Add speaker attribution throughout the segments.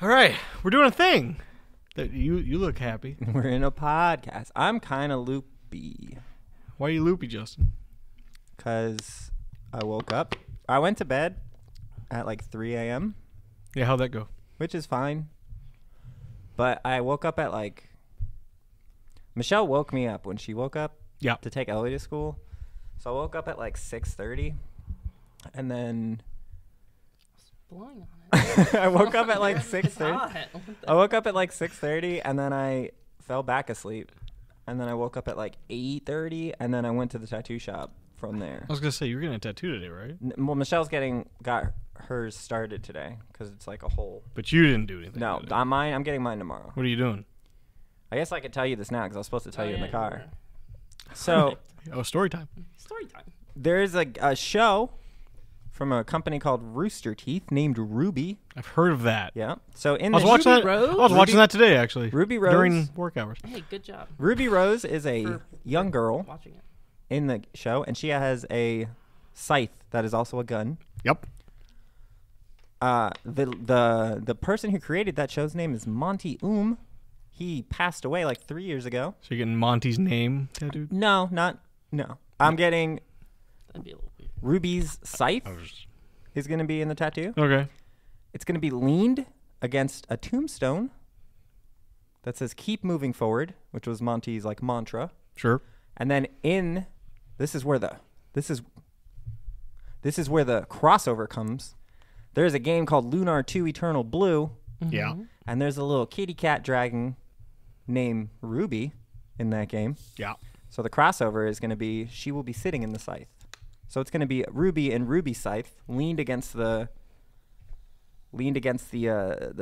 Speaker 1: All right, we're doing a thing. You look happy.
Speaker 2: We're in a podcast. I'm kind of loopy.
Speaker 1: Why are you loopy, Justin?
Speaker 2: Because I woke up. I went to bed at like 3 a.m.
Speaker 1: Yeah, how'd that go?
Speaker 2: Which is fine. But I woke up at like... Michelle woke me up when she woke up to take Ellie to school. So I woke up at like 6:30. And then...
Speaker 3: blowing on it.
Speaker 2: I woke up at like 6:30.
Speaker 3: It's hot.
Speaker 2: I woke up at like 6:30 and then I fell back asleep. And then I woke up at like 8:30 and then I went to the tattoo shop from there.
Speaker 1: I was going to say, you were getting a tattoo today, right?
Speaker 2: Well, Michelle's got hers started today because it's like a hole.
Speaker 1: But you didn't do anything.
Speaker 2: No, I'm getting mine tomorrow.
Speaker 1: What are you doing?
Speaker 2: I guess I could tell you this now because I was supposed to tell you in the car.
Speaker 3: Remember.
Speaker 2: So,
Speaker 1: story time.
Speaker 3: Story time.
Speaker 2: there's a show from a company called Rooster Teeth named Ruby.
Speaker 1: I've heard of that.
Speaker 2: Yeah. So in
Speaker 1: I was
Speaker 2: the
Speaker 1: watching
Speaker 3: Ruby
Speaker 1: that.
Speaker 3: Rose?
Speaker 1: I was watching that today, actually.
Speaker 2: Ruby Rose
Speaker 1: during work hours.
Speaker 3: Hey, good job.
Speaker 2: Ruby Rose is a
Speaker 3: For
Speaker 2: young girl
Speaker 3: watching it.
Speaker 2: in the show, and she has a scythe that is also a gun.
Speaker 1: Yep.
Speaker 2: The person who created that show's name is Monty Oom. He passed away like 3 years ago.
Speaker 1: So you're getting Monty's name tattooed?
Speaker 2: No. I'm getting
Speaker 3: That'd be a little weird.
Speaker 2: Ruby's scythe is going to be in the tattoo.
Speaker 1: Okay.
Speaker 2: It's going to be leaned against a tombstone that says "Keep moving forward," which was Monty's like mantra.
Speaker 1: Sure.
Speaker 2: And then this is where the crossover comes. There's a game called Lunar 2 Eternal Blue,
Speaker 1: Yeah.
Speaker 2: and there's a little kitty cat dragon named Ruby in that game.
Speaker 1: Yeah.
Speaker 2: So the crossover is going to be she will be sitting in the scythe. So it's going to be Ruby and Ruby scythe leaned against the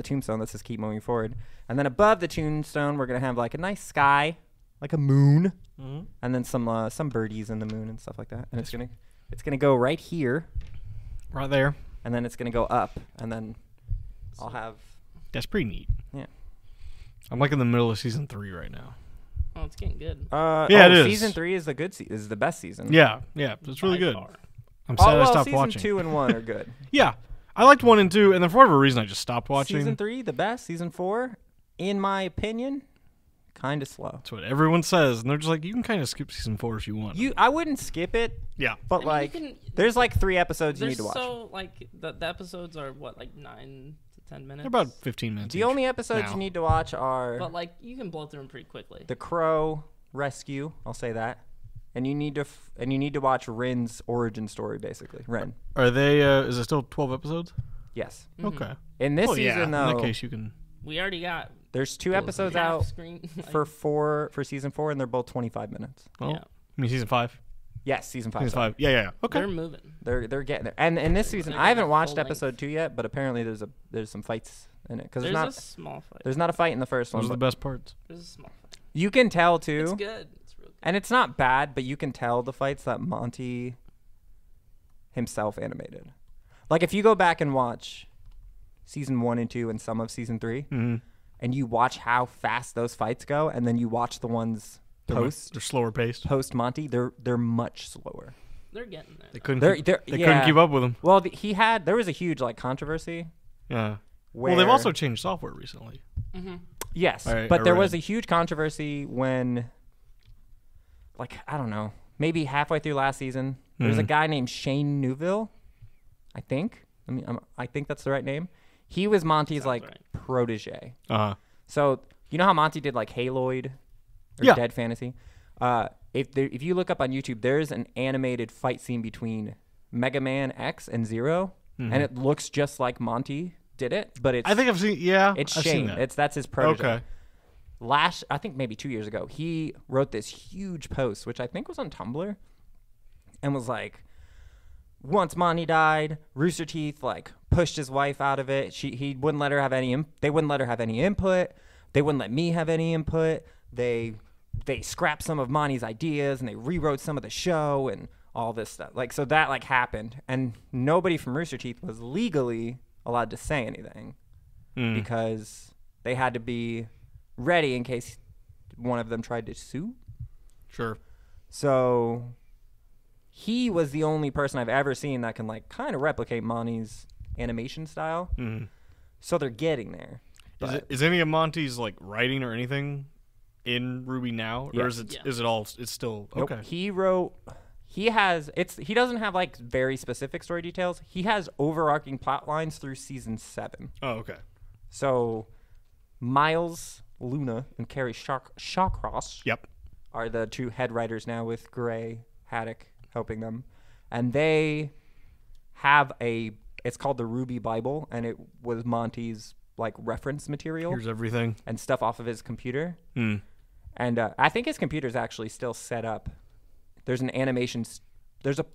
Speaker 2: tombstone that says "Keep moving forward," and then above the tombstone we're going to have like a nice sky, like a moon, and then some birdies in the moon and stuff like that. And it's gonna go right here,
Speaker 1: Right there.
Speaker 2: and then it's gonna go up, and then I'll have
Speaker 1: That's pretty neat.
Speaker 2: yeah.
Speaker 1: I'm like in the middle of season 3 right now.
Speaker 3: Oh, it's getting good.
Speaker 1: Yeah, it is.
Speaker 2: Season 3 is is the best season.
Speaker 1: Yeah. It's really
Speaker 3: By
Speaker 1: good.
Speaker 3: far.
Speaker 1: I'm sad I stopped
Speaker 2: season
Speaker 1: watching.
Speaker 2: 2 and 1 are good.
Speaker 1: Yeah. I liked 1 and 2, and then for whatever reason I just stopped watching.
Speaker 2: Season 3 the best. Season 4, in my opinion, kind of slow.
Speaker 1: That's what everyone says, and they're just like, you can kind of skip season 4 if you want.
Speaker 2: I wouldn't skip it,
Speaker 1: Yeah.
Speaker 2: but
Speaker 3: I mean,
Speaker 2: like
Speaker 3: you can-
Speaker 2: there's like 3 episodes you
Speaker 3: They're
Speaker 2: need to watch.
Speaker 3: so like the episodes are what, like 9 to 10 minutes.
Speaker 1: They're about 15 minutes.
Speaker 2: The
Speaker 1: each
Speaker 2: only episodes
Speaker 1: now.
Speaker 2: you need to watch are
Speaker 3: But like you can blow through them pretty quickly.
Speaker 2: The Crow Rescue, I'll say that. And you need to watch Ren's origin story, basically. Ren.
Speaker 1: Are they, is it still 12 episodes?
Speaker 2: Yes.
Speaker 3: Mhm.
Speaker 1: Okay.
Speaker 2: In this
Speaker 1: Well, yeah.
Speaker 2: season,
Speaker 1: In
Speaker 2: though,
Speaker 1: that case, you can.
Speaker 3: We already got
Speaker 2: there's 2
Speaker 3: what,
Speaker 2: episodes
Speaker 3: half
Speaker 2: out
Speaker 3: screen, like,
Speaker 2: for season 4, and they're both 25 minutes.
Speaker 1: Well,
Speaker 3: yeah.
Speaker 1: I mean, season 5.
Speaker 2: Yes, season 5.
Speaker 1: Season 5. Yeah. Okay.
Speaker 3: They're moving.
Speaker 2: They're getting there. And in this season,
Speaker 3: They're
Speaker 2: I haven't
Speaker 3: getting
Speaker 2: watched
Speaker 3: full length.
Speaker 2: episode 2 yet, but apparently there's some fights in it because
Speaker 3: There's a small fight.
Speaker 2: there's not a fight in the first
Speaker 1: Those
Speaker 2: one.
Speaker 1: are the
Speaker 2: But
Speaker 1: best parts.
Speaker 3: There's a small fight.
Speaker 2: you can tell
Speaker 3: It's
Speaker 2: too,
Speaker 3: good. It's real good.
Speaker 2: and it's not bad, but you can tell the fights that Monty himself animated. Like if you go back and watch season 1 and 2 and some of season 3,
Speaker 1: Mm-hmm.
Speaker 2: and you watch how fast those fights go, and then you watch the ones
Speaker 1: They're slower paced.
Speaker 2: post Monty, they're much slower.
Speaker 3: They're getting there.
Speaker 1: They couldn't.
Speaker 2: They're-
Speaker 1: Keep,
Speaker 2: they're-
Speaker 1: they
Speaker 2: yeah.
Speaker 1: couldn't keep up with him.
Speaker 2: Well, there was a huge like controversy.
Speaker 1: Yeah.
Speaker 2: Where,
Speaker 1: Well, they've also changed software recently.
Speaker 3: Mm-hmm.
Speaker 2: yes,
Speaker 1: I
Speaker 2: but there was
Speaker 1: read.
Speaker 2: a huge controversy when, like I don't know, maybe halfway through last season, there's a
Speaker 1: Mhm.
Speaker 2: guy named Shane Newville, I think. I think that's the right name. He was Monty's
Speaker 3: Sounds
Speaker 2: like
Speaker 3: right.
Speaker 2: protege.
Speaker 1: Uh-huh.
Speaker 2: So you know how Monty did like Haloid or
Speaker 1: Yeah.
Speaker 2: Dead Fantasy? If you look up on YouTube, there's an animated fight scene between Mega Man X and Zero, and it looks just like Monty did it, but it's
Speaker 1: I think I've seen. Yeah.
Speaker 2: it's
Speaker 1: I've
Speaker 2: Shane.
Speaker 1: Seen that.
Speaker 2: That's his protege.
Speaker 1: Okay.
Speaker 2: I think maybe 2 years ago, he wrote this huge post, which I think was on Tumblr, and was like, once Monty died, Rooster Teeth like pushed his wife out of it. He wouldn't let her have any. They wouldn't let her have any input. They wouldn't let me have any input. They scrapped some of Monty's ideas and they rewrote some of the show and all this stuff. Like so that like happened, and nobody from Rooster Teeth was legally allowed to say anything because they had to be ready in case one of them tried to sue.
Speaker 1: Sure.
Speaker 2: So he was the only person I've ever seen that can like kind of replicate Monty's animation style.
Speaker 1: Mm.
Speaker 2: So they're getting there.
Speaker 1: Is any of Monty's like writing or anything in Ruby now, or is it all? It's still okay.
Speaker 2: Nope. He doesn't have like very specific story details. He has overarching plot lines through season 7.
Speaker 1: Oh, okay.
Speaker 2: So Miles, Luna, and Carrie Shawcross are the 2 head writers now, with Gray Haddock helping them. And they have it's called the Ruby Bible, and it was Monty's like reference material.
Speaker 1: Here's everything.
Speaker 2: And stuff off of his computer.
Speaker 1: Mm.
Speaker 2: And I think his computer's actually still set up. There's an animation.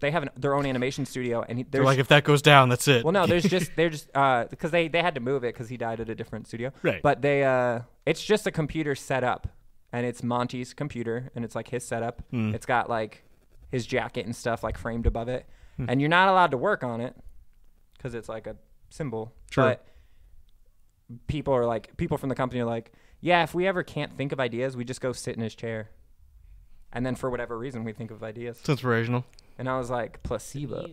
Speaker 2: They have their own animation studio, and
Speaker 1: they're like, if that goes down, that's it.
Speaker 2: Well, no, they're just because they had to move it because he died at a different studio.
Speaker 1: Right.
Speaker 2: But it's just a computer set up, and it's Monty's computer, and it's like his setup.
Speaker 1: Mm.
Speaker 2: It's got like his jacket and stuff like framed above it, and you're not allowed to work on it because it's like a symbol.
Speaker 1: Sure.
Speaker 2: But people from the company are like, yeah, if we ever can't think of ideas, we just go sit in his chair. And then for whatever reason, we think of ideas.
Speaker 1: It's inspirational.
Speaker 2: And I was like, placebo.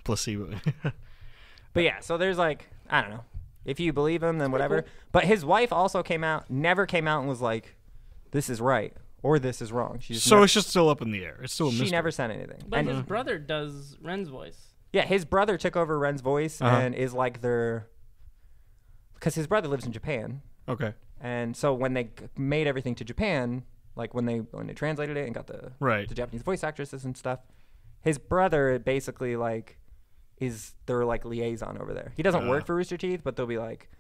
Speaker 2: But yeah, so there's like, I don't know. If you believe him, then whatever. Cool. But his wife also never came out and was like, this is right or this is wrong. It's
Speaker 1: just still up in the air. It's still a mystery.
Speaker 2: She never said anything.
Speaker 3: But his brother does Ren's voice.
Speaker 2: Yeah, his brother took over Ren's voice and is like because his brother lives in Japan.
Speaker 1: Okay.
Speaker 2: And so when they made everything to Japan, like when they translated it and got the Japanese voice actresses and stuff, his brother basically like is their like liaison over there. He doesn't work for Rooster Teeth, but they'll be like,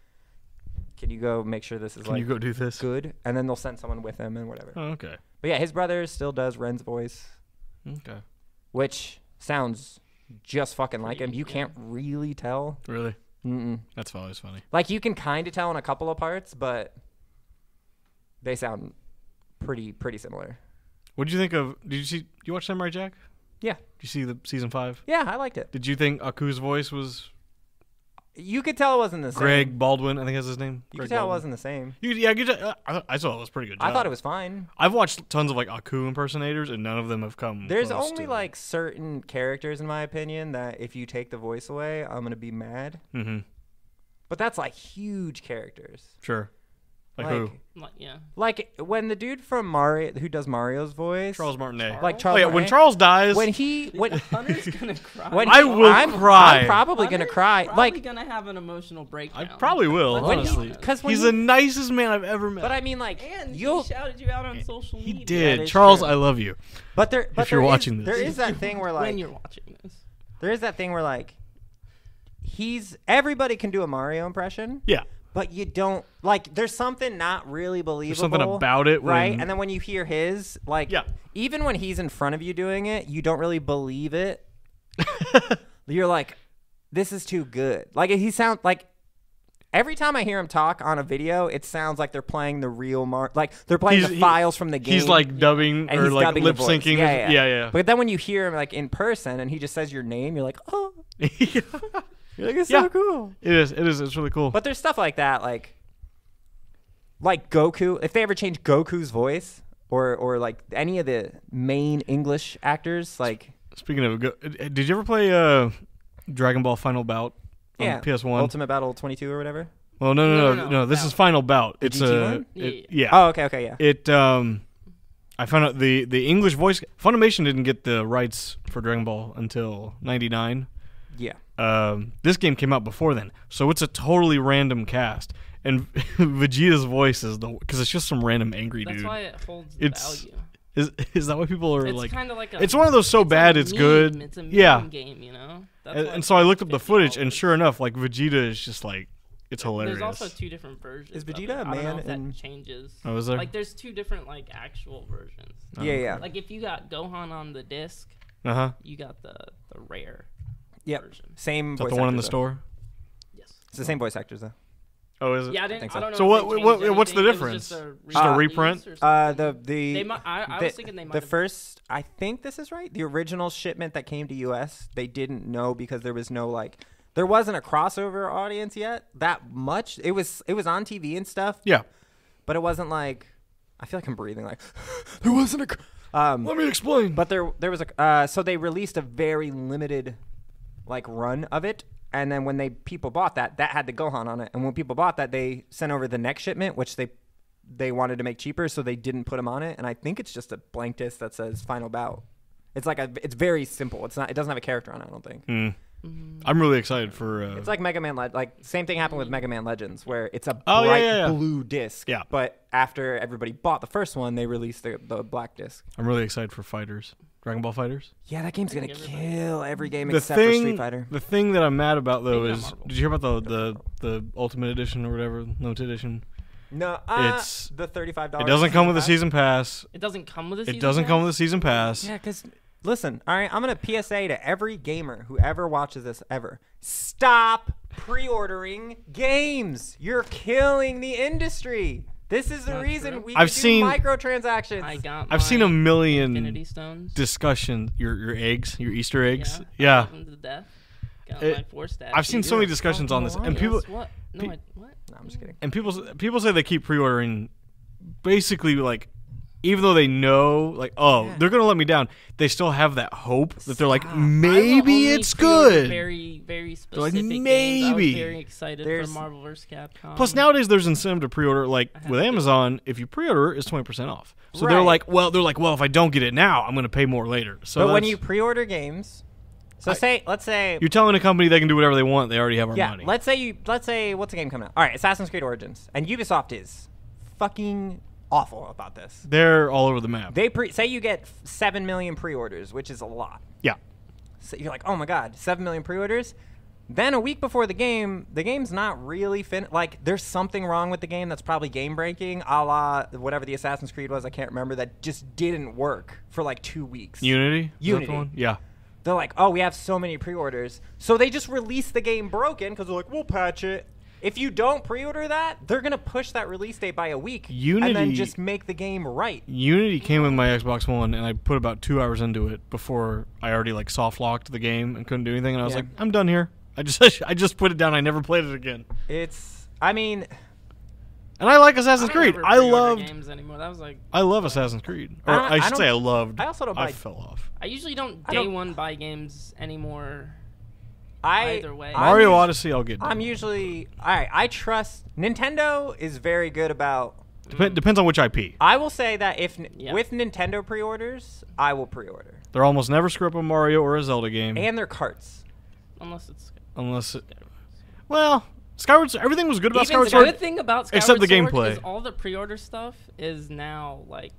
Speaker 2: can you go make sure this is
Speaker 1: Can you go do this?
Speaker 2: Good? And then they'll send someone with him and whatever.
Speaker 1: Oh, okay.
Speaker 2: But yeah, his brother still does Ren's voice.
Speaker 1: Okay.
Speaker 2: Which sounds just fucking like him. You can't really tell.
Speaker 1: Really?
Speaker 2: Mm-mm.
Speaker 1: That's always funny.
Speaker 2: Like you can kind of tell in a couple of parts, but they sound pretty similar.
Speaker 1: What did you think of? You watch Samurai Jack?
Speaker 2: Yeah.
Speaker 1: Did you see the season 5?
Speaker 2: Yeah, I liked it.
Speaker 1: Did you think Aku's voice was?
Speaker 2: You could tell it wasn't the same.
Speaker 1: Greg Baldwin, I think that's his name.
Speaker 2: You could tell it wasn't the same.
Speaker 1: I thought it was a pretty good job.
Speaker 2: I thought it was fine.
Speaker 1: I've watched tons of like Aku impersonators, and none of them have come.
Speaker 2: There's only like certain characters, in my opinion, that if you take the voice away, I'm gonna be mad.
Speaker 1: Mm-hmm.
Speaker 2: But that's like huge characters.
Speaker 1: Sure. Like who?
Speaker 2: Like when the dude from Mario, who does Mario's voice,
Speaker 1: Charles Martinet.
Speaker 2: Like Charles.
Speaker 1: When Charles dies,
Speaker 2: when
Speaker 3: Hunter's gonna cry.
Speaker 1: I will cry.
Speaker 2: I'm probably gonna cry.
Speaker 3: Probably gonna have an emotional breakdown.
Speaker 1: I probably will. Honestly,
Speaker 2: because
Speaker 1: he's the nicest man I've ever met.
Speaker 2: But I mean, like,
Speaker 3: and he shouted you out on social media.
Speaker 1: He did. Charles, true. I love you.
Speaker 2: But
Speaker 1: if you're watching this,
Speaker 2: there is that thing where like
Speaker 3: when you're watching this,
Speaker 2: there is that thing where like everybody can do a Mario impression.
Speaker 1: Yeah.
Speaker 2: But you don't like. There's something not really believable.
Speaker 1: There's something about it,
Speaker 2: right? And then when you hear his, like, even when he's in front of you doing it, you don't really believe it. You're like, this is too good. Like he sounds like. Every time I hear him talk on a video, it sounds like they're playing the real like they're playing the files from the game.
Speaker 1: He's like dubbing
Speaker 2: and
Speaker 1: or like
Speaker 2: dubbing
Speaker 1: lip syncing. Yeah.
Speaker 2: But then when you hear him like in person and he just says your name, you're like, oh. You're like, it's so cool.
Speaker 1: It is. It's really cool.
Speaker 2: But there's stuff like that, like Goku. If they ever change Goku's voice, or like any of the main English actors, like.
Speaker 1: Speaking of, did you ever play Dragon Ball Final Bout on PS1?
Speaker 2: Ultimate Battle 22 or whatever.
Speaker 1: Well, no. This is Final Bout.
Speaker 2: The
Speaker 1: it's
Speaker 2: GT1? Oh, okay, yeah.
Speaker 1: It I found out the English voice. Funimation didn't get the rights for Dragon Ball until '99.
Speaker 2: Yeah.
Speaker 1: This game came out before then, so it's a totally random cast, and Vegeta's voice is because it's just some random angry dude.
Speaker 3: That's why it holds the value.
Speaker 1: Is that why people are
Speaker 3: it's kind of like
Speaker 1: it's one of those so bad it's good.
Speaker 3: It's a meme game, you know.
Speaker 1: And so I looked up the footage, and sure enough, like Vegeta is just like it's hilarious.
Speaker 3: There's also 2 different versions.
Speaker 2: Is Vegeta a man?
Speaker 3: I don't know if that changes.
Speaker 1: Oh, is there?
Speaker 3: Like there's 2 different like actual versions.
Speaker 2: Oh, yeah.
Speaker 3: Like if you got Gohan on the disc, you got the rare.
Speaker 2: Yep.
Speaker 3: Version.
Speaker 2: Same.
Speaker 1: Is that the one in the store?
Speaker 3: Yes.
Speaker 2: It's the same voice actors though.
Speaker 1: Oh, is it?
Speaker 3: Yeah, I don't know.
Speaker 1: So what's the difference? Just a reprint?
Speaker 3: I was thinking they might.
Speaker 2: The first, I think this is right. The original shipment that came to US, they didn't know because there was no like, there wasn't a crossover audience yet that much. It was on TV and stuff.
Speaker 1: Yeah.
Speaker 2: But it wasn't like, I feel like I'm breathing like, there wasn't a.
Speaker 1: Let me explain.
Speaker 2: But there was a. So they released a very limited, like run of it. And then when people bought that had the Gohan on it. And when people bought that, they sent over the next shipment, which they wanted to make cheaper, so they didn't put them on it. And I think it's just a blank disc that says Final Bout. It's it's very simple. It doesn't have a character on it, I don't think.
Speaker 1: I'm really excited for.
Speaker 2: It's like Mega Man. Same thing happened with Mega Man Legends, where it's a bright blue disc.
Speaker 1: Yeah.
Speaker 2: But after everybody bought the first one, they released the black disc.
Speaker 1: I'm really excited for Fighters. Dragon Ball Fighters.
Speaker 2: Yeah, that game's gonna kill every game except for Street Fighter.
Speaker 1: The thing that I'm mad about though is, did you hear about the Ultimate Edition or whatever, Limited Edition?
Speaker 2: No, it's the $35.
Speaker 1: It doesn't come with a season pass.
Speaker 3: It doesn't come with a season pass?
Speaker 1: It doesn't come with a season pass.
Speaker 2: Yeah, because, listen, all right, I'm going to PSA to every gamer who ever watches this ever. Stop pre-ordering games. You're killing the industry. This is the reason we can do microtransactions.
Speaker 1: I've seen a million
Speaker 3: Infinity Stones.
Speaker 1: Discussion, your eggs, your Easter eggs. Yeah.
Speaker 3: To death. Got my 4 stats.
Speaker 1: I've seen so many discussions on this, and people.
Speaker 3: What? No, what?
Speaker 2: No, I'm just kidding.
Speaker 1: And people say they keep pre-ordering, basically like, even though they know like, they're gonna let me down, they still have that hope that they're like, maybe it's good.
Speaker 3: Very, very specific.
Speaker 1: Like
Speaker 3: games.
Speaker 1: maybe.
Speaker 3: I was very excited for Marvel vs. Capcom.
Speaker 1: Plus nowadays there's incentive to pre-order. Like with Amazon, if you pre-order, it's 20% off. So they're like, well, if I don't get it now, I'm gonna pay more later. So
Speaker 2: but when you pre-order games. So let's say
Speaker 1: you're telling a company they can do whatever they want. They already have our money.
Speaker 2: Let's say what's the game coming out? All right, Assassin's Creed Origins, and Ubisoft is fucking awful about this.
Speaker 1: They're all over the map.
Speaker 2: They say you get 7 million pre-orders, which is a lot.
Speaker 1: Yeah.
Speaker 2: So you're like, oh my god, 7 million pre-orders. Then a week before the game's not really finished. Like, there's something wrong with the game that's probably game breaking, a la whatever the Assassin's Creed was. I can't remember. That just didn't work for like 2 weeks.
Speaker 1: Unity.
Speaker 2: Yeah. They're like, oh, we have so many pre-orders. So they just release the game broken because they're like, we'll patch it. If you don't pre-order that, they're going to push that release date by a week and then just make the game right.
Speaker 1: Unity came with my Xbox One, and I put about 2 hours into it before I already like soft-locked the game and couldn't do anything. And I was like, I'm done here. I just put it down. I never played it again. And I like Assassin's Creed. I love
Speaker 3: games anymore. That was like
Speaker 1: I love Assassin's Creed. Or I should say I loved.
Speaker 2: I also don't buy.
Speaker 1: I fell off.
Speaker 3: I usually don't day one buy games anymore.
Speaker 2: Either
Speaker 3: way.
Speaker 1: Mario Odyssey, I'll get.
Speaker 2: I'm usually I trust Nintendo is very good about.
Speaker 1: Depends on which IP.
Speaker 2: I will say that with Nintendo pre-orders, I will pre-order.
Speaker 1: They're almost never screw up a Mario or a Zelda game.
Speaker 2: And their carts.
Speaker 1: Well. Skyward Sword, everything was good about Skyward
Speaker 3: Sword.
Speaker 1: The
Speaker 3: good thing about Skyward
Speaker 1: except the
Speaker 3: Sword
Speaker 1: gameplay.
Speaker 3: is all the pre-order stuff is now like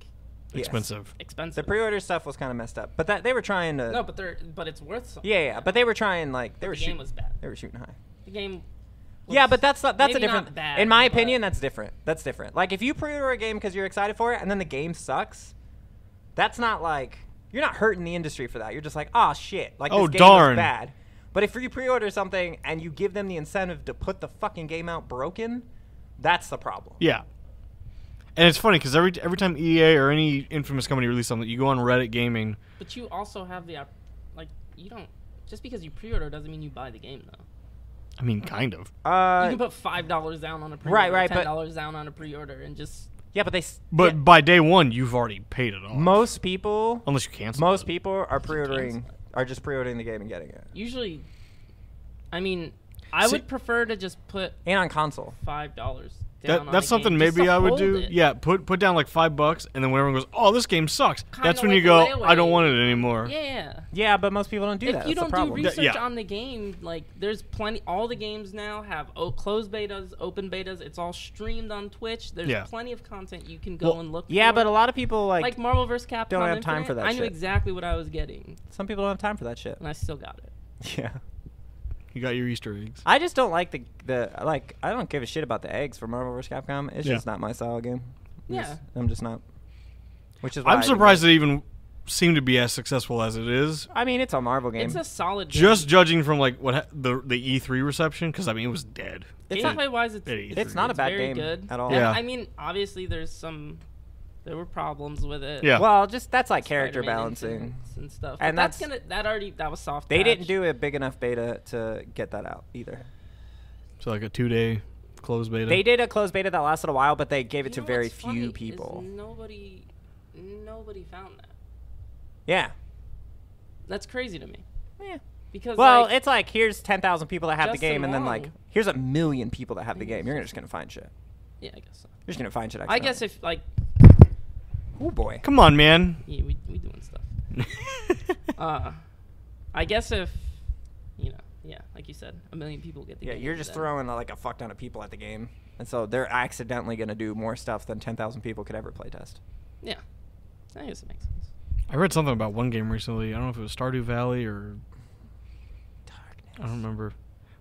Speaker 1: expensive.
Speaker 2: The pre-order stuff was kind of messed up, but they were trying to.
Speaker 3: No, but it's worth something.
Speaker 2: Yeah, but they were trying the
Speaker 3: game was bad.
Speaker 2: They were shooting high.
Speaker 3: The game.
Speaker 2: Yeah, but that's a different.
Speaker 3: Not bad,
Speaker 2: in my opinion, that's different. That's different. Like if you pre-order a game because you're excited for it, and then the game sucks, that's not like you're not hurting the industry for that. You're just like, oh shit, like this game was bad. But if you pre-order something and you give them the incentive to put the fucking game out broken, that's the problem.
Speaker 1: Yeah. And it's funny because every time EA or any infamous company releases something, you go on Reddit Gaming.
Speaker 3: But you also have the you don't just because you pre-order doesn't mean you buy the game though.
Speaker 1: I mean, kind of.
Speaker 3: You can put $5 down on a pre-order,
Speaker 2: right,
Speaker 3: $10 down on a pre-order, and just.
Speaker 2: Yeah,
Speaker 1: but by day one, you've already paid it off.
Speaker 2: Most people,
Speaker 1: unless you cancel.
Speaker 2: Most people are pre-ordering. Are just pre-ordering the game and getting it.
Speaker 3: Usually, I mean, I would prefer to just put
Speaker 2: on console
Speaker 3: $5
Speaker 1: That's something maybe I would do. Yeah, put down like $5, and then when everyone goes, "Oh, this game sucks," that's when you go, "I don't want it anymore."
Speaker 3: Yeah,
Speaker 2: but most people don't do that.
Speaker 3: If you don't do research on the game, like there's plenty. All the games now have closed betas, open betas. It's all streamed on Twitch. There's plenty of content you can go and look.
Speaker 2: Yeah, but a lot of people like
Speaker 3: Marvel vs. Capcom
Speaker 2: don't have time for that.
Speaker 3: I knew exactly what I was getting.
Speaker 2: Some people don't have time for that shit,
Speaker 3: and I still got it.
Speaker 2: Yeah.
Speaker 1: You got your Easter eggs.
Speaker 2: I just don't like I don't give a shit about the eggs for Marvel vs. Capcom. It's just not my style game. I'm just not. Which is why
Speaker 1: I'm surprised it even seemed to be as successful as it is.
Speaker 2: I mean, it's a Marvel game.
Speaker 3: It's a solid game.
Speaker 1: Just judging from like the E3 reception, because I mean it was dead.
Speaker 3: Gameplay-wise,
Speaker 2: it's not a bad game at all.
Speaker 1: Yeah.
Speaker 3: I mean, obviously there were problems with it.
Speaker 1: Yeah.
Speaker 2: Well, that's like character balancing
Speaker 3: and stuff.
Speaker 2: And
Speaker 3: that was soft.
Speaker 2: They didn't do a big enough beta to get that out either.
Speaker 1: So like a 2-day closed beta.
Speaker 2: They did a closed beta that lasted a while, but they gave it to very few people.
Speaker 3: Nobody found that.
Speaker 2: Yeah.
Speaker 3: That's crazy to me.
Speaker 2: Yeah.
Speaker 3: Because
Speaker 2: Well,
Speaker 3: like,
Speaker 2: it's like here's 10,000 people that have the
Speaker 3: Justin
Speaker 2: game, and then like
Speaker 3: Long.
Speaker 2: here's 1 million people that have the game. You're just gonna find shit.
Speaker 3: yeah, I guess so.
Speaker 2: You're just gonna find shit.
Speaker 3: I guess if like,
Speaker 2: Oh boy.
Speaker 1: Come on, man.
Speaker 3: yeah, we doing stuff. I guess if, yeah, like you said, 1 million people get the
Speaker 2: Yeah,
Speaker 3: game.
Speaker 2: you're just
Speaker 3: then-
Speaker 2: throwing like a fuck ton of people at the game, and so they're accidentally gonna do more stuff than 10,000 people could ever play test.
Speaker 3: Yeah, I guess it makes sense.
Speaker 1: I read something about one game recently. I don't know if it was Stardew Valley or I don't remember.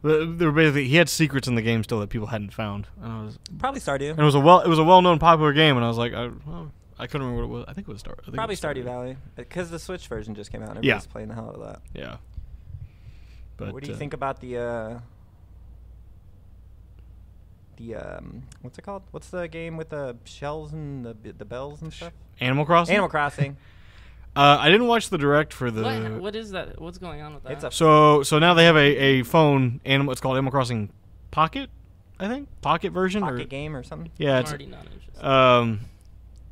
Speaker 1: But they were basically he had secrets in the game still that people hadn't found. And
Speaker 2: Probably Stardew.
Speaker 1: it was a well-known popular game, and I was like, I couldn't remember what it was. I think it was Stardew.
Speaker 2: Probably Stardew Valley, because the Switch version just came out. And
Speaker 1: Yeah.
Speaker 2: everybody's playing the hell out of that.
Speaker 1: Yeah. But
Speaker 2: What do you think about the what's it called? What's the game with the shells and the bells and stuff?
Speaker 1: Animal Crossing?
Speaker 2: Animal Crossing.
Speaker 1: I didn't watch the direct for the.
Speaker 3: What is that? What's going on with that?
Speaker 2: It's a
Speaker 1: So now they have a phone animal. It's called Animal Crossing Pocket, I think. Pocket version
Speaker 2: pocket
Speaker 1: or
Speaker 2: game or something.
Speaker 1: yeah.
Speaker 3: I'm
Speaker 1: It's
Speaker 3: already not interested.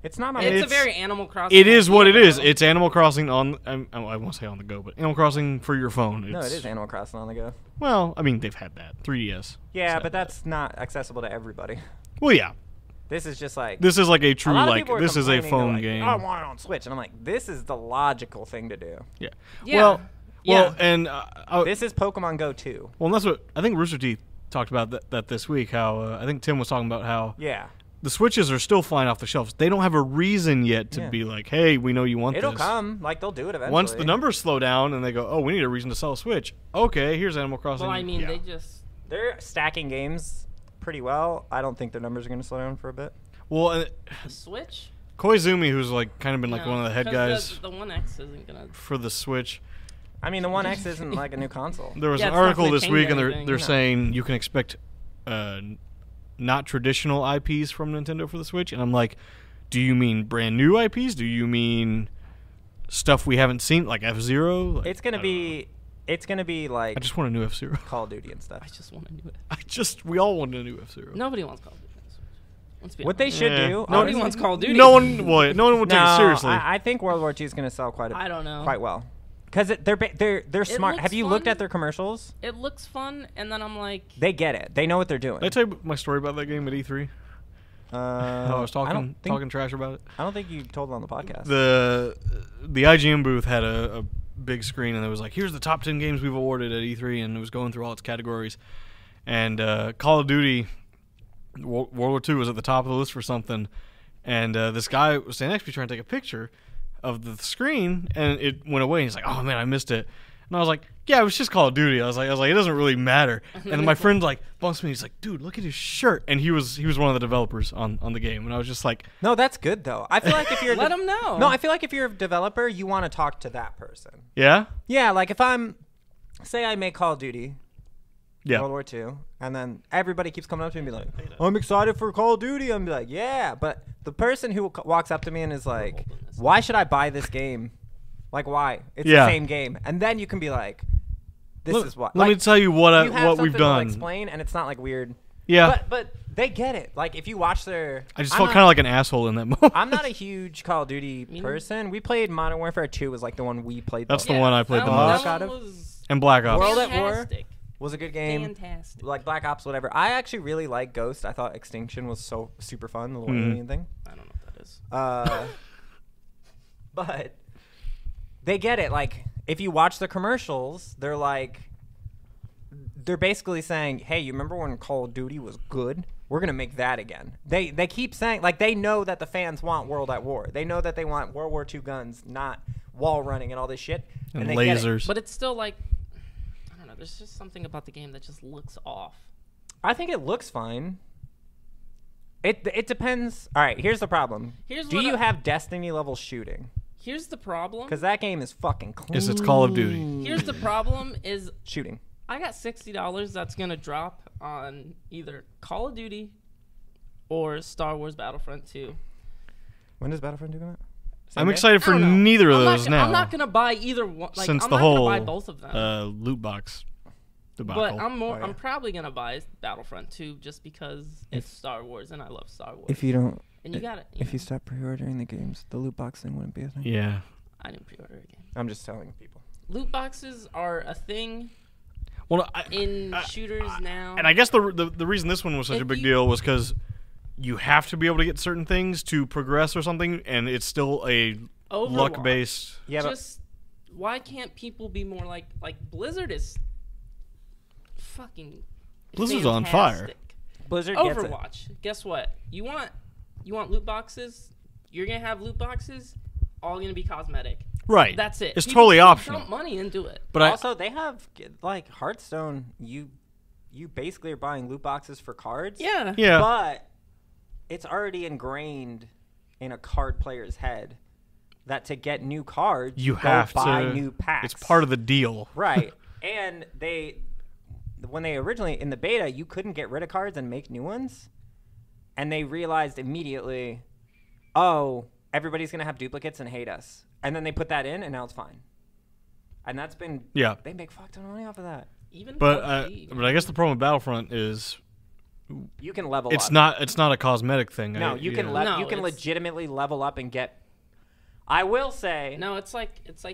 Speaker 2: It's not on.
Speaker 3: It's a
Speaker 1: it's-
Speaker 3: very Animal Crossing.
Speaker 1: it is what it
Speaker 3: idea,
Speaker 1: is.
Speaker 3: though.
Speaker 1: It's Animal Crossing on. I won't say on the go, but Animal Crossing for your phone.
Speaker 2: No, it is Animal Crossing on the go.
Speaker 1: Well, I mean they've had that 3DS.
Speaker 2: Yeah,
Speaker 1: Said
Speaker 2: but that's not accessible to everybody.
Speaker 1: Well, yeah.
Speaker 2: This is just like
Speaker 1: This is like a
Speaker 2: a
Speaker 1: true
Speaker 2: lot of
Speaker 1: like
Speaker 2: people are
Speaker 1: this is a
Speaker 2: complaining,
Speaker 1: phone
Speaker 2: they're
Speaker 1: game.
Speaker 2: like, I want it on Switch, and I'm like, this is the logical thing to do.
Speaker 1: Yeah.
Speaker 3: Yeah.
Speaker 1: Well,
Speaker 3: Yeah.
Speaker 1: and
Speaker 2: This is Pokemon Go 2.
Speaker 1: well, and that's what I think Rooster Teeth talked about that this week. How I think Tim was talking about how
Speaker 2: Yeah,
Speaker 1: the Switches are still flying off the shelves. They don't have a reason yet to
Speaker 2: Yeah.
Speaker 1: be like, hey, we know you want
Speaker 2: it'll
Speaker 1: this.
Speaker 2: come. Like they'll do it eventually.
Speaker 1: Once the numbers slow down and they go, oh, we need a reason to sell a Switch. Okay, here's Animal Crossing.
Speaker 3: Well, I mean,
Speaker 1: Yeah.
Speaker 3: they just.
Speaker 2: They're stacking games pretty well. I don't think their numbers are going to slow down for a bit.
Speaker 1: Well,
Speaker 3: The Switch?
Speaker 1: Koizumi, who's like kind of been like
Speaker 3: No,
Speaker 1: one of the head
Speaker 3: 'cause
Speaker 1: guys
Speaker 3: The One X isn't gonna.
Speaker 1: for the Switch.
Speaker 2: I mean, the One X isn't like a new console.
Speaker 1: There was
Speaker 3: Yeah,
Speaker 1: an
Speaker 3: it's not
Speaker 1: article
Speaker 3: gonna
Speaker 1: this
Speaker 3: change
Speaker 1: week, and
Speaker 3: anything,
Speaker 1: they're
Speaker 3: no.
Speaker 1: saying you can expect not traditional IPs from Nintendo for the Switch, and I'm like, do you mean brand new IPs? Do you mean stuff we haven't seen, like F-Zero? Like,
Speaker 2: It's gonna be like
Speaker 1: I just want a new F-Zero.
Speaker 2: Call of Duty and stuff.
Speaker 3: I just want to do it.
Speaker 1: We all want a new F-Zero.
Speaker 3: Nobody wants Call of Duty on the Switch. Let's be
Speaker 2: What they
Speaker 3: honest.
Speaker 2: should
Speaker 1: Yeah.
Speaker 2: do.
Speaker 1: No,
Speaker 3: Nobody
Speaker 2: honestly-
Speaker 3: wants Call of Duty.
Speaker 1: No one would take
Speaker 2: No,
Speaker 1: it seriously.
Speaker 2: I think World War II is gonna sell quite
Speaker 3: I don't know.
Speaker 2: quite well. Because they're smart.
Speaker 3: looks
Speaker 2: Have you looked
Speaker 3: fun.
Speaker 2: at their commercials?
Speaker 3: It looks fun, and then I'm like,
Speaker 2: They get it. They know what they're doing.
Speaker 1: Did I tell you my story about that game at E3? How I was talking trash about it.
Speaker 2: I don't think you told it on the podcast.
Speaker 1: The IGN booth had a big screen, and it was like, here's the top 10 games we've awarded at E3, and it was going through all its categories. And Call of Duty World War II was at the top of the list for something, and this guy was standing next to me trying to take a picture of the screen, and it went away. And he's like, "Oh man, I missed it." And I was like, "Yeah, it was just Call of Duty." I was like, "It doesn't really matter." And then my friend like bumps me. He's like, "Dude, look at his shirt." And he was one of the developers on the game, and I was just like,
Speaker 2: No, that's good though. I feel like if you're
Speaker 3: let them know.
Speaker 2: No, I feel like if you're a developer, you want to talk to that person.
Speaker 1: "Yeah,
Speaker 2: Yeah, like if say I make Call of Duty,
Speaker 1: yeah."
Speaker 2: World War II, and then everybody keeps coming up to me and be like, I'm excited for Call of Duty. I'm be like, yeah. But the person who walks up to me and is like, why should I buy this game? Like, why? It's
Speaker 1: Yeah.
Speaker 2: the same game. And then you can be like, this is what.
Speaker 1: Let me tell you
Speaker 2: you
Speaker 1: what
Speaker 2: have
Speaker 1: we've
Speaker 2: something to
Speaker 1: done.
Speaker 2: explain, and it's not like weird.
Speaker 1: Yeah,
Speaker 2: But they get it. Like, if you watch their.
Speaker 1: I just
Speaker 2: I'm
Speaker 1: felt
Speaker 2: not-
Speaker 1: kind of like an asshole in that moment.
Speaker 2: I'm not a huge Call of Duty person. We played Modern Warfare 2 was like the one we played.
Speaker 1: That's
Speaker 2: the
Speaker 1: the one I played
Speaker 3: that
Speaker 1: the
Speaker 3: one-
Speaker 1: most.
Speaker 3: That
Speaker 2: Out
Speaker 3: one
Speaker 2: of-
Speaker 3: was
Speaker 1: And Black Ops.
Speaker 2: World at War
Speaker 3: fantastic.
Speaker 2: was a good game.
Speaker 3: Fantastic.
Speaker 2: Like Black Ops, whatever. I actually really like Ghost. I thought Extinction was so super fun, the little
Speaker 1: Mhm.
Speaker 2: alien thing.
Speaker 3: I don't know what that is.
Speaker 2: But they get it. Like, if you watch the commercials, they're basically saying, "Hey, you remember when Call of Duty was good? We're gonna make that again." They keep saying, like, they know that the fans want World at War. They know that they want World War II guns, not wall running and all this shit.
Speaker 1: And
Speaker 2: they get it.
Speaker 1: lasers.
Speaker 3: But it's still like, I don't know. There's just something about the game that just looks off.
Speaker 2: I think it looks fine. It depends. All right, here's the problem.
Speaker 3: Here's
Speaker 2: Do
Speaker 3: what
Speaker 2: you
Speaker 3: I-
Speaker 2: have Destiny level shooting?
Speaker 3: Here's the problem.
Speaker 2: Because that game is fucking clean.
Speaker 1: Yes, it's Call of Duty.
Speaker 3: Here's the problem is
Speaker 2: Shooting.
Speaker 3: I got $60 that's gonna drop on either Call of Duty or Star Wars Battlefront 2.
Speaker 2: When does Battlefront 2 come out?
Speaker 1: I'm
Speaker 2: Same day?
Speaker 1: excited for
Speaker 3: I don't know.
Speaker 1: neither of
Speaker 3: I'm
Speaker 1: those
Speaker 3: not,
Speaker 1: now.
Speaker 3: I'm not gonna buy either one. Like,
Speaker 1: since
Speaker 3: I'm
Speaker 1: the
Speaker 3: not
Speaker 1: whole
Speaker 3: gonna buy both of them.
Speaker 1: loot box debacle.
Speaker 3: But I'm
Speaker 2: Oh, yeah.
Speaker 3: I'm probably gonna buy Battlefront 2 just because it's Star Wars and I love Star Wars.
Speaker 2: If you don't,
Speaker 3: and you got it.
Speaker 2: if you stop pre-ordering the games, the loot box thing wouldn't be a thing.
Speaker 1: Yeah.
Speaker 3: I didn't pre-order a game.
Speaker 2: I'm just telling people.
Speaker 3: loot boxes are a thing
Speaker 1: Well,
Speaker 3: in shooters now.
Speaker 1: And I guess the reason this one was such
Speaker 3: If
Speaker 1: a big
Speaker 3: you-
Speaker 1: deal was because you have to be able to get certain things to progress or something, and it's still a
Speaker 3: Overwatch,
Speaker 1: luck-based.
Speaker 2: Yeah, but
Speaker 3: just why can't people be more like Blizzard is fucking
Speaker 1: Blizzard's on fire.
Speaker 3: fantastic.
Speaker 2: Blizzard gets it.
Speaker 3: Overwatch. Guess what? You want loot boxes? You're gonna have loot boxes, all gonna be cosmetic.
Speaker 1: Right.
Speaker 3: That's it.
Speaker 1: It's
Speaker 3: People
Speaker 1: totally
Speaker 3: just
Speaker 1: optional.
Speaker 3: Dump money into it.
Speaker 1: But
Speaker 2: Also, they have like Hearthstone. You basically are buying loot boxes for cards.
Speaker 3: Yeah.
Speaker 1: yeah.
Speaker 2: But it's already ingrained in a card player's head that to get new cards,
Speaker 1: you
Speaker 2: go
Speaker 1: have
Speaker 2: buy
Speaker 1: to.
Speaker 2: new packs.
Speaker 1: It's part of the deal.
Speaker 2: Right. And when they originally in the beta, you couldn't get rid of cards and make new ones, and they realized immediately, oh, everybody's gonna have duplicates and hate us, and then they put that in, and now it's fine. And that's been they make fuck ton of money off of that.
Speaker 3: Even
Speaker 1: But
Speaker 3: PUBG.
Speaker 1: but I guess the problem with Battlefront is
Speaker 2: You can level
Speaker 1: it's
Speaker 2: up.
Speaker 1: not a cosmetic thing.
Speaker 2: No, you can
Speaker 3: No,
Speaker 2: you can
Speaker 3: it's-
Speaker 2: legitimately level up and get. I will say.
Speaker 3: No, it's like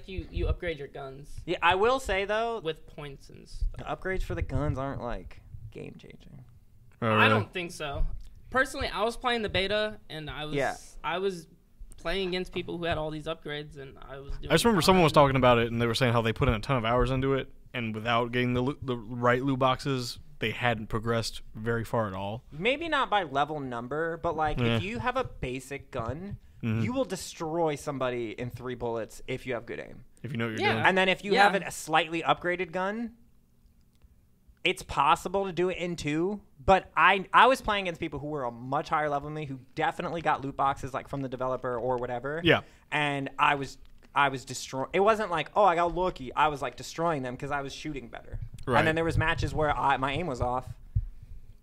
Speaker 3: you upgrade your guns
Speaker 2: Yeah, I will say though,
Speaker 3: with points and stuff.
Speaker 2: the upgrades for the guns aren't like game changing.
Speaker 1: Oh,
Speaker 3: I
Speaker 1: really?
Speaker 3: don't think so. Personally, I was playing the beta and I was playing against people who had all these upgrades, and I was doing
Speaker 1: I just remember someone was
Speaker 3: fine.
Speaker 1: talking about it, and they were saying how they put in a ton of hours into it, and without getting the right loot boxes, they hadn't progressed very far at all.
Speaker 2: Maybe not by level number, but like
Speaker 1: Yeah.
Speaker 2: if you have a basic gun,
Speaker 1: Mhm.
Speaker 2: you will destroy somebody in 3 bullets if you have good aim.
Speaker 1: If you know what you're
Speaker 3: Yeah.
Speaker 1: doing.
Speaker 2: And then if you
Speaker 3: Yeah.
Speaker 2: have a slightly upgraded gun, it's possible to do it in 2. But I was playing against people who were a much higher level than me, who definitely got loot boxes like from the developer or whatever.
Speaker 1: Yeah.
Speaker 2: And I was destroying. It wasn't like, oh, I got lucky. I was like destroying them because I was shooting better.
Speaker 1: Right.
Speaker 2: And then there was matches where my aim was off,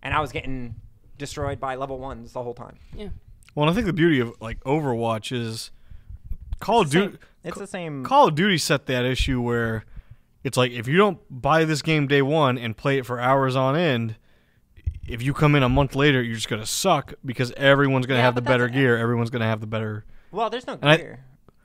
Speaker 2: and I was getting destroyed by level 1s the whole time.
Speaker 3: Yeah.
Speaker 1: Well, and I think the beauty of like Overwatch is Call of Duty.
Speaker 2: It's the same.
Speaker 1: Call of Duty set that issue where it's like if you don't buy this game day one and play it for hours on end, if you come in a month later, you're just gonna suck because everyone's gonna
Speaker 2: Yeah,
Speaker 1: have the
Speaker 2: but that's
Speaker 1: better
Speaker 2: it.
Speaker 1: gear. Everyone's gonna have the better.
Speaker 2: Well, there's no
Speaker 1: And
Speaker 2: gear.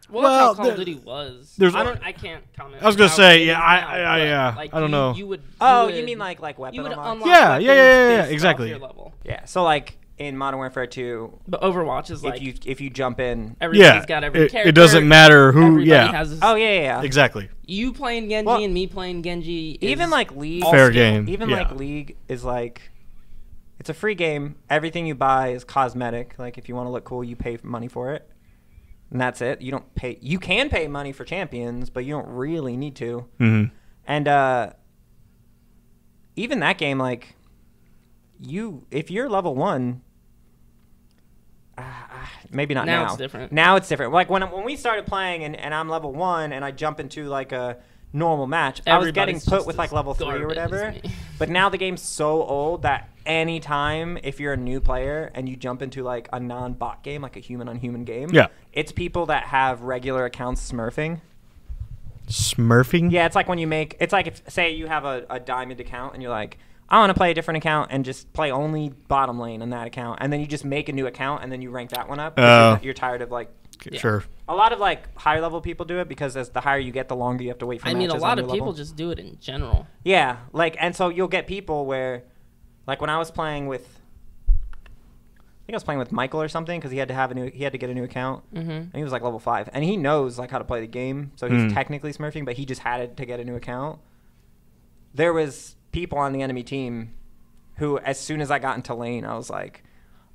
Speaker 3: Well,
Speaker 1: Well,
Speaker 3: that's how Call of
Speaker 1: there-
Speaker 3: Duty was.
Speaker 1: there's-
Speaker 3: I can't comment.
Speaker 1: I was gonna
Speaker 3: how
Speaker 1: say,
Speaker 3: it
Speaker 1: yeah,
Speaker 3: is
Speaker 1: I-
Speaker 3: now,
Speaker 1: I-
Speaker 3: but,
Speaker 1: yeah,
Speaker 3: like,
Speaker 1: I don't know.
Speaker 3: You would.
Speaker 2: You mean like weapon
Speaker 3: You would
Speaker 2: unlocks?
Speaker 3: unlock
Speaker 1: Yeah,
Speaker 3: weapons
Speaker 1: yeah,
Speaker 3: based
Speaker 1: exactly.
Speaker 3: off your level.
Speaker 2: Yeah. So like in Modern Warfare 2,
Speaker 3: But Overwatch is like
Speaker 2: if you jump in.
Speaker 3: everybody's got every character.
Speaker 1: it doesn't matter who.
Speaker 3: Everybody
Speaker 1: Yeah,
Speaker 3: has his,
Speaker 2: Oh yeah.
Speaker 1: exactly.
Speaker 3: you playing Genji
Speaker 2: Well,
Speaker 3: and me playing Genji. Is
Speaker 2: Even like League.
Speaker 1: Fair game.
Speaker 2: Even
Speaker 1: yeah.
Speaker 2: like League is like, it's a free game. Everything you buy is cosmetic. Like if you want to look cool, you pay money for it, and that's it. You don't pay. You can pay money for champions, but you don't really need to.
Speaker 1: Mm-hmm.
Speaker 2: And even that game, like if you're level 1. Maybe not now.
Speaker 3: Now it's different.
Speaker 2: Now it's different. Like when we started playing and I'm level 1 and I jump into like a normal match, I was getting
Speaker 3: Everybody's
Speaker 2: put
Speaker 3: just
Speaker 2: with like
Speaker 3: as
Speaker 2: level 3 or
Speaker 3: garbage as
Speaker 2: whatever.
Speaker 3: me.
Speaker 2: But now the game's so old that anytime if you're a new player and you jump into like a non-bot game, like a human on human game,
Speaker 1: Yeah.
Speaker 2: it's people that have regular accounts smurfing.
Speaker 1: Smurfing.
Speaker 2: Yeah, it's like when you make, it's like if say you have a diamond account and you're like, I want to play a different account and just play only bottom lane on that account, and then you just make a new account and then you rank that one up. 'Cause you're tired of like.
Speaker 3: Yeah.
Speaker 1: Sure.
Speaker 2: A lot of like higher level people do it because as the higher you get, the longer you have to wait for
Speaker 3: I mean, a
Speaker 2: matches
Speaker 3: lot
Speaker 2: on
Speaker 3: of
Speaker 2: your
Speaker 3: people
Speaker 2: level.
Speaker 3: just do it in general.
Speaker 2: Yeah, like, and so you'll get people where, like when I was playing with, I think I was playing with Michael or something because he had to get a new account,
Speaker 3: Mm-hmm.
Speaker 2: and he was like level 5, and he knows like how to play the game, so he's
Speaker 1: Mm.
Speaker 2: technically smurfing, but he just had to get a new account. There was people on the enemy team who, as soon as I got into lane, I was like,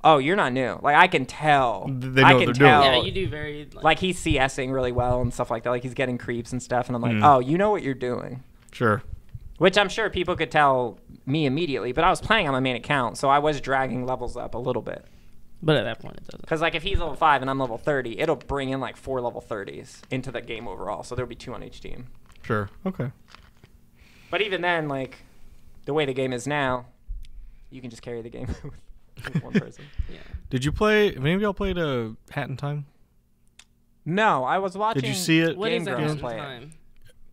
Speaker 2: "Oh, you're not new." Like I can tell.
Speaker 1: They know
Speaker 2: I
Speaker 1: what
Speaker 2: can
Speaker 1: they're doing.
Speaker 2: tell.
Speaker 3: Yeah, you do very
Speaker 2: Like he's CSing really well and stuff like that. Like he's getting creeps and stuff, and I'm like,
Speaker 1: Mm.
Speaker 2: "Oh, you know what you're doing."
Speaker 1: Sure.
Speaker 2: Which I'm sure people could tell me immediately, but I was playing on my main account, so I was dragging levels up a little bit.
Speaker 3: But at that point, it doesn't.
Speaker 2: Because like if he's level 5 and I'm level 30, it'll bring in like 4 level 30s into the game overall, so there'll be 2 on each team.
Speaker 1: Sure. Okay.
Speaker 2: But even then, like the way the game is now, you can just carry the game with one person.
Speaker 3: Yeah.
Speaker 1: Did you play? Have any of y'all played Hat in Time?
Speaker 2: No, I was watching.
Speaker 1: Did you see it?
Speaker 3: What is
Speaker 2: Game
Speaker 3: that
Speaker 2: Grumps
Speaker 3: in
Speaker 2: play it.
Speaker 3: time?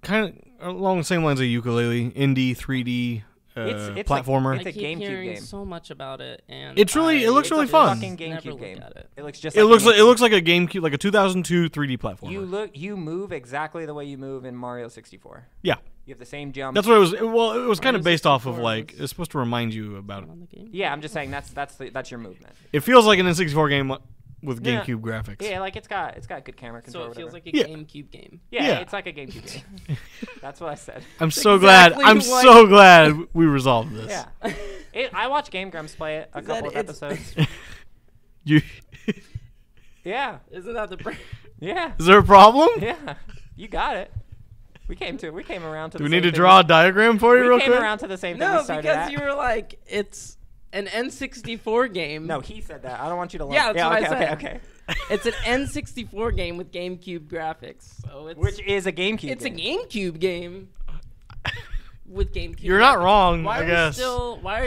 Speaker 1: Kind of along the same lines of Ukelele, indie 3D
Speaker 2: It's
Speaker 1: platformer.
Speaker 2: It's a
Speaker 3: I keep
Speaker 2: GameCube
Speaker 3: hearing
Speaker 2: game.
Speaker 3: so much about it, and
Speaker 1: It looks really fun.
Speaker 2: Fucking
Speaker 3: never
Speaker 2: GameCube
Speaker 3: look
Speaker 2: game.
Speaker 3: at it.
Speaker 2: It looks just.
Speaker 1: It
Speaker 2: like
Speaker 1: looks like a GameCube, like a 2002 3D platformer.
Speaker 2: You move exactly the way you move in Mario 64.
Speaker 1: Yeah,
Speaker 2: You have the same jump.
Speaker 1: that's what it was. Well, it was kind of
Speaker 3: Mario
Speaker 1: based off of
Speaker 3: 64
Speaker 1: like
Speaker 3: was-
Speaker 1: it's supposed to remind you about it.
Speaker 3: On the game.
Speaker 2: Yeah, I'm just saying that's your movement.
Speaker 1: It feels like an N64 game with
Speaker 2: Yeah.
Speaker 1: GameCube graphics.
Speaker 2: Yeah, like it's got good camera
Speaker 3: So
Speaker 2: control.
Speaker 3: it feels like a
Speaker 1: Yeah.
Speaker 3: GameCube game.
Speaker 2: yeah,
Speaker 1: Yeah.
Speaker 2: it's like a GameCube game. That's what I said.
Speaker 1: I'm so
Speaker 3: exactly
Speaker 1: glad. I'm
Speaker 3: what-
Speaker 1: so glad we resolved this.
Speaker 2: Yeah, I watched Game Grumps play it a couple of episodes.
Speaker 1: You,
Speaker 2: Yeah,
Speaker 3: Isn't that the?
Speaker 2: yeah,
Speaker 1: is there a problem?
Speaker 2: yeah. You got it. We came around to.
Speaker 1: Do
Speaker 2: the
Speaker 1: we need
Speaker 2: same
Speaker 1: to
Speaker 2: thing
Speaker 1: draw a diagram for you
Speaker 2: we
Speaker 1: real
Speaker 2: came
Speaker 1: quick?
Speaker 2: around to the same thing.
Speaker 3: No,
Speaker 2: we started
Speaker 3: because
Speaker 2: at.
Speaker 3: you were like, it's an N64 game.
Speaker 2: No, he said that. I don't want you to.
Speaker 3: Yeah, that's what I
Speaker 2: okay,
Speaker 3: said.
Speaker 2: okay.
Speaker 3: It's an N64 game with GameCube graphics. So it's
Speaker 2: Which is a GameCube.
Speaker 3: it's a
Speaker 2: game.
Speaker 3: GameCube game with GameCube.
Speaker 1: You're not
Speaker 3: graphics.
Speaker 1: wrong,
Speaker 3: Why
Speaker 1: I
Speaker 3: are
Speaker 1: guess.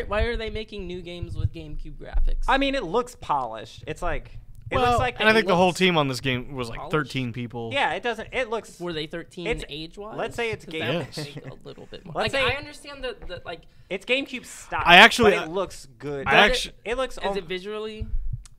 Speaker 3: why are they making new games with GameCube graphics?
Speaker 2: I mean, it looks polished. It's like it
Speaker 1: Well,
Speaker 2: looks like.
Speaker 1: and I think the whole
Speaker 3: looks
Speaker 1: team on this game was like
Speaker 3: polished.
Speaker 1: 13 people.
Speaker 2: Yeah, it doesn't. It looks.
Speaker 3: Were they 13
Speaker 2: It's-
Speaker 3: age-wise?
Speaker 2: let's say it's
Speaker 3: 'Cause
Speaker 2: game-
Speaker 3: that would
Speaker 1: Yes.
Speaker 3: make a little bit more.
Speaker 2: Let's
Speaker 3: Like,
Speaker 2: say-
Speaker 3: I understand that like
Speaker 2: It's GameCube style.
Speaker 1: I actually-
Speaker 2: but it looks good.
Speaker 1: I actu-
Speaker 2: It looks.
Speaker 3: is it visually?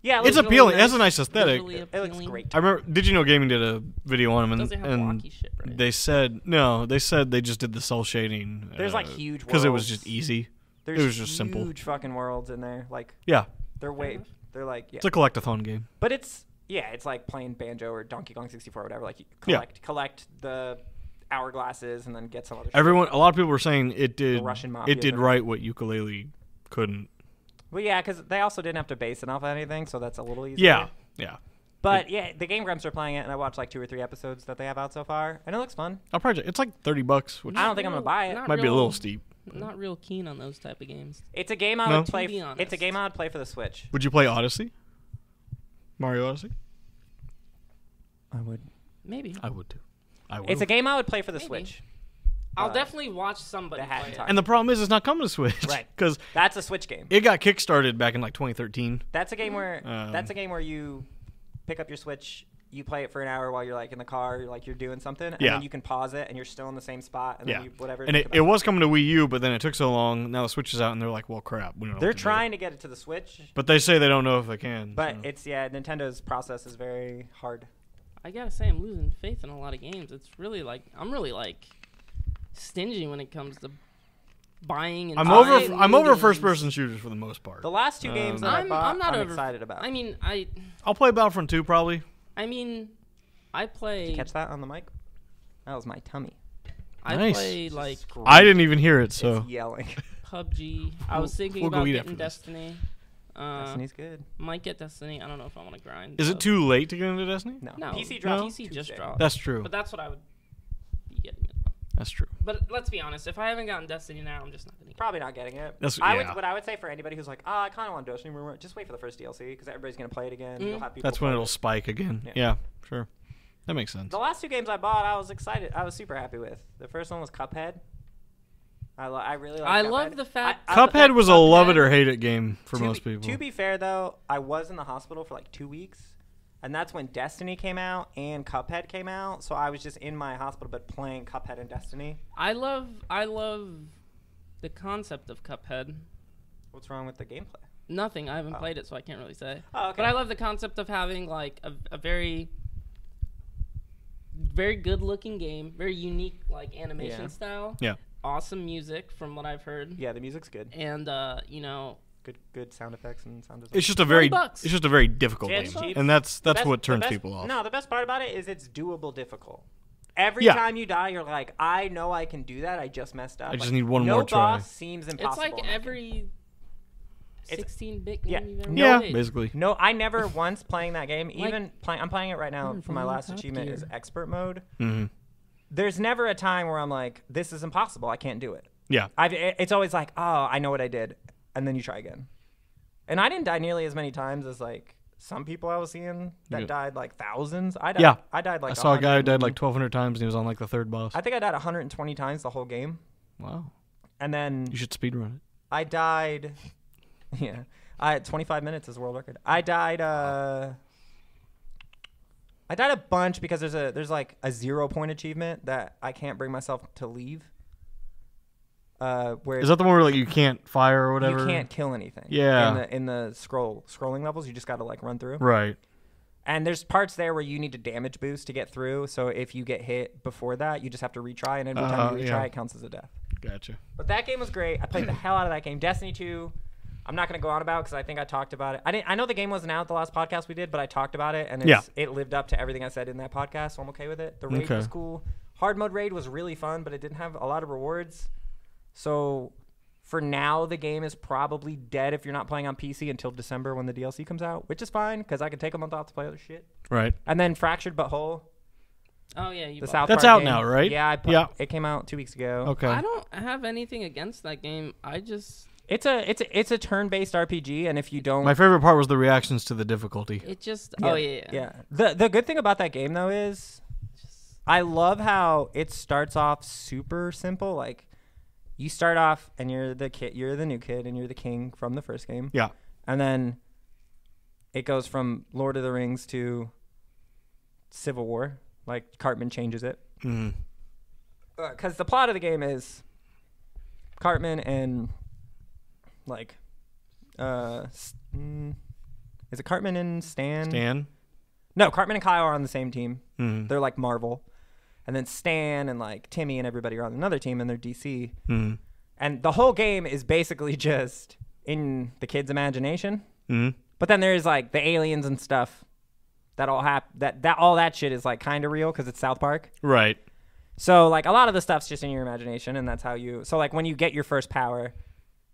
Speaker 2: Yeah,
Speaker 1: It's
Speaker 2: looks,
Speaker 1: appealing. It has a nice aesthetic.
Speaker 3: Visually
Speaker 2: it looks
Speaker 3: appealing?
Speaker 2: great.
Speaker 1: I remember. Did you know Gaming did a video on them,
Speaker 3: Doesn't have
Speaker 1: and
Speaker 3: blocky shit, right?
Speaker 1: they said no. They said they just did the cell shading.
Speaker 2: There's, like, huge
Speaker 1: because it was
Speaker 2: worlds.
Speaker 1: just easy.
Speaker 2: There's
Speaker 1: it was just simple.
Speaker 2: huge fucking worlds in there. Like
Speaker 1: Yeah,
Speaker 2: they're way.
Speaker 3: enough.
Speaker 2: They're like yeah.
Speaker 1: it's a collectathon game.
Speaker 2: But it's it's like playing Banjo or Donkey Kong 64 or whatever. Like you
Speaker 1: Yeah.
Speaker 2: collect the hourglasses and then get some other. shit.
Speaker 1: Everyone, a lot of people were saying it did.
Speaker 2: Russian mafia
Speaker 1: It did
Speaker 2: thing.
Speaker 1: right what Ukulele couldn't.
Speaker 2: Well, yeah, because they also didn't have to base it off of anything, so that's a little easier.
Speaker 1: Yeah, yeah.
Speaker 2: But yeah, the Game Grumps are playing it, and I watched like 2 or 3 episodes that they have out so far, and it looks fun.
Speaker 1: I'll probably. It's like $30, which
Speaker 2: I don't think I'm gonna buy it.
Speaker 3: Not
Speaker 1: might be a
Speaker 3: real-
Speaker 1: little steep.
Speaker 3: Not real keen on those type of games.
Speaker 2: It's a game I
Speaker 1: No?
Speaker 2: would play.
Speaker 3: To be
Speaker 2: It's a
Speaker 3: honest.
Speaker 2: game I would play for the Switch.
Speaker 1: Would you play Odyssey? Mario Odyssey?
Speaker 2: I would.
Speaker 3: Maybe.
Speaker 1: I would too. I would.
Speaker 2: It's a game I would play for the
Speaker 3: Maybe.
Speaker 2: Switch.
Speaker 3: I'll
Speaker 2: uh,
Speaker 3: definitely watch somebody
Speaker 2: the Hat
Speaker 3: play
Speaker 2: and
Speaker 3: it.
Speaker 2: Talk.
Speaker 1: And the problem is, it's not coming to Switch.
Speaker 2: Right.
Speaker 1: Because
Speaker 2: That's a Switch game.
Speaker 1: it got kickstarted back in like 2013.
Speaker 2: That's a game where
Speaker 1: Um,
Speaker 2: you pick up your Switch, you play it for an hour while you're like in the car, you're doing something, and
Speaker 1: Yeah.
Speaker 2: then you can pause it and you're still in the same spot, and
Speaker 1: Yeah.
Speaker 2: then you whatever.
Speaker 1: And
Speaker 2: you
Speaker 1: it
Speaker 2: come back.
Speaker 1: was coming to Wii U, but then it took so long. Now the Switch is out, and they're like, well, crap. We don't know
Speaker 2: They're
Speaker 1: what to do.
Speaker 2: trying to get it to the Switch,
Speaker 1: But they say they don't know if they can.
Speaker 2: but
Speaker 1: so.
Speaker 2: it's Nintendo's process is very hard.
Speaker 3: I gotta say, I'm losing faith in a lot of games. It's really like I'm really like stingy when it comes to buying and.
Speaker 1: I'm
Speaker 3: buying
Speaker 1: over.
Speaker 3: new
Speaker 1: I'm over
Speaker 3: games.
Speaker 1: first-person shooters for the most part.
Speaker 2: The last 2 games that I
Speaker 3: I'm
Speaker 2: bought,
Speaker 3: not
Speaker 2: I'm
Speaker 3: over-
Speaker 2: excited about.
Speaker 3: I mean,
Speaker 1: I'll play Battlefront 2 probably.
Speaker 3: I play.
Speaker 2: Catch that on the mic? That was my tummy.
Speaker 3: I
Speaker 1: Nice.
Speaker 3: play like
Speaker 1: I didn't even hear it, so
Speaker 2: It's yelling.
Speaker 3: PUBG. I was thinking
Speaker 1: we'll go
Speaker 3: about
Speaker 1: eat
Speaker 3: getting
Speaker 1: after this.
Speaker 3: Destiny.
Speaker 2: Destiny's good.
Speaker 3: Might get Destiny. I don't know if I want to grind.
Speaker 1: is
Speaker 3: though.
Speaker 1: it too late to get into Destiny?
Speaker 2: No.
Speaker 3: No,
Speaker 2: PC dropped.
Speaker 3: PC just
Speaker 2: Tuesday.
Speaker 3: dropped.
Speaker 1: That's true.
Speaker 3: But that's what I would be getting it. Though.
Speaker 1: That's true.
Speaker 3: But let's be honest. If I haven't gotten Destiny now, I'm just not gonna get it.
Speaker 2: Probably not getting it.
Speaker 1: That's-
Speaker 2: I
Speaker 1: yeah.
Speaker 2: would. What I would say for anybody who's like, I kind of want Destiny, just wait for the first DLC because everybody's gonna play it again. You'll have people.
Speaker 1: That's when
Speaker 2: play
Speaker 1: it'll
Speaker 2: it.
Speaker 1: spike again.
Speaker 2: Yeah.
Speaker 1: Yeah, sure. That makes sense.
Speaker 2: The last 2 games I bought, I was excited. I was super happy with. The first one was Cuphead. I really like.
Speaker 3: I
Speaker 2: Cuphead.
Speaker 3: love the fact-
Speaker 1: Cuphead was a
Speaker 3: Cuphead-
Speaker 1: love it or hate it game for
Speaker 2: to
Speaker 1: most
Speaker 2: be,
Speaker 1: people.
Speaker 2: To be fair, though, I was in the hospital for like 2 weeks, and that's when Destiny came out and Cuphead came out. So I was just in my hospital, but playing Cuphead and Destiny.
Speaker 3: I love the concept of Cuphead.
Speaker 2: What's wrong with the gameplay?
Speaker 3: Nothing. I haven't played it, so I can't really say.
Speaker 2: Oh, okay.
Speaker 3: But I love the concept of having like a very, very good-looking game, very unique like animation
Speaker 2: Yeah.
Speaker 3: style.
Speaker 1: Yeah.
Speaker 3: Awesome music from what I've heard.
Speaker 2: Yeah, the music's good.
Speaker 3: And you know,
Speaker 2: Good sound effects and sound design.
Speaker 1: It's just a very
Speaker 3: $20.
Speaker 1: it's just a very difficult
Speaker 2: Yeah,
Speaker 1: game,
Speaker 2: it's cheap.
Speaker 1: and that's
Speaker 2: The best-
Speaker 1: what
Speaker 2: the
Speaker 1: turns
Speaker 2: best-
Speaker 1: people off.
Speaker 2: No, the best part about it is it's doable difficult. Every
Speaker 1: Yeah.
Speaker 2: time you die, you're like, I know I can do that. I just messed up.
Speaker 1: I just
Speaker 2: Like,
Speaker 1: need one
Speaker 2: no
Speaker 1: more try.
Speaker 2: boss seems impossible.
Speaker 3: it's like
Speaker 2: in that game.
Speaker 3: every 16-bit game
Speaker 2: yeah.
Speaker 3: you've ever
Speaker 1: Yeah,
Speaker 3: played.
Speaker 1: basically.
Speaker 2: No, I never once playing that game.
Speaker 3: Like-
Speaker 2: Even I'm playing it right now for my
Speaker 3: from
Speaker 2: last
Speaker 3: Top
Speaker 2: achievement
Speaker 3: Gear.
Speaker 2: is expert mode.
Speaker 1: hmm
Speaker 2: There's never a time where I'm like, this is impossible. I can't do it.
Speaker 1: Yeah.
Speaker 2: It's always like, oh, I know what I did, and then you try again. And I didn't die nearly as many times as like some people I was seeing that
Speaker 1: Yeah.
Speaker 2: died like thousands. I died.
Speaker 1: Yeah.
Speaker 2: I died like.
Speaker 1: I saw a guy who
Speaker 2: 100
Speaker 1: died like 1,200 times, and he was on like the third boss.
Speaker 2: I think I died 120 times the whole game,
Speaker 1: Wow.
Speaker 2: and then
Speaker 1: You should speedrun it.
Speaker 2: I died. Yeah, I had 25 minutes as world record. I died. I died a bunch because there's like a 0-point achievement that I can't bring myself to leave. where
Speaker 1: Is that the one where like you can't fire or whatever?
Speaker 2: you can't kill anything.
Speaker 1: Yeah.
Speaker 2: In the scrolling levels, you just got to like run through.
Speaker 1: Right.
Speaker 2: And there's parts there where you need to damage boost to get through. So if you get hit before that, you just have to retry, and every time you retry, it counts as a death.
Speaker 1: Gotcha.
Speaker 2: But that game was great. I played the hell out of that game. Destiny 2, I'm not going to go on about because I think I talked about it. I know the game wasn't out the last podcast we did, but I talked about it, and it lived up to everything I said in that podcast, so I'm okay with it. The raid was cool. Hard mode raid was really fun, but it didn't have a lot of rewards. So for now, the game is probably dead if you're not playing on PC until December when the DLC comes out, which is fine because I can take a month off to play other shit.
Speaker 1: Right.
Speaker 2: And then Fractured But Whole.
Speaker 3: Oh yeah,
Speaker 2: The South
Speaker 1: That's
Speaker 2: Park
Speaker 1: out
Speaker 2: game.
Speaker 1: now, right?
Speaker 2: Yeah, it came out 2 weeks ago.
Speaker 1: Okay.
Speaker 3: I don't have anything against that game.
Speaker 2: It's a turn-based RPG, and if you don't,
Speaker 1: My favorite part was the reactions to the difficulty.
Speaker 3: It just
Speaker 2: yeah. The good thing about that game though is, I love how it starts off super simple. Like, you start off and you're the new kid, and you're the king from the first game.
Speaker 1: Yeah.
Speaker 2: And then it goes from Lord of the Rings to Civil War. Like, Cartman changes it. Because the plot of the game is Cartman and, like, is it Cartman and Stan?
Speaker 1: Stan?
Speaker 2: No, Cartman and Kyle are on the same team.
Speaker 1: Mm-hmm.
Speaker 2: They're, like, Marvel. And then Stan and, like, Timmy and everybody are on another team, and they're DC.
Speaker 1: Mm-hmm.
Speaker 2: And the whole game is basically just in the kid's imagination.
Speaker 1: Mm-hmm.
Speaker 2: But then there's, like, the aliens and stuff that all all that shit is, like, kind of real because it's South Park.
Speaker 1: Right.
Speaker 2: So, like, a lot of the stuff's just in your imagination, and that's how you... So, like, when you get your first power,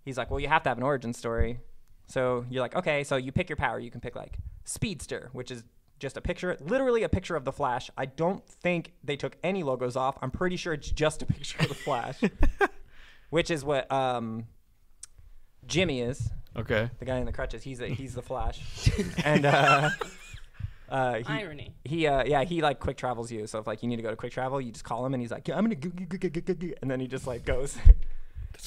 Speaker 2: he's like, well, you have to have an origin story. So you're like, okay, so you pick your power. You can pick, like, Speedster, which is just a picture, literally a picture of the Flash. I don't think they took any logos off. I'm pretty sure it's just a picture of the Flash, which is what Jimmy is.
Speaker 1: Okay.
Speaker 2: The guy in the crutches. He's the Flash. And...
Speaker 3: irony.
Speaker 2: He like quick travels you. So if like you need to go to quick travel, you just call him and he's like, yeah, I'm gonna go, and then he just like goes.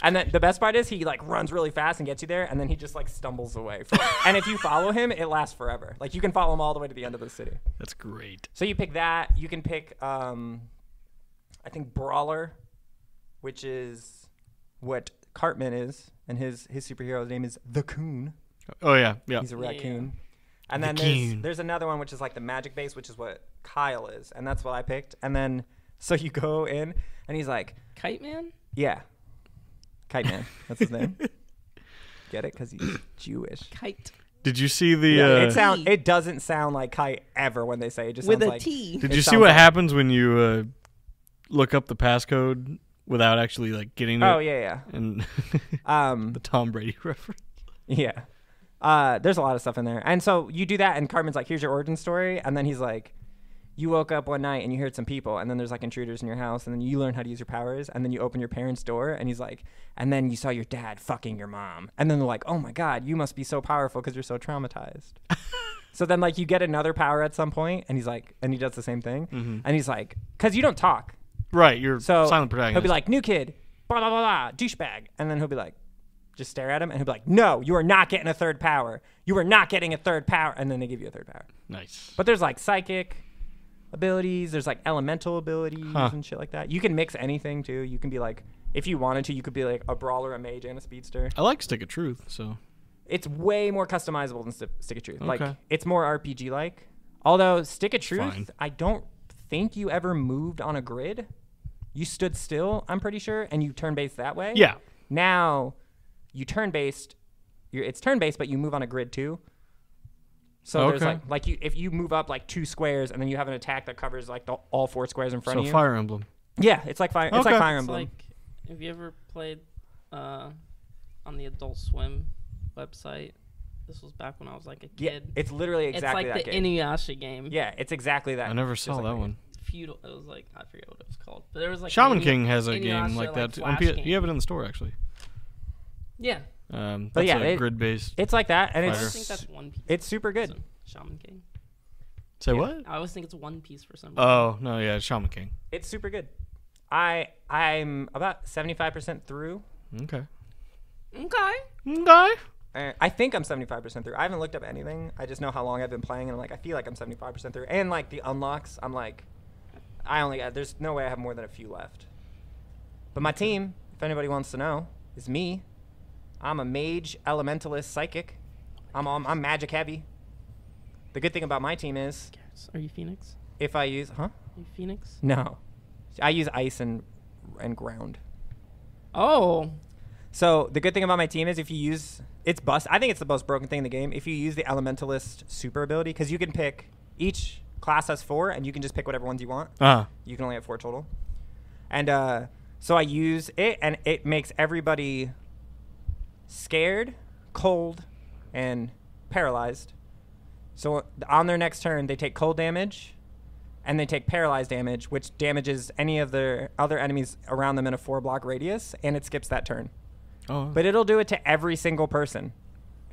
Speaker 2: And then the best part is he like runs really fast and gets you there, and then he just like stumbles away. And if you follow him, it lasts forever. Like you can follow him all the way to the end of the city.
Speaker 1: That's great.
Speaker 2: So you pick that. You can pick I think Brawler, which is what Cartman is, and his superhero's name is the Coon.
Speaker 1: Oh yeah, yeah.
Speaker 2: He's a raccoon.
Speaker 3: Yeah.
Speaker 2: And then there's another one, which is like the magic base, which is what Kyle is. And that's what I picked. And then, so you go in, and he's like...
Speaker 3: Kite Man?
Speaker 2: Yeah. Kite Man. That's his name. Get it? Because he's Jewish.
Speaker 3: Kite.
Speaker 1: Did you see the...
Speaker 2: It doesn't sound like kite ever when they say it. It just
Speaker 3: with
Speaker 2: sounds
Speaker 3: a
Speaker 2: like...
Speaker 3: T.
Speaker 1: Did you see what happens when you look up the passcode without actually like getting it?
Speaker 2: Oh, yeah.
Speaker 1: And the Tom Brady reference.
Speaker 2: Yeah. There's a lot of stuff in there. And so you do that, and Cartman's like, here's your origin story. And then he's like, you woke up one night and you heard some people, and then there's like intruders in your house, and then you learn how to use your powers, and then you open your parents' door, and he's like, and then you saw your dad fucking your mom. And then they're like, oh my God, you must be so powerful because you're so traumatized. So then like you get another power at some point, and he's like, and he does the same thing. Mm-hmm. And he's like, because you don't talk.
Speaker 1: Right, you're silent protagonist.
Speaker 2: He'll be like, new kid, blah, blah, blah, blah, douchebag. And then he'll be like, just stare at him, and he'll be like, no, you are not getting a third power. You are not getting a third power. And then they give you a third power.
Speaker 1: Nice.
Speaker 2: But there's like psychic abilities. There's like elemental abilities and shit like that. You can mix anything too. You can be like, if you wanted to, you could be like a brawler, a mage, and a speedster.
Speaker 1: I like Stick of Truth, so.
Speaker 2: It's way more customizable than Stick of Truth.
Speaker 1: Okay.
Speaker 2: Like, it's more RPG-like. Although Stick of Truth,
Speaker 1: Fine.
Speaker 2: I don't think you ever moved on a grid. You stood still, I'm pretty sure, and you turn-based that way.
Speaker 1: Yeah.
Speaker 2: Now... you turn-based, it's turn-based, but you move on a grid too. So there's like if you move up like 2 squares, and then you have an attack that covers like all 4 squares in front of you.
Speaker 1: So Fire Emblem.
Speaker 2: Yeah, it's like Fire. It's like Fire
Speaker 3: It's
Speaker 2: Emblem.
Speaker 3: like, have you ever played on the Adult Swim website? This was back when I was like a kid.
Speaker 2: Yeah, it's literally exactly that
Speaker 3: It's like the
Speaker 2: game.
Speaker 3: Inuyasha game.
Speaker 2: Yeah, it's exactly that.
Speaker 1: I never saw that one.
Speaker 3: Feudal. It was like, I forget what it was called, but there was like
Speaker 1: Shaman King has a game
Speaker 3: Inuyasha,
Speaker 1: like that too.
Speaker 3: Flash game.
Speaker 1: You have it in the store actually.
Speaker 3: Yeah.
Speaker 1: That's a grid-based.
Speaker 2: It's like that, and
Speaker 3: I
Speaker 2: it's
Speaker 3: always think that's One Piece.
Speaker 2: it's super good.
Speaker 3: Shaman King.
Speaker 1: Say what?
Speaker 3: I always think it's One Piece for some reason.
Speaker 1: Oh no, yeah, Shaman King.
Speaker 2: It's super good. I'm about 75% through.
Speaker 1: Okay.
Speaker 2: I think I'm 75% through. I haven't looked up anything. I just know how long I've been playing, and I'm like, I feel like I'm 75% through. And like the unlocks, I'm like, there's no way I have more than a few left. But my team, if anybody wants to know, is me. I'm a mage, elementalist, psychic. I'm magic heavy. The good thing about my team is,
Speaker 3: Are you Phoenix?
Speaker 2: if I use,
Speaker 3: Are you Phoenix?
Speaker 2: No, I use ice and ground.
Speaker 3: Oh.
Speaker 2: So the good thing about my team is if you use, it's bust. I think it's the most broken thing in the game. If you use the elementalist super ability, because you can pick, each class has 4, and you can just pick whatever ones you want. You can only have 4 total. And so I use it, and it makes everybody scared, cold, and paralyzed. So on their next turn, they take cold damage, and they take paralyzed damage, which damages any of their other enemies around them in a 4-block radius, and it skips that turn.
Speaker 1: Oh.
Speaker 2: But it'll do it to every single person,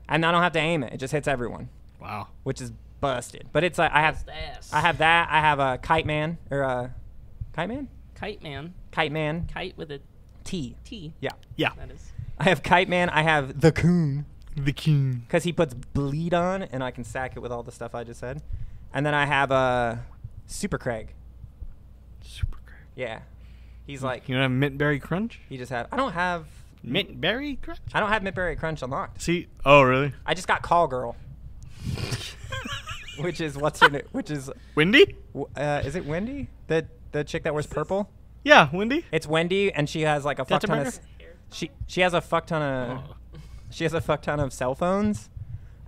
Speaker 2: and I don't have to aim it. It just hits everyone.
Speaker 1: Wow.
Speaker 2: Which is busted. But it's like I have that. I have a Kite Man or a Kite Man.
Speaker 3: Kite Man.
Speaker 2: Kite Man.
Speaker 3: Kite with a
Speaker 2: T.
Speaker 3: T.
Speaker 2: Yeah.
Speaker 1: Yeah.
Speaker 3: That is.
Speaker 2: I have Kite Man. I have the Coon.
Speaker 1: The king.
Speaker 2: Because he puts bleed on, and I can stack it with all the stuff I just said. And then I have a Super Craig.
Speaker 1: Super Craig.
Speaker 2: Yeah. He's like.
Speaker 1: You don't have Mint Berry Crunch?
Speaker 2: He just had. I don't have.
Speaker 1: Mint Berry Crunch?
Speaker 2: I don't have Mint Berry Crunch unlocked.
Speaker 1: See? Oh, really?
Speaker 2: I just got Call Girl. Which is what's her name? Which is.
Speaker 1: Wendy?
Speaker 2: Is it Wendy? The chick that wears purple?
Speaker 1: Yeah, Wendy.
Speaker 2: It's Wendy, and she has like a fuck
Speaker 1: That's
Speaker 2: ton
Speaker 1: a
Speaker 2: of. She has a fuck ton of.
Speaker 1: Oh.
Speaker 2: She has a fuck ton of cell phones,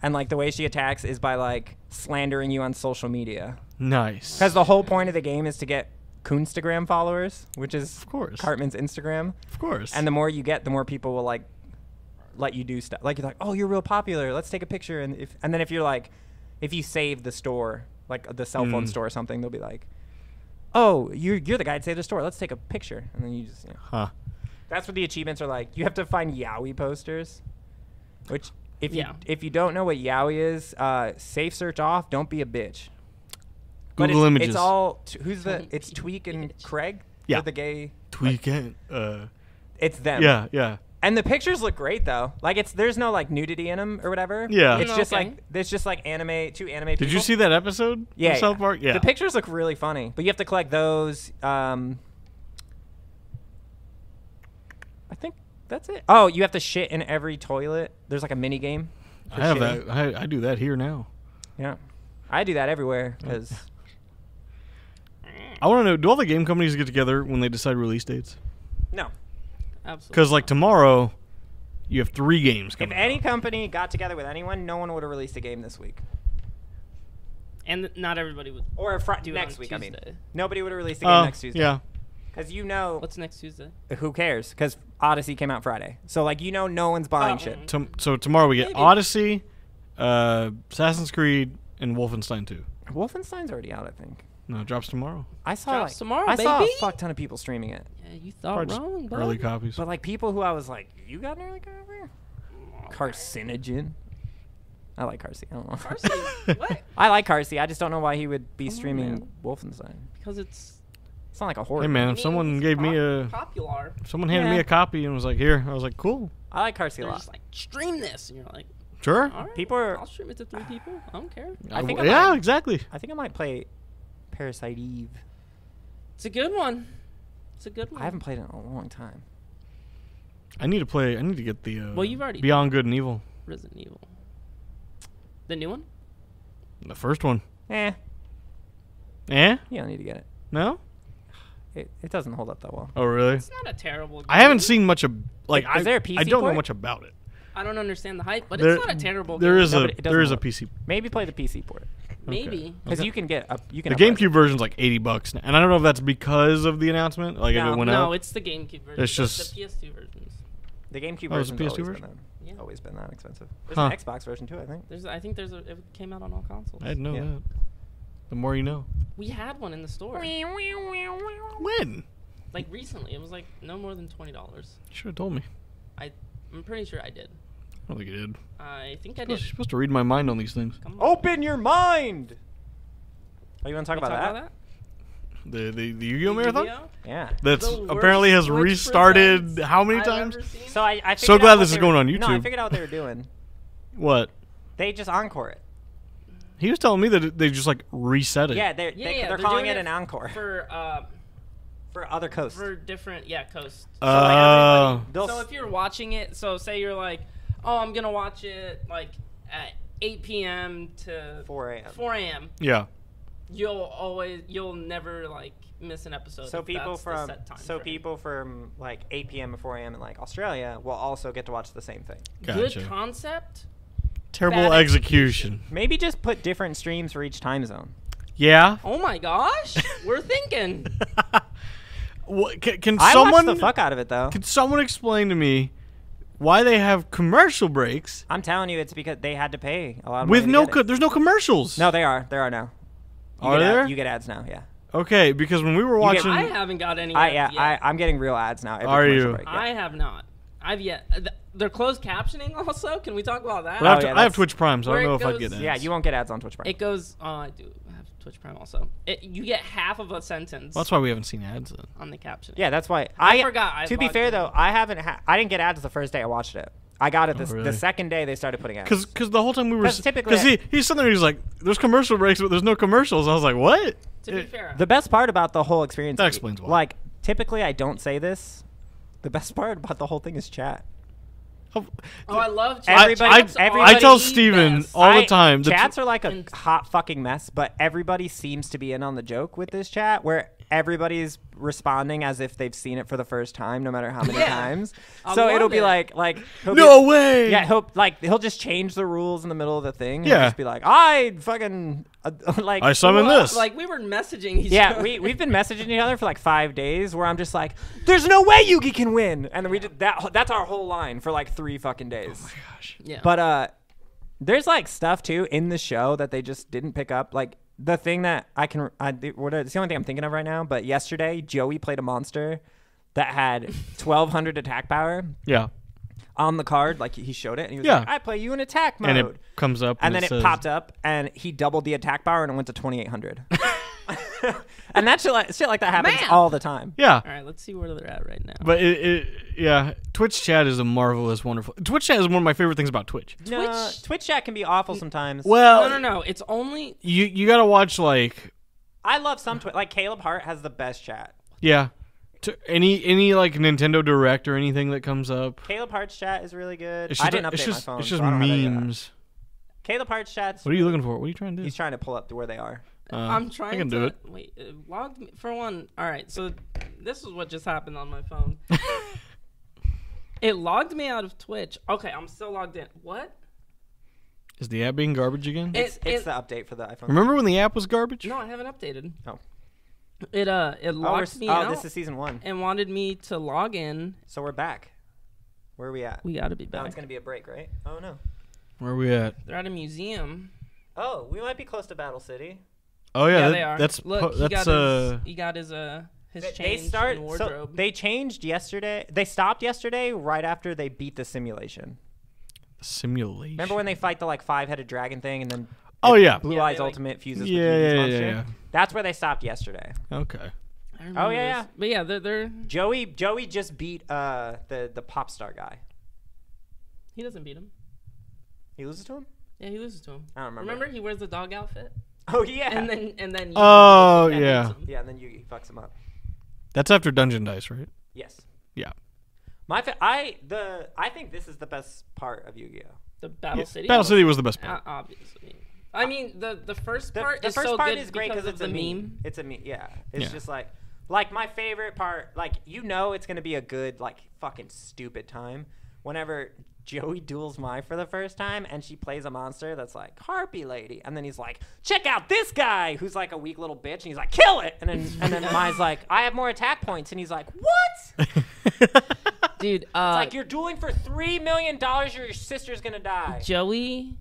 Speaker 2: and like the way she attacks is by like slandering you on social media.
Speaker 1: Nice.
Speaker 2: Because the whole point of the game is to get Coonstagram followers, which is
Speaker 1: Of course.
Speaker 2: Cartman's Instagram.
Speaker 1: Of course.
Speaker 2: And the more you get, the more people will like let you do stuff. Like you're like, oh, you're real popular. Let's take a picture. And then if you're like, if you save the store, like the cell phone store or something, they'll be like, oh, you're the guy that saved the store. Let's take a picture. And then you just.
Speaker 1: Huh.
Speaker 2: That's what the achievements are like. You have to find Yowie posters. Which, if
Speaker 3: Yeah.
Speaker 2: you don't know what Yowie is, safe search off. Don't be a bitch. But
Speaker 1: Google Images.
Speaker 2: It's all it's Tweak and Craig.
Speaker 1: Yeah.
Speaker 2: They're the gay.
Speaker 1: Tweak it.
Speaker 2: It's them.
Speaker 1: Yeah, yeah.
Speaker 2: And the pictures look great though. Like there's no like nudity in them or whatever.
Speaker 1: Yeah.
Speaker 2: It's just
Speaker 3: Okay.
Speaker 2: like two anime. People.
Speaker 1: Did you see that episode?
Speaker 2: Yeah.
Speaker 1: Of South Park? Yeah.
Speaker 2: The pictures look really funny, but you have to collect those. I think that's it. Oh, you have to shit in every toilet. There's like a mini game.
Speaker 1: I have that. I do that here now.
Speaker 2: Yeah, I do that everywhere because.
Speaker 1: I want to know, do all the game companies get together when they decide release dates?
Speaker 2: No.
Speaker 3: Absolutely.
Speaker 1: Because, like, tomorrow, you have 3 games
Speaker 2: If
Speaker 1: coming
Speaker 2: any
Speaker 1: out.
Speaker 2: company got together with anyone, no one would have released a game this week.
Speaker 3: And not everybody would.
Speaker 2: Or
Speaker 3: do it
Speaker 2: next
Speaker 3: on
Speaker 2: week, I mean.
Speaker 3: Tuesday.
Speaker 2: Nobody would have released a game next Tuesday.
Speaker 1: Yeah.
Speaker 2: Because you know,
Speaker 3: What's next Tuesday?
Speaker 2: who cares? Because Odyssey came out Friday. So, like, no one's buying shit.
Speaker 1: So tomorrow we get
Speaker 3: Maybe.
Speaker 1: Odyssey, Assassin's Creed, and Wolfenstein 2.
Speaker 2: Wolfenstein's already out, I think.
Speaker 1: No, it drops tomorrow.
Speaker 2: I saw
Speaker 3: Drops tomorrow,
Speaker 2: I saw a
Speaker 3: baby.
Speaker 2: fuck ton of people streaming it.
Speaker 3: Yeah, you thought
Speaker 1: Probably just
Speaker 3: wrong, bud.
Speaker 1: early copies.
Speaker 2: But, like, people who I was like, you got an early copy? Carcinogen. I like Carsey. I don't know.
Speaker 3: Carsey, what?
Speaker 2: I like Carsey. I just don't know why he would be
Speaker 3: Come on,
Speaker 2: streaming
Speaker 3: man.
Speaker 2: Wolfenstein.
Speaker 3: Because it's
Speaker 2: It's not like a horror.
Speaker 1: Hey, man,
Speaker 3: I
Speaker 1: if
Speaker 3: mean,
Speaker 1: someone
Speaker 3: it's
Speaker 1: gave me a...
Speaker 3: popular.
Speaker 1: If someone handed me
Speaker 2: Yeah.
Speaker 1: a copy and was like, here, I was like, cool.
Speaker 2: I like Carsey a
Speaker 3: They're
Speaker 2: lot.
Speaker 3: just like, stream this. And you're like,
Speaker 1: Sure.
Speaker 3: all right.
Speaker 2: People are-
Speaker 3: I'll stream it to 3 people. I don't care.
Speaker 2: I think I
Speaker 1: yeah,
Speaker 2: might-
Speaker 1: exactly.
Speaker 2: I think I might play Parasite Eve.
Speaker 3: It's a good one. It's a good one.
Speaker 2: I haven't played it in a long time.
Speaker 1: I need to get the
Speaker 3: Well, you've already
Speaker 1: Beyond Good and Evil.
Speaker 3: Resident Evil. The new one?
Speaker 1: The first one.
Speaker 2: Eh,
Speaker 3: Mm.
Speaker 2: you don't need to get it.
Speaker 1: No?
Speaker 2: It doesn't hold up that well.
Speaker 1: Oh, really?
Speaker 3: It's not a terrible game.
Speaker 1: I haven't seen much of... Like,
Speaker 2: Is there a PC
Speaker 1: I don't know
Speaker 2: port?
Speaker 1: much about it.
Speaker 3: I don't understand the hype, but
Speaker 1: There-
Speaker 3: it's not a terrible
Speaker 1: There
Speaker 3: game.
Speaker 1: is
Speaker 2: No,
Speaker 1: a
Speaker 2: but it doesn't
Speaker 1: there is a
Speaker 2: hold up.
Speaker 1: PC.
Speaker 2: Maybe play the PC port.
Speaker 3: Maybe.
Speaker 2: Because you can get a... You can
Speaker 1: The
Speaker 2: upload it.
Speaker 1: GameCube version's like $80 now, and I don't know if that's because of the announcement. Like if
Speaker 2: No,
Speaker 1: it went
Speaker 3: No,
Speaker 1: out.
Speaker 3: it's the GameCube version.
Speaker 1: It's
Speaker 3: but
Speaker 1: just-
Speaker 3: the PS2 versions.
Speaker 2: The GameCube
Speaker 1: Oh, it's a
Speaker 2: version's
Speaker 1: PS2
Speaker 2: always
Speaker 1: version?
Speaker 3: Yeah.
Speaker 2: always been that expensive. There's
Speaker 1: Huh.
Speaker 2: an Xbox version too, I think.
Speaker 3: It came out on all consoles.
Speaker 1: I didn't know
Speaker 2: Yeah.
Speaker 1: that. The more you know.
Speaker 3: We had one in the store.
Speaker 1: When?
Speaker 3: Like recently. It was like no more than $20.
Speaker 1: You should have told me.
Speaker 3: I'm pretty sure I did.
Speaker 1: I don't think you did.
Speaker 3: I think I
Speaker 1: You're
Speaker 3: did.
Speaker 1: supposed to read my mind on these things.
Speaker 3: Come on.
Speaker 2: Open your mind! Oh, you want to talk
Speaker 3: Wanna
Speaker 2: about that?
Speaker 1: The Yu-Gi-Oh marathon?
Speaker 3: Yu-Gi-Oh?
Speaker 2: Yeah.
Speaker 1: That's
Speaker 3: The
Speaker 1: apparently has
Speaker 3: worst Twitch
Speaker 1: restarted
Speaker 3: presents
Speaker 1: how many
Speaker 3: I've
Speaker 1: times?
Speaker 3: ever seen.
Speaker 2: So I figured
Speaker 1: So
Speaker 2: out
Speaker 1: glad
Speaker 2: what
Speaker 1: this
Speaker 2: they
Speaker 1: is going
Speaker 2: were-
Speaker 1: on
Speaker 2: No, I
Speaker 1: YouTube.
Speaker 2: figured out what they were doing.
Speaker 1: What?
Speaker 2: They just encore it.
Speaker 1: He was telling me that they just like reset it.
Speaker 2: Yeah, they're
Speaker 3: Yeah,
Speaker 2: calling
Speaker 3: doing
Speaker 2: it an encore.
Speaker 3: For
Speaker 2: For other coasts.
Speaker 3: For different, coasts.
Speaker 2: So
Speaker 3: So if you're watching it, so say you're like, oh, I'm going to watch it like at 8 p.m. to
Speaker 2: 4 a.m.
Speaker 3: 4 a.m.
Speaker 1: Yeah.
Speaker 3: You'll never like miss an episode.
Speaker 2: So
Speaker 3: if
Speaker 2: people
Speaker 3: that's the
Speaker 2: from
Speaker 3: set time frame.
Speaker 2: people from like 8 p.m. to 4 a.m. in like Australia will also get to watch the same thing.
Speaker 1: Gotcha.
Speaker 3: Good concept.
Speaker 1: Terrible
Speaker 3: bad
Speaker 1: execution.
Speaker 2: Maybe just put different streams for each time zone.
Speaker 1: Yeah.
Speaker 3: Oh my gosh, we're thinking.
Speaker 1: Can
Speaker 2: I
Speaker 1: someone
Speaker 2: watch the fuck out of it though.
Speaker 1: Can someone explain to me why they have commercial breaks
Speaker 2: I'm telling you, it's because they had to pay a lot of
Speaker 1: with
Speaker 2: money to get it.
Speaker 1: there's no commercials?
Speaker 2: No, there are now.
Speaker 1: Are there?
Speaker 2: You get ads now, yeah.
Speaker 1: Okay, because when we were watching,
Speaker 3: I haven't got any. yet.
Speaker 2: I'm getting real ads now. Every
Speaker 1: Are
Speaker 2: commercial
Speaker 1: you?
Speaker 2: break, yeah.
Speaker 3: I have not. I've yet. They're closed captioning also. Can we talk about that?
Speaker 1: But I have,
Speaker 2: Oh,
Speaker 1: to-
Speaker 2: yeah,
Speaker 1: I have
Speaker 2: that's-
Speaker 1: Twitch Prime, so I
Speaker 3: where
Speaker 1: don't know
Speaker 3: it
Speaker 1: if I'd
Speaker 3: goes-
Speaker 1: get ads.
Speaker 2: Yeah, you won't get ads on Twitch Prime.
Speaker 3: It goes. Oh, I do have Twitch Prime also. You get half of a sentence
Speaker 1: Well, that's why we haven't seen ads then.
Speaker 3: on the caption.
Speaker 2: Yeah, that's why.
Speaker 3: I forgot.
Speaker 2: To be fair though, I didn't get ads the first day I watched it. I got it
Speaker 1: really?
Speaker 2: the second day they started putting ads.
Speaker 1: Because the whole time we were,
Speaker 2: 'Cause typically
Speaker 1: he's sitting there, he's like, "There's commercial breaks, but there's no commercials." I was like, "What?"
Speaker 3: To be fair,
Speaker 2: The best part about the whole experience,
Speaker 1: That explains why.
Speaker 2: Like, typically I don't say this. The best part about the whole thing is chat.
Speaker 3: oh, I love
Speaker 2: Everybody-
Speaker 1: I tell
Speaker 3: the
Speaker 1: Steven
Speaker 3: best.
Speaker 1: all the time.
Speaker 2: Chats are like a
Speaker 3: And-
Speaker 2: hot fucking mess, but everybody seems to be in on the joke with this chat, where everybody's responding as if they've seen it for the first time, no matter how many
Speaker 3: Yeah.
Speaker 2: times.
Speaker 3: I
Speaker 2: So
Speaker 3: love
Speaker 2: it'll be
Speaker 3: it.
Speaker 2: like he'll
Speaker 1: No
Speaker 2: be-
Speaker 1: way.
Speaker 2: Yeah, he'll just change the rules in the middle of the thing.
Speaker 1: Yeah.
Speaker 2: And just be like, I fucking like.
Speaker 1: I summon
Speaker 3: Well,
Speaker 1: this.
Speaker 3: Like we were messaging each
Speaker 2: Yeah,
Speaker 3: other.
Speaker 2: we've been messaging each other for like 5 days, where I'm just like, "There's no way Yugi can win," and then we did that. That's our whole line for like 3 fucking days.
Speaker 1: Oh my gosh.
Speaker 3: Yeah.
Speaker 2: But there's like stuff too in the show that they just didn't pick up. Like the thing that it's the only thing I'm thinking of right now. But yesterday, Joey played a monster that had 1200 attack power
Speaker 1: Yeah.
Speaker 2: on the card. Like he showed it, and he was
Speaker 1: Yeah.
Speaker 2: like, "I play you in attack mode,"
Speaker 1: And it comes up,
Speaker 2: and then it
Speaker 1: says,
Speaker 2: popped up, and he doubled the attack power, and it went to 2800. And that shit like that happens
Speaker 3: Man.
Speaker 2: all the time.
Speaker 1: Yeah.
Speaker 3: All right, let's see where they're at right now.
Speaker 1: But yeah, Twitch chat is a marvelous, wonderful. Twitch chat is one of my favorite things about Twitch.
Speaker 2: No, Twitch chat can be awful sometimes.
Speaker 1: Well,
Speaker 3: no. It's only
Speaker 1: you gotta watch like
Speaker 2: I love some like Caleb Hart has the best chat.
Speaker 1: yeah, any like Nintendo Direct or anything that comes up.
Speaker 2: Caleb Hart's chat is really good.
Speaker 1: It's
Speaker 2: I
Speaker 1: just,
Speaker 2: didn't update
Speaker 1: it's just,
Speaker 2: my phone.
Speaker 1: it's just
Speaker 2: so I don't have any of that.
Speaker 1: memes.
Speaker 2: Caleb Hart's chat's.
Speaker 1: What are you looking for? What are you trying to do?
Speaker 2: He's trying to pull up to where they are.
Speaker 3: I'm trying
Speaker 1: I can
Speaker 3: to
Speaker 1: do it.
Speaker 3: wait. Logged me for one. All right, so this is what just happened on my phone. It logged me out of Twitch. Okay, I'm still logged in. What?
Speaker 1: Is the app being garbage again?
Speaker 2: It's the update for the iPhone.
Speaker 1: Remember when the app was garbage?
Speaker 3: No, I haven't updated.
Speaker 2: Oh.
Speaker 3: It locked me out
Speaker 2: this is season 1.
Speaker 3: and wanted me to log in.
Speaker 2: So we're back. Where are we at?
Speaker 3: We got to be
Speaker 2: Now
Speaker 3: back.
Speaker 2: it's gonna be a break, right? Oh no.
Speaker 1: Where are we at?
Speaker 3: They're at a museum.
Speaker 2: Oh, we might be close to Battle City.
Speaker 1: Oh yeah,
Speaker 3: they are.
Speaker 1: That's
Speaker 3: Look,
Speaker 1: that's
Speaker 3: he got his
Speaker 2: They
Speaker 3: change
Speaker 2: start.
Speaker 3: and
Speaker 2: So
Speaker 3: wardrobe.
Speaker 2: they changed yesterday. They stopped yesterday right after they beat the simulation.
Speaker 1: simulation.
Speaker 2: Remember when they fight the like 5-headed dragon thing and then
Speaker 1: Oh yeah.
Speaker 2: Blue
Speaker 3: Yeah,
Speaker 2: Eyes
Speaker 3: they, like-
Speaker 2: Ultimate fuses
Speaker 1: Yeah,
Speaker 2: with Yugi's
Speaker 1: yeah,
Speaker 2: monster?
Speaker 1: yeah.
Speaker 2: That's where they stopped yesterday.
Speaker 1: Okay.
Speaker 3: I remember
Speaker 2: Oh, yeah,
Speaker 3: this. But yeah, they're
Speaker 2: Joey just beat the pop star guy.
Speaker 3: he doesn't beat him.
Speaker 2: He loses to him?
Speaker 3: Yeah, he loses to him.
Speaker 2: I don't remember.
Speaker 3: Remember, he wears the dog outfit,
Speaker 2: Oh yeah.
Speaker 3: and then
Speaker 1: Oh,
Speaker 3: Yugi
Speaker 1: yeah.
Speaker 3: hits him.
Speaker 2: yeah, and then Yugi fucks him up.
Speaker 1: That's after Dungeon Dice, right?
Speaker 2: Yes.
Speaker 1: Yeah.
Speaker 2: I think this is the best part of Yu-Gi-Oh.
Speaker 3: The Battle City.
Speaker 1: Battle City was the best part.
Speaker 3: Obviously. I mean, the first part
Speaker 2: The
Speaker 3: is
Speaker 2: first
Speaker 3: so
Speaker 2: part
Speaker 3: good
Speaker 2: is great
Speaker 3: because
Speaker 2: it's
Speaker 3: of
Speaker 2: a
Speaker 3: the
Speaker 2: meme. It's a meme. Yeah. It's
Speaker 1: Yeah.
Speaker 2: just like my favorite part. Like it's gonna be a good like fucking stupid time whenever Joey duels Mai for the first time and she plays a monster that's like Harpy Lady, and then he's like, check out this guy who's like a weak little bitch, and he's like, kill it, and then Mai's like, I have more attack points, and he's like, what?
Speaker 3: Dude,
Speaker 2: It's like, you're dueling for $3 million, your sister's gonna die.
Speaker 3: Joey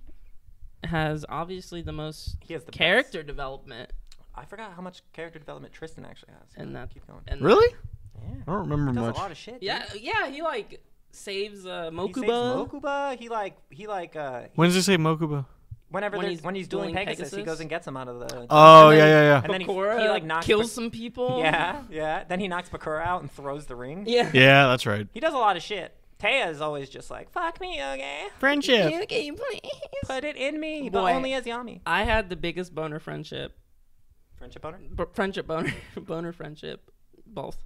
Speaker 3: has obviously the most
Speaker 2: He has the
Speaker 3: character development,
Speaker 2: I forgot how much character development Tristan actually has.
Speaker 3: and that
Speaker 2: Keep going.
Speaker 3: and
Speaker 1: Really?
Speaker 2: Yeah.
Speaker 1: I don't remember
Speaker 2: He does
Speaker 1: much.
Speaker 2: a lot of shit. dude.
Speaker 3: yeah, he like saves
Speaker 2: He
Speaker 3: Mokuba.
Speaker 2: saves Mokuba. He
Speaker 1: When does it say Mokuba?
Speaker 2: whenever
Speaker 3: When
Speaker 2: when he's dueling Pegasus, he
Speaker 3: Pegasus?
Speaker 2: goes and gets him out of the.
Speaker 1: Oh
Speaker 3: And
Speaker 1: yeah,
Speaker 3: then-
Speaker 1: yeah, yeah.
Speaker 2: And then he
Speaker 3: Bakura
Speaker 2: like knocks
Speaker 3: kills some people.
Speaker 2: Yeah. Then he knocks Bakura out and throws the ring.
Speaker 3: Yeah.
Speaker 1: Yeah, that's right.
Speaker 2: He does a lot of shit. Taya is always just like, fuck me, okay?
Speaker 1: Friendship.
Speaker 3: Okay, please.
Speaker 2: Put it in me,
Speaker 3: Boy.
Speaker 2: but only as Yami.
Speaker 3: I had the biggest boner friendship.
Speaker 2: Friendship owner?
Speaker 3: Friendship boner boner friendship both.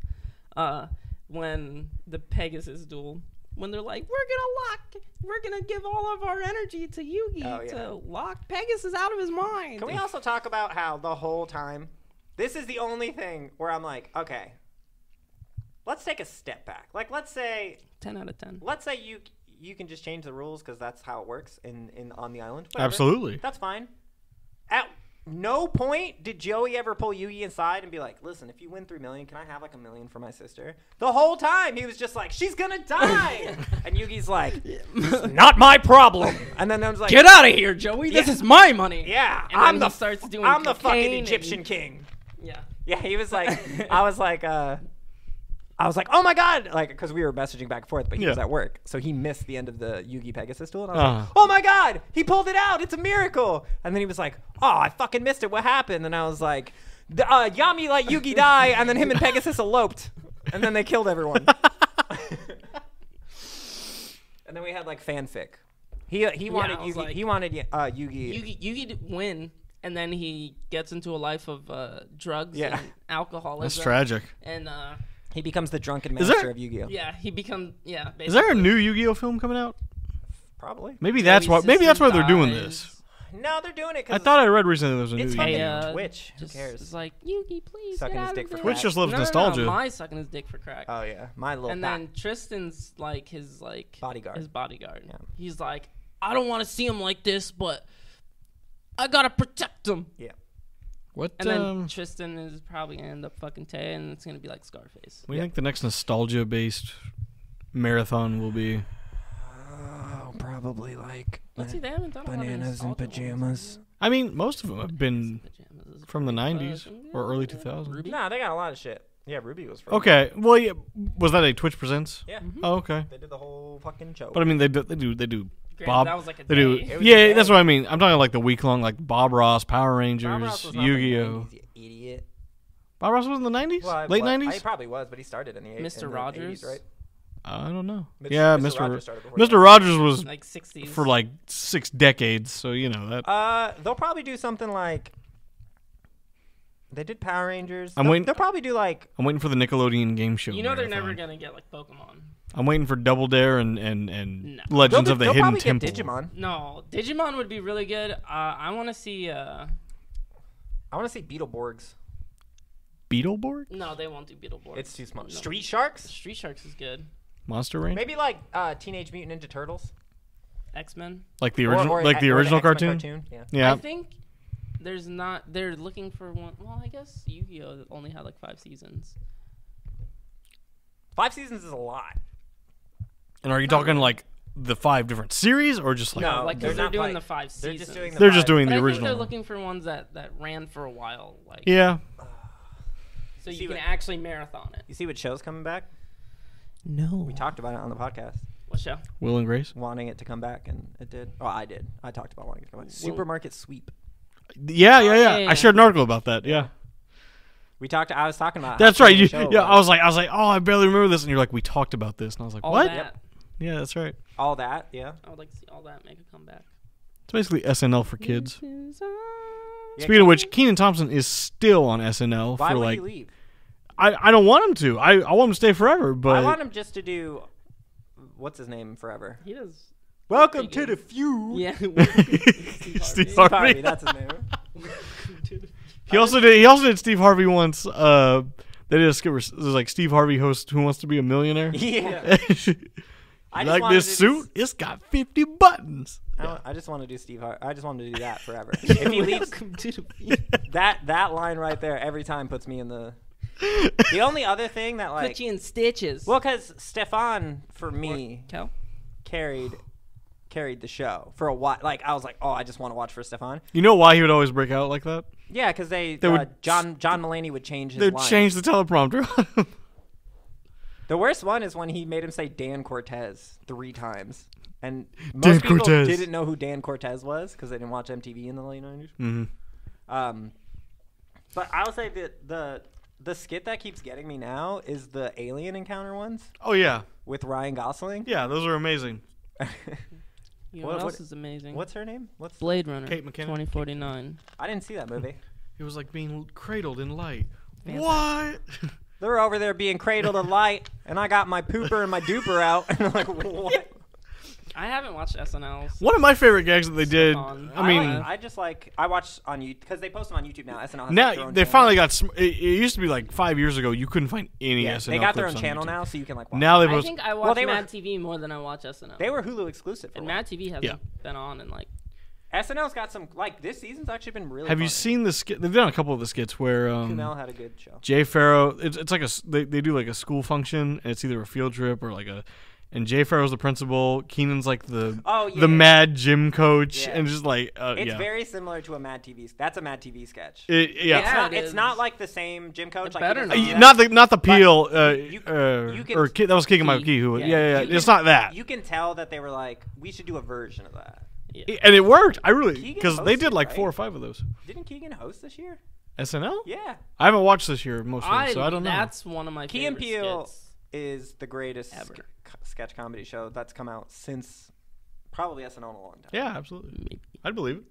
Speaker 3: When the Pegasus duel, when they're like, we're gonna give all of our energy to Yugi to lock Pegasus out of his mind.
Speaker 2: Can we also talk about how the whole time, this is the only thing where I'm like, okay, let's take a step back. Like, let's say
Speaker 3: 10 out of 10.
Speaker 2: Let's say you can just change the rules because that's how it works on the island. Whatever.
Speaker 1: Absolutely.
Speaker 2: That's fine. At no point did Joey ever pull Yugi inside and be like, listen, if you win 3 million, can I have like $1 million for my sister? The whole time he was just like, she's gonna die. And Yugi's like, not my problem. And then was like,
Speaker 3: get out of here, Joey. This is my money.
Speaker 2: Yeah.
Speaker 3: And then he starts doing
Speaker 2: I'm the fucking
Speaker 3: cocaine
Speaker 2: Egyptian king.
Speaker 3: Yeah.
Speaker 2: Yeah, he was like, I was like, oh my god, like, because we were messaging back and forth, but he was at work, so he missed the end of the Yugi Pegasus duel, and I was like, oh my god, he pulled it out, it's a miracle. And then he was like, oh, I fucking missed it, what happened? And I was like, Yami let Yugi die, and then him and Pegasus eloped, and then they killed everyone. And then we had like fanfic. He wanted Yugi.
Speaker 3: Like,
Speaker 2: he wanted Yugi.
Speaker 3: Yugi to win, and then he gets into a life of drugs and alcoholism.
Speaker 1: That's tragic.
Speaker 3: And
Speaker 2: he becomes the drunken master of Yu-Gi-Oh.
Speaker 3: Yeah, he becomes basically.
Speaker 1: Is there a new Yu-Gi-Oh film coming out?
Speaker 2: Probably.
Speaker 1: Maybe that's why. Maybe that's why they're doing this.
Speaker 2: No, they're doing it
Speaker 1: I
Speaker 2: because
Speaker 1: thought I read recently there was a new
Speaker 2: it's
Speaker 1: Yu-Gi-Oh.
Speaker 2: fucking Twitch. Who cares?
Speaker 3: It's like, Yugi, please
Speaker 2: Sucking
Speaker 3: get
Speaker 2: his
Speaker 3: out
Speaker 2: dick
Speaker 3: of
Speaker 2: for
Speaker 3: there.
Speaker 1: Twitch just loves
Speaker 3: no,
Speaker 1: nostalgia.
Speaker 3: No, my sucking his dick for crack.
Speaker 2: Oh yeah, my little.
Speaker 3: And then Tristan's like his
Speaker 2: bodyguard.
Speaker 3: His bodyguard.
Speaker 2: Yeah.
Speaker 3: He's like, I don't want to see him like this, but I gotta protect him.
Speaker 2: Yeah.
Speaker 1: What?
Speaker 3: And then Tristan is probably gonna end up fucking Tay, and it's gonna be like Scarface.
Speaker 1: What do you think the next nostalgia-based marathon will be?
Speaker 2: Oh, probably like
Speaker 3: Let's see, they haven't done
Speaker 2: bananas and pajamas.
Speaker 1: I mean, most of them have been from the 90s or early 2000s.
Speaker 2: Nah, they got a lot of shit. Yeah, Ruby was from.
Speaker 1: Okay, well, yeah, was that a Twitch Presents?
Speaker 2: Yeah.
Speaker 1: Oh, okay.
Speaker 2: They did the whole fucking show.
Speaker 1: But I mean, they do
Speaker 3: Granted,
Speaker 1: Bob.
Speaker 3: that was like a
Speaker 1: They do.
Speaker 3: day.
Speaker 1: Yeah, that's what I mean. I'm talking like the week long, like Bob Ross, Power Rangers,
Speaker 2: Bob Ross was not in the
Speaker 1: Yu-Gi-Oh.
Speaker 2: 90s, you idiot.
Speaker 1: Bob Ross was in the 90s,
Speaker 2: Well,
Speaker 1: late
Speaker 2: He
Speaker 1: 90s.
Speaker 2: probably was, but he started in the
Speaker 3: Mr. Rogers,
Speaker 2: 80s, right?
Speaker 1: I don't know.
Speaker 2: Mr.
Speaker 1: Yeah,
Speaker 2: Mr. Rogers started before
Speaker 1: Mr.
Speaker 2: that.
Speaker 1: Rogers was
Speaker 3: like 60s.
Speaker 1: for like 6 decades, so you know that.
Speaker 2: They'll probably do something like. They did Power Rangers.
Speaker 1: I'm waiting.
Speaker 2: They'll probably do like.
Speaker 1: I'm waiting for the Nickelodeon game show.
Speaker 3: You know they're
Speaker 1: marathon.
Speaker 3: never gonna get like Pokemon.
Speaker 1: I'm waiting for Double Dare and
Speaker 3: No.
Speaker 1: Legends of the
Speaker 2: they'll
Speaker 1: Hidden
Speaker 2: probably
Speaker 1: Temple.
Speaker 2: Get Digimon.
Speaker 3: No, Digimon would be really good. I want to see.
Speaker 2: I want to see Beetleborgs.
Speaker 1: Beetleborg?
Speaker 3: No, they won't do Beetleborgs.
Speaker 2: It's too small.
Speaker 3: No.
Speaker 2: Street Sharks.
Speaker 3: Street Sharks is good.
Speaker 1: Monster Range?
Speaker 2: Maybe like Teenage Mutant Ninja Turtles.
Speaker 3: X-Men.
Speaker 1: Like the original,
Speaker 2: Or
Speaker 1: like the
Speaker 2: or
Speaker 1: original
Speaker 2: X-Men
Speaker 1: cartoon?
Speaker 2: Yeah.
Speaker 1: Yeah.
Speaker 3: I think there's not. They're looking for one. Well, I guess Yu-Gi-Oh only had like 5 seasons.
Speaker 2: 5 seasons is a lot.
Speaker 1: And are you talking like the 5 different series or just like
Speaker 2: No,
Speaker 3: Like
Speaker 2: they're
Speaker 3: because they're
Speaker 2: not
Speaker 3: doing
Speaker 2: like-
Speaker 3: the 5
Speaker 2: They're
Speaker 3: seasons.
Speaker 2: just doing the
Speaker 1: they're
Speaker 2: five.
Speaker 1: just doing
Speaker 3: But
Speaker 1: the
Speaker 3: I think
Speaker 1: original?
Speaker 3: they're looking for ones that ran for a while. Like
Speaker 1: Yeah.
Speaker 3: so
Speaker 2: See
Speaker 3: you can
Speaker 2: what-
Speaker 3: actually marathon it.
Speaker 2: You see what show's coming back?
Speaker 3: No.
Speaker 2: We talked about it on the podcast,
Speaker 3: What show?
Speaker 1: Will and Grace?
Speaker 2: wanting it to come back, and it did. Oh, I did. I talked about wanting it to come back. Supermarket Sweep.
Speaker 1: Yeah.
Speaker 3: yeah.
Speaker 1: I shared an article about that. Yeah.
Speaker 2: I was talking about.
Speaker 1: That's
Speaker 2: how
Speaker 1: right.
Speaker 2: cool
Speaker 1: You,
Speaker 2: the show
Speaker 1: yeah,
Speaker 2: was.
Speaker 1: I was like, oh, I barely remember this, and you're like, we talked about this, and I was like,
Speaker 3: All
Speaker 1: what?
Speaker 3: that.
Speaker 1: Yeah, that's right.
Speaker 2: All that, yeah.
Speaker 3: I would like to see all that make a comeback.
Speaker 1: It's basically SNL for kids.
Speaker 2: Yeah,
Speaker 1: Speaking of which, Kenan Thompson is still on SNL
Speaker 2: Why
Speaker 1: for
Speaker 2: would
Speaker 1: like.
Speaker 2: he leave?
Speaker 1: I don't want him to. I want him to stay forever, but
Speaker 2: I want him just to do. What's his name forever?
Speaker 3: He does.
Speaker 2: Welcome
Speaker 3: to
Speaker 2: the few.
Speaker 3: Yeah.
Speaker 1: Steve
Speaker 2: Steve
Speaker 1: Harvey.
Speaker 2: Harvey, that's his name.
Speaker 1: He also did Steve Harvey once. They did a skit where it was like Steve Harvey hosts Who Wants to Be a Millionaire.
Speaker 2: Yeah.
Speaker 1: You
Speaker 2: just
Speaker 1: like
Speaker 2: wanted
Speaker 1: this
Speaker 2: to do
Speaker 1: suit? It's got 50 buttons.
Speaker 2: I just want to do Steve Harvey. I just want him to do that forever. If he leaves, that line right there every time puts me in the. The only other thing that like.
Speaker 3: Put you in stitches.
Speaker 2: Well, because Stefan for me
Speaker 3: Cal?
Speaker 2: carried the show for a while. Like I was like, oh, I just want to watch for Stefan.
Speaker 1: You know why he would always break out like that?
Speaker 2: Yeah, because they
Speaker 1: would-
Speaker 2: John Mulaney would change his
Speaker 1: They'd
Speaker 2: lines.
Speaker 1: change the teleprompter.
Speaker 2: The worst one is when he made him say Dan Cortez 3 times. And
Speaker 1: Dan
Speaker 2: most people
Speaker 1: Cortez.
Speaker 2: didn't know who Dan Cortez was because they didn't watch MTV in the late 90s.
Speaker 1: Mm-hmm.
Speaker 2: But I would say that the skit that keeps getting me now is the alien encounter ones
Speaker 1: Oh yeah,
Speaker 2: with Ryan Gosling.
Speaker 1: yeah, those are amazing.
Speaker 3: You know
Speaker 2: What-
Speaker 3: what
Speaker 2: what-
Speaker 3: else is amazing?
Speaker 2: What's her name? What's
Speaker 3: Blade Runner
Speaker 1: Kate McKinnon.
Speaker 3: 2049.
Speaker 2: I didn't see that movie.
Speaker 1: It was like being cradled in light.
Speaker 3: Fantastic.
Speaker 1: What?
Speaker 2: They're over there being cradled of light, and I got my pooper and my duper out. And I'm like, what?
Speaker 3: I haven't watched SNLs.
Speaker 1: One of my favorite gags that they did. I mean,
Speaker 2: I watch on YouTube because they post them on YouTube now. SNL has
Speaker 1: now
Speaker 2: their own
Speaker 1: they
Speaker 2: channel.
Speaker 1: finally got. It used to be like 5 years ago. You couldn't find any SNL.
Speaker 2: They got their
Speaker 1: clips
Speaker 2: own
Speaker 1: on
Speaker 2: channel
Speaker 1: YouTube.
Speaker 2: now, so you can like. Watch
Speaker 1: Now
Speaker 2: them.
Speaker 1: they
Speaker 3: I
Speaker 1: post.
Speaker 3: think I watch
Speaker 2: they were-
Speaker 3: Mad TV more than I watch SNL.
Speaker 2: They were Hulu exclusive. For
Speaker 3: and
Speaker 2: a while.
Speaker 3: Mad TV hasn't been on in like.
Speaker 2: SNL's got some like this season's actually been really.
Speaker 1: Have you
Speaker 2: funny.
Speaker 1: seen the skit? They've done a couple of the skits where
Speaker 2: Kumail had a good show.
Speaker 1: Jay Farrow. It's like they do like a school function, and it's either a field trip or like a. And Jay Farrow's the principal. Keenan's like the mad gym coach, and just like
Speaker 2: it's very similar to a Mad TV. That's a Mad TV sketch.
Speaker 3: It's
Speaker 2: not like the same gym coach. Like
Speaker 3: better
Speaker 1: not the Peel.
Speaker 2: you can-
Speaker 1: or that was Keegan Michael Key. Who? Yeah. It's not that.
Speaker 2: You can tell that they were like, we should do a version of that.
Speaker 1: And it worked. I really
Speaker 2: Keegan
Speaker 1: because they did
Speaker 2: hosted,
Speaker 1: like
Speaker 2: right?
Speaker 1: 4 or 5 of those.
Speaker 2: Didn't Keegan host this year?
Speaker 1: SNL?
Speaker 2: Yeah.
Speaker 1: I haven't watched this year mostly, so I don't know.
Speaker 3: That's one of my
Speaker 2: Key and
Speaker 3: favorite
Speaker 2: Peele
Speaker 3: skits.
Speaker 2: is the greatest
Speaker 3: Ever.
Speaker 2: sketch comedy show that's come out since probably SNL in a long time.
Speaker 1: Yeah, absolutely. I'd believe it.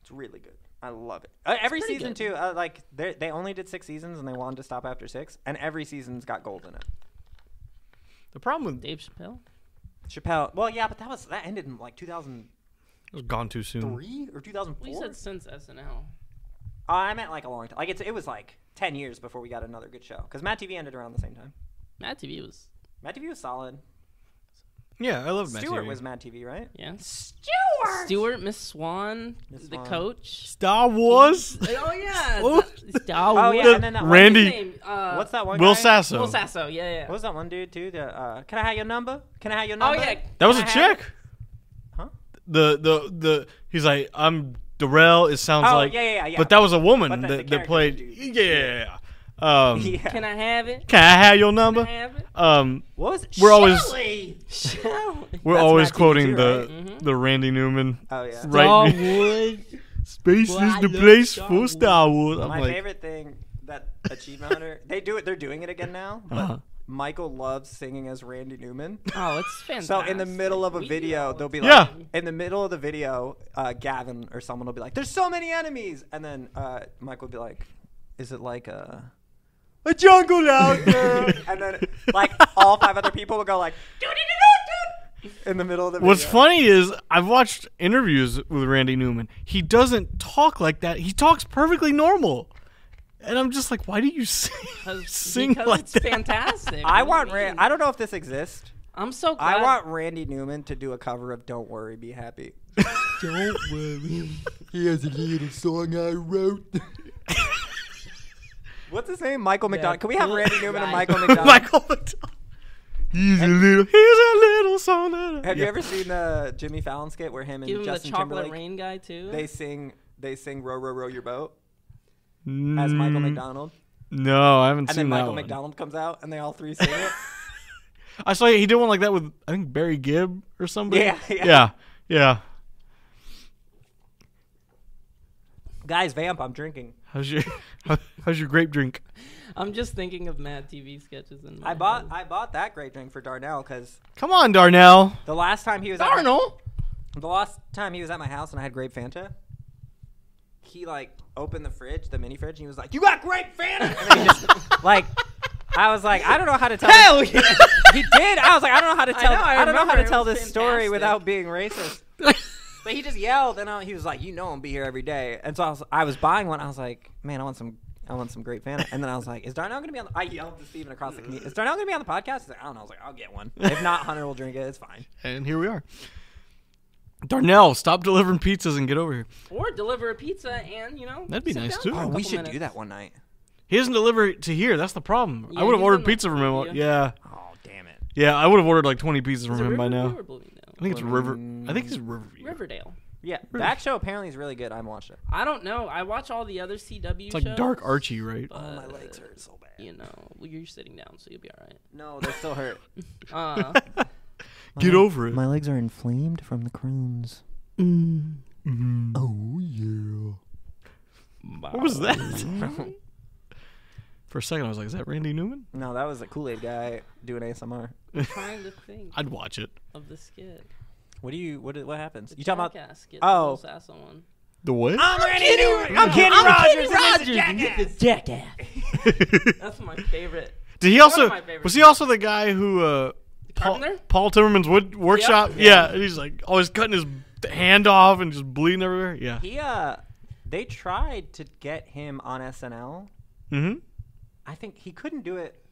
Speaker 2: It's really good. I love it. Every
Speaker 3: pretty
Speaker 2: season
Speaker 3: good.
Speaker 2: too. Like they only did 6 seasons and they wanted to stop after 6, and every season's got gold in it.
Speaker 1: The problem with
Speaker 3: Dave Chappelle.
Speaker 2: Chappelle. Well, yeah, but that ended in like 2003
Speaker 1: it was gone too soon.
Speaker 2: or 2004.
Speaker 3: We said since SNL.
Speaker 2: I meant like a long time. Like it was like 10 years before we got another good show because Mad TV ended around the same time.
Speaker 3: Mad TV was.
Speaker 2: Mad TV was solid.
Speaker 1: Yeah, I love Matt
Speaker 2: Stewart
Speaker 1: TV.
Speaker 2: was Mad TV, right?
Speaker 3: Yeah.
Speaker 2: Stewart,
Speaker 3: Miss Swan,
Speaker 2: Miss
Speaker 3: the
Speaker 2: Swan.
Speaker 3: coach.
Speaker 1: Star Wars.
Speaker 3: Oh yeah.
Speaker 1: Oh.
Speaker 3: Star
Speaker 2: Oh
Speaker 3: Wars.
Speaker 2: yeah, and then that
Speaker 1: Randy-
Speaker 3: What's his name?
Speaker 2: What's that one?
Speaker 1: Will
Speaker 2: guy?
Speaker 1: Sasso.
Speaker 3: Will Sasso. Yeah.
Speaker 2: What was that one dude too? The can I have your number? Can I have your
Speaker 3: Oh
Speaker 2: number?
Speaker 3: yeah.
Speaker 1: That was
Speaker 2: Can
Speaker 1: a
Speaker 2: I have
Speaker 1: chick.
Speaker 2: Huh?
Speaker 1: The he's like I'm Darrell. It sounds
Speaker 2: Oh
Speaker 1: like
Speaker 2: yeah.
Speaker 1: But that was a woman
Speaker 2: But the
Speaker 1: that
Speaker 2: character
Speaker 1: played.
Speaker 2: dude.
Speaker 1: Yeah.
Speaker 2: Yeah.
Speaker 3: Can I have it?
Speaker 1: Can I have your
Speaker 3: Can
Speaker 1: number?
Speaker 3: I have it?
Speaker 2: What was it?
Speaker 1: We're always
Speaker 3: Shelly.
Speaker 1: we're
Speaker 2: That's
Speaker 1: always
Speaker 2: Matt TV
Speaker 1: quoting
Speaker 2: too,
Speaker 1: the
Speaker 2: right?
Speaker 3: Mhm.
Speaker 1: the Randy Newman.
Speaker 2: Oh yeah.
Speaker 1: Right.
Speaker 3: Wars.
Speaker 1: Space
Speaker 3: Boy,
Speaker 1: is
Speaker 3: I
Speaker 1: the
Speaker 3: love
Speaker 1: place
Speaker 3: Star
Speaker 1: for
Speaker 3: Wars.
Speaker 1: Star Wars. I'm
Speaker 2: My
Speaker 1: like,
Speaker 2: favorite thing that Achievement Hunter they're doing it again now. But
Speaker 1: Uh-huh.
Speaker 2: Michael loves singing as Randy Newman.
Speaker 3: Oh, it's fantastic.
Speaker 2: So in the middle of a
Speaker 3: We
Speaker 2: video,
Speaker 3: do
Speaker 2: they'll be
Speaker 1: Yeah.
Speaker 2: like, in the middle of the video, Gavin or someone will be like, "There's so many enemies," and then Michael will be like, "Is it like a jungle out there?" And then like all 5 other people will go like, in the middle of the video.
Speaker 1: What's funny is I've watched interviews with Randy Newman. He doesn't talk like that. He talks perfectly normal. And I'm just like, why do you sing
Speaker 3: because
Speaker 1: like
Speaker 3: it's
Speaker 1: that?
Speaker 3: fantastic.
Speaker 2: I
Speaker 3: What
Speaker 2: want
Speaker 3: do you mean?
Speaker 2: I don't know if this exists.
Speaker 3: I'm so glad.
Speaker 2: I want Randy Newman to do a cover of "Don't Worry, Be Happy."
Speaker 1: Don't worry.
Speaker 2: Here's a little song I wrote. What's his name? Michael McDonald. Can we have Randy Newman and Michael McDonald?
Speaker 1: Michael McDonald. Here's a little song.
Speaker 2: Have you ever seen the Jimmy Fallon skit where him and
Speaker 3: Give him
Speaker 2: Justin
Speaker 3: the chocolate
Speaker 2: Timberlake
Speaker 3: rain guy too.
Speaker 2: they sing "Row Row Row Your Boat" as
Speaker 1: Mm,
Speaker 2: Michael McDonald,
Speaker 1: No, I haven't
Speaker 2: and
Speaker 1: seen
Speaker 2: then
Speaker 1: that
Speaker 2: Michael
Speaker 1: one.
Speaker 2: McDonald comes out and they all 3 sing it.
Speaker 1: I saw he did one like that with I think Barry Gibb or somebody. Yeah.
Speaker 2: Guys, vamp! I'm drinking.
Speaker 1: How's your grape drink?
Speaker 3: I'm just thinking of Mad TV sketches in my
Speaker 2: I bought that great drink for Darnell because
Speaker 1: Come on, Darnell.
Speaker 2: the last time he was
Speaker 3: Darnell.
Speaker 2: the last time he was at my house and I had grape Fanta, he like opened the fridge, the mini fridge, and he was like, "You got grape Fanta?" And then he just like, I was like, I don't know how to tell.
Speaker 3: Hell yeah.
Speaker 2: He did. I was like, I don't know how to tell.
Speaker 3: I
Speaker 2: don't know how
Speaker 3: remember.
Speaker 2: to tell
Speaker 3: It was
Speaker 2: this story
Speaker 3: fantastic.
Speaker 2: without being racist. But he just yelled, and he was like, "You know, I'm be here every day." And so I was buying one. I was like, "Man, I want some grape Fanta." And then I was like, "Is Darnell gonna be on?" I yelled to Steven across the community, "Is Darnell gonna be on the podcast?" He's like, "I don't know." I was like, "I'll get one. If not, Hunter will drink it. It's fine."
Speaker 1: And here we are. Darnell, stop delivering pizzas and get over here.
Speaker 3: Or deliver a pizza and
Speaker 1: That'd be
Speaker 3: sit
Speaker 1: nice,
Speaker 3: down
Speaker 1: too.
Speaker 3: for a
Speaker 2: Oh, we
Speaker 3: couple
Speaker 2: should do
Speaker 3: minutes.
Speaker 2: that one night.
Speaker 1: He doesn't deliver it to here. That's the problem.
Speaker 3: Yeah,
Speaker 1: I would have
Speaker 3: he's
Speaker 1: ordered
Speaker 3: in,
Speaker 1: pizza from him.
Speaker 3: Bolivia.
Speaker 1: Yeah.
Speaker 2: Oh, damn it.
Speaker 1: Yeah, I would have ordered like 20 pizzas from
Speaker 3: Is it
Speaker 1: him by
Speaker 3: Riverview
Speaker 1: now.
Speaker 3: or Bloomingdale?
Speaker 1: I think it's River. I think it's Riverview.
Speaker 3: Riverdale.
Speaker 2: Yeah, that show apparently is really good. I haven't watched it.
Speaker 3: I don't know. I watch all the other CW
Speaker 1: It's like
Speaker 3: shows.
Speaker 1: Dark Archie, right?
Speaker 2: Oh, my legs hurt so bad.
Speaker 3: Well, you're sitting down, so you'll be all right.
Speaker 2: No, they still hurt.
Speaker 1: Get over it.
Speaker 2: My legs are inflamed from the croons.
Speaker 1: Mm-hmm.
Speaker 2: Oh, yeah.
Speaker 1: What was that? For a second, I was like, "Is that Randy Newman?"
Speaker 2: No, that was a Kool-Aid guy doing ASMR.
Speaker 3: I'm trying to think
Speaker 1: I'd watch it.
Speaker 3: of the skit.
Speaker 2: What happens?
Speaker 3: The
Speaker 2: You talking about?
Speaker 3: Jackass skit,
Speaker 2: Oh.
Speaker 3: the Will Sasso one.
Speaker 1: The what?
Speaker 2: I'm Randy Newman. I'm Kenny Rogers.
Speaker 3: and this is Jackass. That's my favorite.
Speaker 1: Did he also? Was he also the guy who? Paul Timmerman's workshop.
Speaker 2: Yep.
Speaker 1: Yeah, and he's like always cutting his hand off and just bleeding everywhere. Yeah.
Speaker 2: He they tried to get him on SNL.
Speaker 1: Mm-hmm.
Speaker 2: I think he couldn't do it.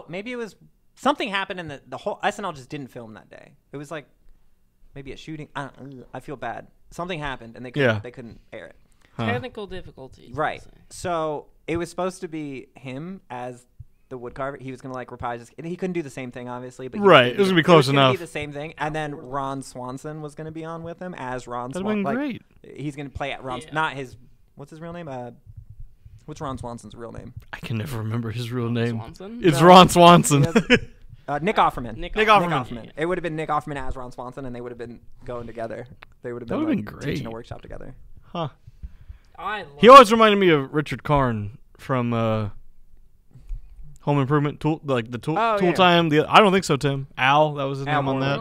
Speaker 2: Maybe it was something happened and the whole SNL just didn't film that day. It was like maybe a shooting. I feel bad. Something happened and they couldn't air it.
Speaker 3: Technical difficulties.
Speaker 2: Right. So it was supposed to be him as the woodcarver. He was gonna like reprise his, and he couldn't do the same thing obviously, but
Speaker 1: it was gonna be close enough.
Speaker 2: Be the same thing, and then Ron Swanson was gonna be on with him as Ron Swanson.
Speaker 1: That'd been
Speaker 2: great. He's gonna play at Ron, not his. What's his real name? What's Ron Swanson's real name?
Speaker 1: I can never remember his real name.
Speaker 3: Swanson?
Speaker 1: It's Ron Swanson.
Speaker 2: Nick Offerman.
Speaker 3: Nick Offerman.
Speaker 2: It would have been Nick Offerman as Ron Swanson, and they would have been going together. They would have been,
Speaker 1: been great.
Speaker 2: teaching a workshop together.
Speaker 1: Huh.
Speaker 3: He
Speaker 1: always reminded me of Richard Karn from Home Improvement, Tool Time. I don't think so, Tim. Al, that was his name on that.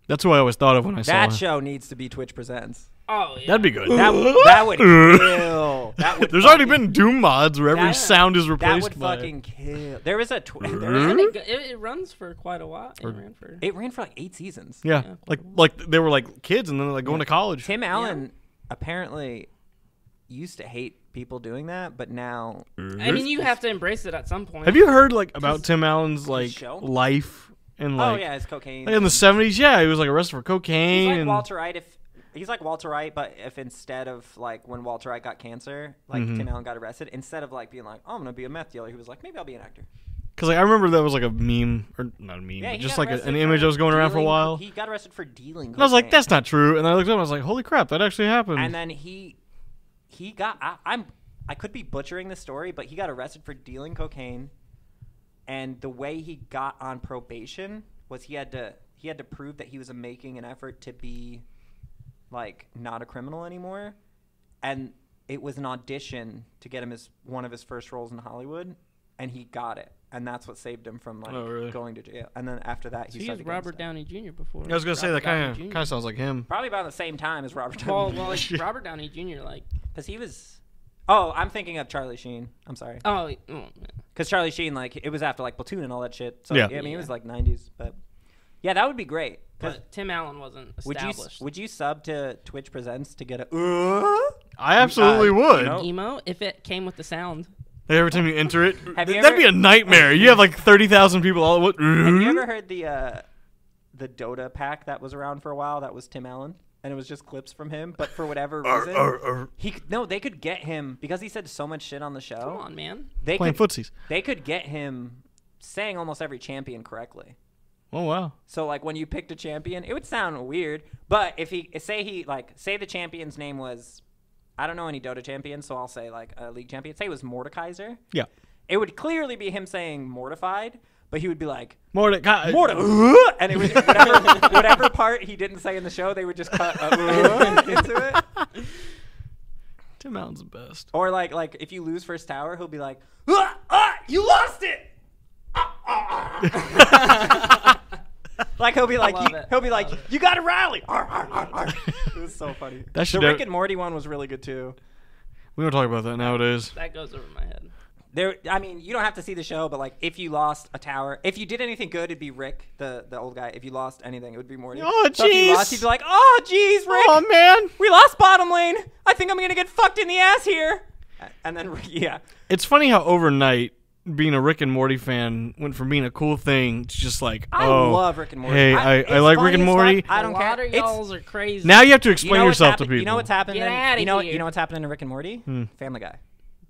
Speaker 1: That's who I always thought of when I saw
Speaker 2: that
Speaker 1: him.
Speaker 2: show needs to be Twitch Presents.
Speaker 3: Oh, yeah.
Speaker 1: That'd be good.
Speaker 2: That would kill.
Speaker 1: There's already been Doom mods where every sound is replaced.
Speaker 2: That would fucking kill. There is a
Speaker 3: it runs for quite a while.
Speaker 2: It ran for like 8 seasons.
Speaker 1: Yeah, like they were like kids and then they're like going to college.
Speaker 2: Tim Allen apparently used to hate people doing that, but now
Speaker 3: I mean, you have to embrace it at some point.
Speaker 1: Have you heard like about Tim Allen's like life and like
Speaker 2: his cocaine
Speaker 1: like in the 70s? Yeah, he was like arrested for cocaine.
Speaker 2: He's like Walter White. He's like Walter White, but if instead of like when Walter White got cancer, like Tim Allen got arrested, instead of like being like, oh, I'm gonna be a meth dealer, he was like, maybe I'll be an actor.
Speaker 1: Because like I remember that was like a meme, or not a meme, but just like an image that was going around for a while.
Speaker 2: He got arrested for dealing cocaine.
Speaker 1: And I was like, that's not true. And I looked up and I was like, holy crap, that actually happened.
Speaker 2: And then he got I could be butchering the story, but he got arrested for dealing cocaine, and the way he got on probation was he had to prove that he was making an effort to be like not a criminal anymore, and it was an audition to get him one of his first roles in Hollywood, and he got it, and that's what saved him from like going to jail. And then after that, he started
Speaker 3: Robert Downey Jr. before.
Speaker 1: I was gonna say that kind of sounds like him.
Speaker 2: Probably about the same time as Robert Downey.
Speaker 3: Well, like Robert Downey Jr. like
Speaker 2: because he was. Oh, I'm thinking of Charlie Sheen. I'm sorry.
Speaker 3: Oh,
Speaker 2: because Charlie Sheen, like it was after like Platoon and all that shit. So
Speaker 1: yeah,
Speaker 2: I mean it was like 90s, but yeah, that would be great.
Speaker 3: But Tim Allen wasn't established.
Speaker 2: Would you sub to Twitch Presents to get a?
Speaker 1: I absolutely would.
Speaker 3: Emo if it came with the sound.
Speaker 1: Every time you enter it, that'd be a nightmare. You have like 30,000 people all at once.
Speaker 2: Have you ever heard the Dota pack that was around for a while? That was Tim Allen, and it was just clips from him. But for whatever reason, they could get him because he said so much shit on the show.
Speaker 3: Come on, man.
Speaker 1: Playing footsies.
Speaker 2: They could get him saying almost every champion correctly.
Speaker 1: Oh wow!
Speaker 2: So like when you picked a champion, it would sound weird. But if say the champion's name was, I don't know any Dota champions, so I'll say like a league champion. Say it was Mordekaiser.
Speaker 1: Yeah.
Speaker 2: It would clearly be him saying mortified, but he would be like
Speaker 1: Mordecai,
Speaker 2: and it was whatever part he didn't say in the show, they would just cut into it.
Speaker 1: Tim Allen's the best.
Speaker 2: Or like if you lose first tower, he'll be like, you lost it. Like he'll be like, you got to rally. It was so funny. The Rick and Morty one was really good too.
Speaker 1: We don't talk about that nowadays.
Speaker 3: That goes over my head.
Speaker 2: I mean, you don't have to see the show, but like if you lost a tower, if you did anything good, it'd be Rick, the old guy. If you lost anything, it would be Morty.
Speaker 1: Oh, jeez.
Speaker 2: So if you lost, he'd be like, oh, jeez, Rick.
Speaker 1: Oh, man.
Speaker 2: We lost bottom lane. I think I'm going to get fucked in the ass here. And then, yeah.
Speaker 1: It's funny how overnight being a Rick and Morty fan went from being a cool thing to just like,
Speaker 2: I love Rick and Morty.
Speaker 1: Hey, I like Rick and Morty.
Speaker 2: I don't care.
Speaker 3: A lot of y'alls are crazy.
Speaker 1: Now you have to explain yourself to people.
Speaker 2: You know what's happening?
Speaker 3: Get out of here.
Speaker 2: You know what's happening to Rick and Morty? Family Guy.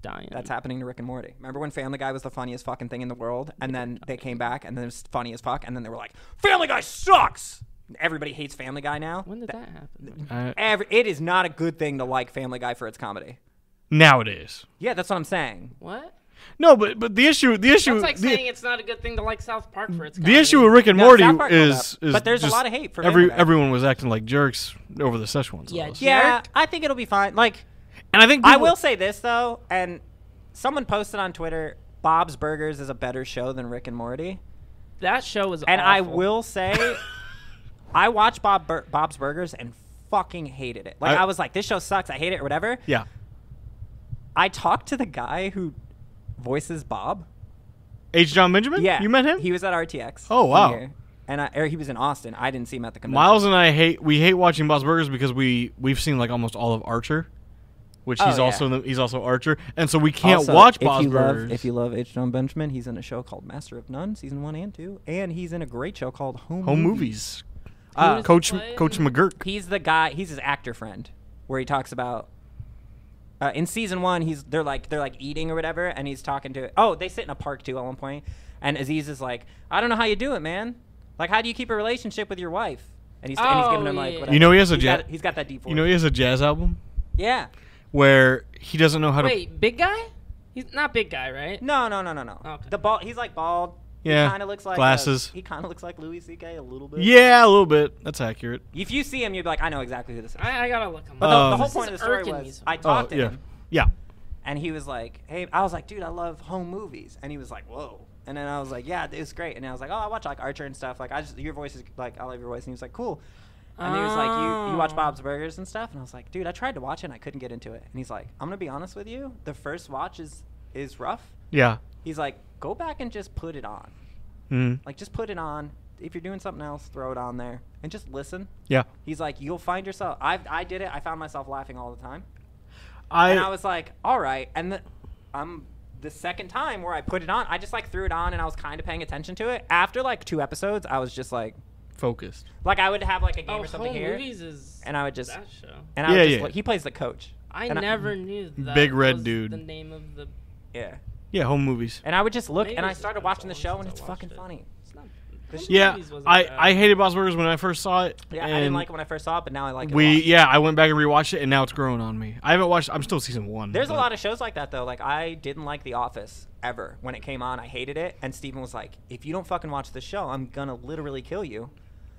Speaker 3: Dying.
Speaker 2: That's happening to Rick and Morty. Remember when Family Guy was the funniest fucking thing in the world, and then they came back, and then it was funny as fuck, and then they were like, Family Guy sucks! Everybody hates Family Guy now.
Speaker 3: When did that happen?
Speaker 2: It is not a good thing to like Family Guy for its comedy.
Speaker 1: Now it is.
Speaker 2: Yeah, that's what I'm saying.
Speaker 3: What?
Speaker 1: No, but the issue.
Speaker 3: That's like saying it's not a good thing to like South Park for its comedy.
Speaker 1: The issue with Rick and Morty is
Speaker 2: but there's a lot of hate for
Speaker 1: everyone was acting like jerks over the Szechuan sauce.
Speaker 2: Yeah, I think it'll be fine. Like,
Speaker 1: and I think
Speaker 2: I will say this though, and someone posted on Twitter, Bob's Burgers is a better show than Rick and Morty.
Speaker 3: That show is
Speaker 2: and
Speaker 3: awful.
Speaker 2: I will say, I watch Bob's Burgers, and fucking hated it. Like I was like, this show sucks. I hate it or whatever.
Speaker 1: Yeah.
Speaker 2: I talked to the guy who voices Bob.
Speaker 1: H. John Benjamin?
Speaker 2: Yeah.
Speaker 1: You met him?
Speaker 2: He was at RTX.
Speaker 1: Oh, wow.
Speaker 2: Here. And or he was in Austin. I didn't see him at the convention.
Speaker 1: Miles and I hate watching Bob's Burgers because we've seen like almost all of Archer, which he's also Archer, and so we can't
Speaker 2: also,
Speaker 1: watch Bob's Burgers.
Speaker 2: If you love H. John Benjamin, he's in a show called Master of None, season 1 and 2, and he's in a great show called Home Movies.
Speaker 1: Coach McGurk.
Speaker 2: He's the guy. He's his actor friend, where he talks about. In season 1, they're like eating or whatever, and he's talking to. Oh, they sit in a park too at one point, and Aziz is like, "I don't know how you do it, man. Like, how do you keep a relationship with your wife?" And he's giving him like, whatever.
Speaker 1: You know, he has a jazz.
Speaker 2: He's got that deep voice.
Speaker 1: You know, he has a jazz album.
Speaker 2: Yeah.
Speaker 1: Where he doesn't know how to.
Speaker 3: Wait, big guy? He's not big guy, right?
Speaker 2: No.
Speaker 3: Okay.
Speaker 2: The bald. He's like bald.
Speaker 1: Yeah.
Speaker 2: He kind of looks like
Speaker 1: glasses.
Speaker 2: He kind of looks like Louis C.K. a little bit.
Speaker 1: Yeah, a little bit. That's accurate.
Speaker 2: If you see him, you'd be like, I know exactly who this is.
Speaker 3: I gotta look him
Speaker 2: But
Speaker 3: up.
Speaker 2: the whole
Speaker 3: This
Speaker 2: point of
Speaker 3: is
Speaker 2: the story
Speaker 3: irking me
Speaker 2: was
Speaker 3: so
Speaker 2: I
Speaker 3: much.
Speaker 2: talked to him,
Speaker 1: Yeah.
Speaker 2: and he was like, "Hey," I was like, "Dude, I love home movies," and he was like, "Whoa." And then I was like, "Yeah, it's great." And I was like, "Oh, I watch like Archer and stuff. Like, your voice is like, I love your voice." And he was like, "Cool." And he was like, you watch Bob's Burgers and stuff?" And I was like, "Dude, I tried to watch it and I couldn't get into it." And he's like, "I'm gonna be honest with you. The first watch is rough."
Speaker 1: Yeah.
Speaker 2: He's like, "Go back and just put it on. Like, just put it on. If you're doing something else, throw it on there and just listen."
Speaker 1: Yeah.
Speaker 2: He's like, "You'll find yourself." I did it. I found myself laughing all the time. And I was like, all right. And the second time where I put it on, I just like threw it on and I was kind of paying attention to it. After like 2 episodes, I was just like
Speaker 1: focused.
Speaker 2: Like I would have like a game or something
Speaker 3: Home
Speaker 2: here,
Speaker 3: Movies is
Speaker 2: and I would just
Speaker 3: that show.
Speaker 2: And I would just look, he plays the coach.
Speaker 3: I never knew that.
Speaker 1: Big red
Speaker 3: was
Speaker 1: dude.
Speaker 3: The name of the.
Speaker 2: Yeah.
Speaker 1: Yeah, Home Movies.
Speaker 2: And I would just look,
Speaker 3: Maybe
Speaker 2: and I
Speaker 3: it's
Speaker 2: started
Speaker 3: been
Speaker 2: watching
Speaker 3: so
Speaker 2: the
Speaker 3: long
Speaker 2: show,
Speaker 3: since
Speaker 2: and it's
Speaker 3: I
Speaker 2: fucking
Speaker 3: watched it.
Speaker 2: funny.
Speaker 3: It's not.
Speaker 1: Yeah,
Speaker 3: Movies wasn't
Speaker 1: I
Speaker 3: bad.
Speaker 1: hated Bob's Burgers when I first saw it.
Speaker 2: Yeah, I didn't like it when I first saw it, but now I like it.
Speaker 1: I went back and rewatched it, and now it's growing on me. I haven't watched. I'm still season 1.
Speaker 2: There's a lot of shows like that though. Like I didn't like The Office ever when it came on. I hated it, and Steven was like, "If you don't fucking watch this show, I'm gonna literally kill you."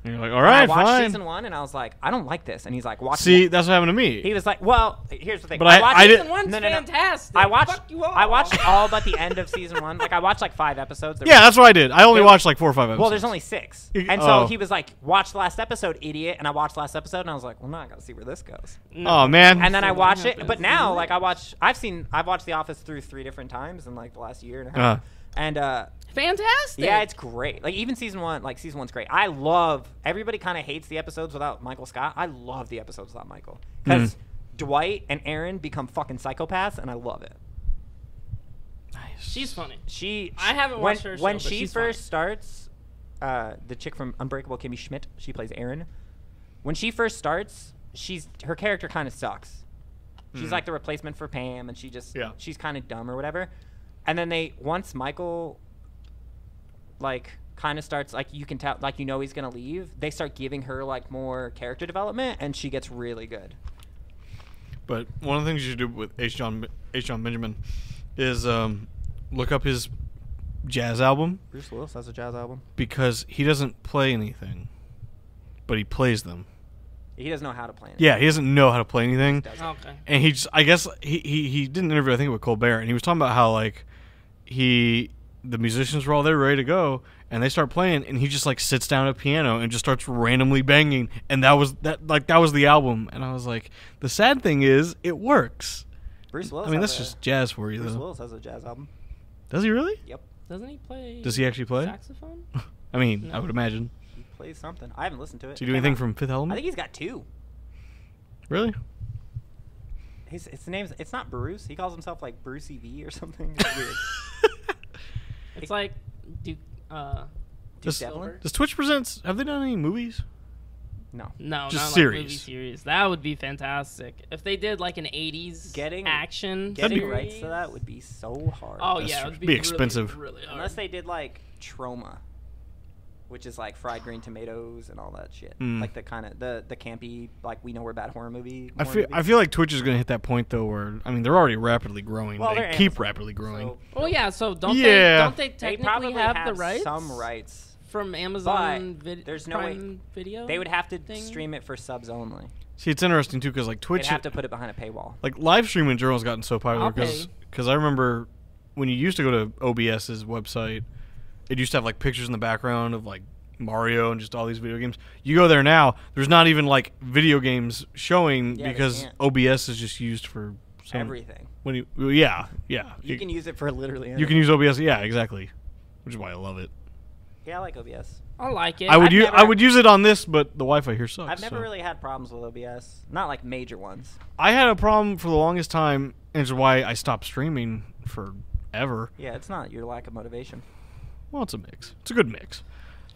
Speaker 1: And you're like, all right,
Speaker 2: and I watched
Speaker 1: fine.
Speaker 2: season 1, and I was like, "I don't like this," and he's like, "Watch."
Speaker 1: See, that's what happened to me.
Speaker 2: He was like, "Well, here's the thing."
Speaker 1: But I
Speaker 3: Season 1's fantastic.
Speaker 2: I watched.
Speaker 3: Fuck you all.
Speaker 2: I watched all but the end of season 1. Like I watched like 5 episodes.
Speaker 1: Yeah, that's what I did. I only watched like 4 or 5 episodes.
Speaker 2: Well, there's only 6, and so he was like, "Watch the last episode, idiot." And I watched the last episode, and I was like, "Well, now I gotta see where this goes."
Speaker 1: Oh man.
Speaker 2: And then I
Speaker 3: So what
Speaker 2: watched it,
Speaker 3: happens?
Speaker 2: but now like I've watched The Office through 3 different times in like the last year and a half. And
Speaker 3: fantastic.
Speaker 2: yeah, it's great. Like even season 1, like season 1's great. I love. Everybody kind of hates the episodes without Michael Scott. I love the episodes without Michael because Dwight and Aaron become fucking psychopaths, and I love it.
Speaker 1: Nice.
Speaker 3: She's funny.
Speaker 2: I
Speaker 3: haven't watched her show,
Speaker 2: when
Speaker 3: but
Speaker 2: she
Speaker 3: she's
Speaker 2: first starts. The chick from Unbreakable Kimmy Schmidt, she plays Aaron. When she first starts, her character kind of sucks. She's like the replacement for Pam, and she's kind of dumb or whatever. And then once Michael like kind of starts, like you can tell, like you know he's gonna leave, they start giving her like more character development, and she gets really good.
Speaker 1: But one of the things you should do with H. John Benjamin is look up his jazz album.
Speaker 2: Bruce Willis has a jazz album.
Speaker 1: Because he doesn't play anything, but he plays them.
Speaker 2: He doesn't know how to play anything.
Speaker 1: Yeah, he doesn't know how to play anything.
Speaker 3: Okay.
Speaker 1: And he just, I guess he did an interview, I think, with Colbert, and he was talking about how like the musicians were all there ready to go, and they start playing, and he just like sits down at a piano and just starts randomly banging, and that was the album. And I was like, the sad thing is, it works.
Speaker 2: Bruce Willis.
Speaker 1: I mean, that's just jazz for you,
Speaker 2: Bruce
Speaker 1: though.
Speaker 2: Willis has a jazz album.
Speaker 1: Does he really?
Speaker 2: Yep.
Speaker 3: Doesn't he play?
Speaker 1: Does he actually play?
Speaker 3: Saxophone?
Speaker 1: I mean,
Speaker 3: No.
Speaker 1: I would imagine.
Speaker 2: He plays something. I haven't listened to it.
Speaker 1: Does he do anything from Fifth Element?
Speaker 2: I think he's got 2.
Speaker 1: Really?
Speaker 2: His name's. It's not Bruce. He calls himself like Brucey V or something. It's weird.
Speaker 3: It's like Duke.
Speaker 1: Does,
Speaker 2: Devlin?
Speaker 1: does Twitch Presents, have they done any movies?
Speaker 2: No.
Speaker 3: No,
Speaker 1: Just
Speaker 3: not
Speaker 1: series.
Speaker 3: like movie series. That would be fantastic if they did like an '80s action.
Speaker 2: Getting
Speaker 3: series.
Speaker 2: rights to that would be so hard.
Speaker 3: Oh
Speaker 1: That's
Speaker 3: yeah, it would
Speaker 1: be
Speaker 3: be
Speaker 1: expensive.
Speaker 3: Really, really hard.
Speaker 2: Unless they did like Trauma, which is like fried green tomatoes and all that shit.
Speaker 1: Mm.
Speaker 2: Like the kind of the campy, like we know we're bad horror movie.
Speaker 1: I feel like Twitch is going to hit that point though where, I mean, they're already rapidly growing.
Speaker 2: Well,
Speaker 1: they
Speaker 2: they're
Speaker 1: keep
Speaker 2: Amazon,
Speaker 1: rapidly growing.
Speaker 2: so-
Speaker 3: Oh yeah, so don't
Speaker 1: Yeah.
Speaker 3: they
Speaker 2: They
Speaker 3: technically
Speaker 2: probably
Speaker 3: have the rights?
Speaker 2: some rights.
Speaker 3: From Amazon
Speaker 2: there's no way-
Speaker 3: Prime Video.
Speaker 2: They would have to
Speaker 3: thing?
Speaker 2: stream it for subs only.
Speaker 1: See, it's interesting too because like Twitch,
Speaker 2: They'd have to put it behind a paywall.
Speaker 1: like live streaming in general has gotten so popular
Speaker 3: I'll pay.
Speaker 1: because I remember when you used to go to OBS's website, it used to have like pictures in the background of like Mario and just all these video games. You go there now, there's not even like video games showing
Speaker 2: Yeah, they
Speaker 1: because
Speaker 2: can't.
Speaker 1: OBS is just used for
Speaker 2: Everything.
Speaker 1: When yeah.
Speaker 2: You can use it for literally anything.
Speaker 1: You can use OBS, yeah, exactly. Which is why I love it.
Speaker 2: Yeah, I like OBS.
Speaker 3: I like it.
Speaker 1: I would use it on this, but the Wi-Fi here sucks.
Speaker 2: I've never really had problems with OBS. Not like major ones.
Speaker 1: I had a problem for the longest time, and it's why I stopped streaming forever.
Speaker 2: Yeah, it's not your lack of motivation.
Speaker 1: Well, it's a mix. It's a good mix.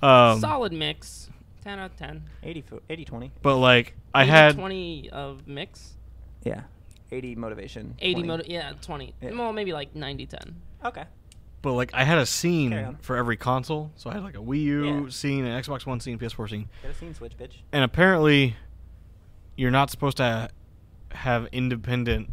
Speaker 3: Solid mix. 10 out of 10.
Speaker 2: 80-20.
Speaker 1: But like I had
Speaker 3: 20 of mix.
Speaker 2: Yeah. 80 motivation.
Speaker 3: 80 yeah, 20.
Speaker 2: Yeah.
Speaker 3: Well, maybe like 90-10.
Speaker 2: Okay.
Speaker 1: But like I had a
Speaker 2: Carry
Speaker 1: scene
Speaker 2: on.
Speaker 1: for every console, so I had like a Wii U
Speaker 2: Yeah.
Speaker 1: scene, an Xbox One scene, PS4 scene,
Speaker 2: Get a scene switch, bitch.
Speaker 1: and apparently, you're not supposed to have independent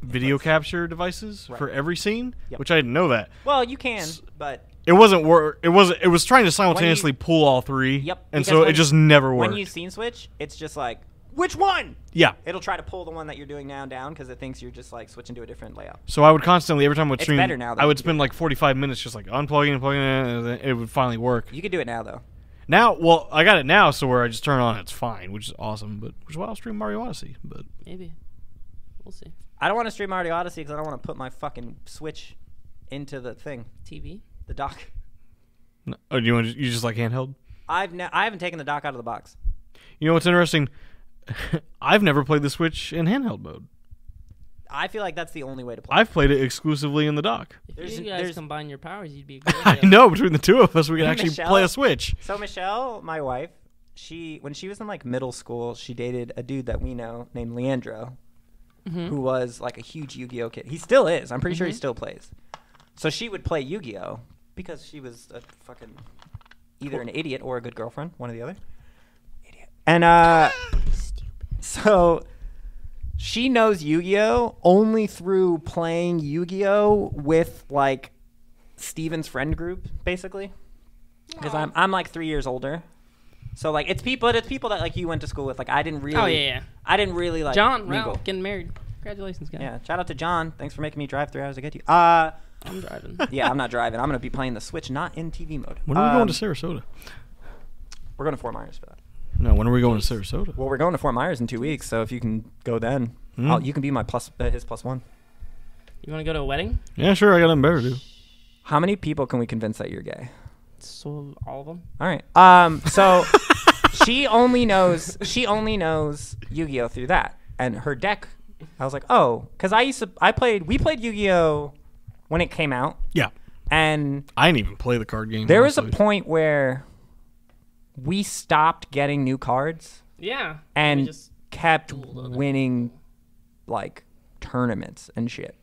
Speaker 1: video capture devices
Speaker 2: Right.
Speaker 1: for every scene,
Speaker 2: Yep.
Speaker 1: which I didn't know that.
Speaker 2: Well, you can, but
Speaker 1: It wasn't It was trying to simultaneously pull all three.
Speaker 2: Yep,
Speaker 1: And
Speaker 2: because
Speaker 1: so it
Speaker 2: when-
Speaker 1: just never worked.
Speaker 2: when you scene switch, it's just like, which one?
Speaker 1: Yeah.
Speaker 2: It'll try to pull the one that you're doing now down because it thinks you're just like switching to a different layout.
Speaker 1: So I would constantly, every time I would
Speaker 2: It's
Speaker 1: stream,
Speaker 2: better now, though.
Speaker 1: I would spend like 45 minutes just like unplugging and plugging in, and then it would finally work.
Speaker 2: You could do it now, though.
Speaker 1: Now, well, I got it now, so where I just turn it on, it's fine, which is awesome. But which is why I'll stream Mario Odyssey. But
Speaker 3: Maybe. We'll see.
Speaker 2: I don't want to stream Mario Odyssey because I don't want to put my fucking Switch into the thing,
Speaker 3: TV.
Speaker 2: the dock.
Speaker 1: no, oh, you just like handheld?
Speaker 2: I haven't taken the dock out of the box.
Speaker 1: You know what's interesting? I've never played the Switch in handheld mode.
Speaker 2: I feel like that's the only way to play.
Speaker 1: I've played it exclusively in the dock.
Speaker 3: If you
Speaker 2: There's-
Speaker 3: guys combine your powers, you'd be a great.
Speaker 1: I know, between the two of us, we can actually
Speaker 2: Michelle?
Speaker 1: play a Switch.
Speaker 2: So Michelle, my wife, when she was in like middle school, she dated a dude that we know named Leandro, who was like a huge Yu-Gi-Oh kid. He still is. I'm pretty sure he still plays. So she would play Yu-Gi-Oh because she was a fucking either an idiot or a good girlfriend, one or the other. Idiot. And so she knows Yu-Gi-Oh only through playing Yu-Gi-Oh with like Steven's friend group, basically. Because I'm like 3 years older. So like it's people that like you went to school with. Like I didn't really.
Speaker 3: Oh yeah.
Speaker 2: I didn't really like
Speaker 3: John,
Speaker 2: mingle.
Speaker 3: Ralph, getting married. Congratulations, guys.
Speaker 2: Yeah, shout out to John. Thanks for making me drive 3 hours to get to you.
Speaker 3: I'm driving.
Speaker 2: Yeah, I'm not driving. I'm gonna be playing the Switch, not in TV mode.
Speaker 1: When are we going to Sarasota?
Speaker 2: We're going to Fort Myers for that.
Speaker 1: No, when are we going to Sarasota?
Speaker 2: Well, we're going to Fort Myers in 2 weeks, so if you can go then, you can be my his plus one.
Speaker 3: You want to go to a wedding?
Speaker 1: Yeah, sure. I got nothing better to do.
Speaker 2: How many people can we convince that you're gay?
Speaker 3: So all of them.
Speaker 2: All right. So she only knows Yu-Gi-Oh through that, and her deck. I was like, oh, because we played Yu-Gi-Oh when it came out,
Speaker 1: Yeah.
Speaker 2: and
Speaker 1: I didn't even play the card game.
Speaker 2: there was a
Speaker 1: honestly.
Speaker 2: point where we stopped getting new cards
Speaker 3: Yeah.
Speaker 2: and
Speaker 3: We just
Speaker 2: kept
Speaker 3: dueled on it.
Speaker 2: winning like tournaments and shit.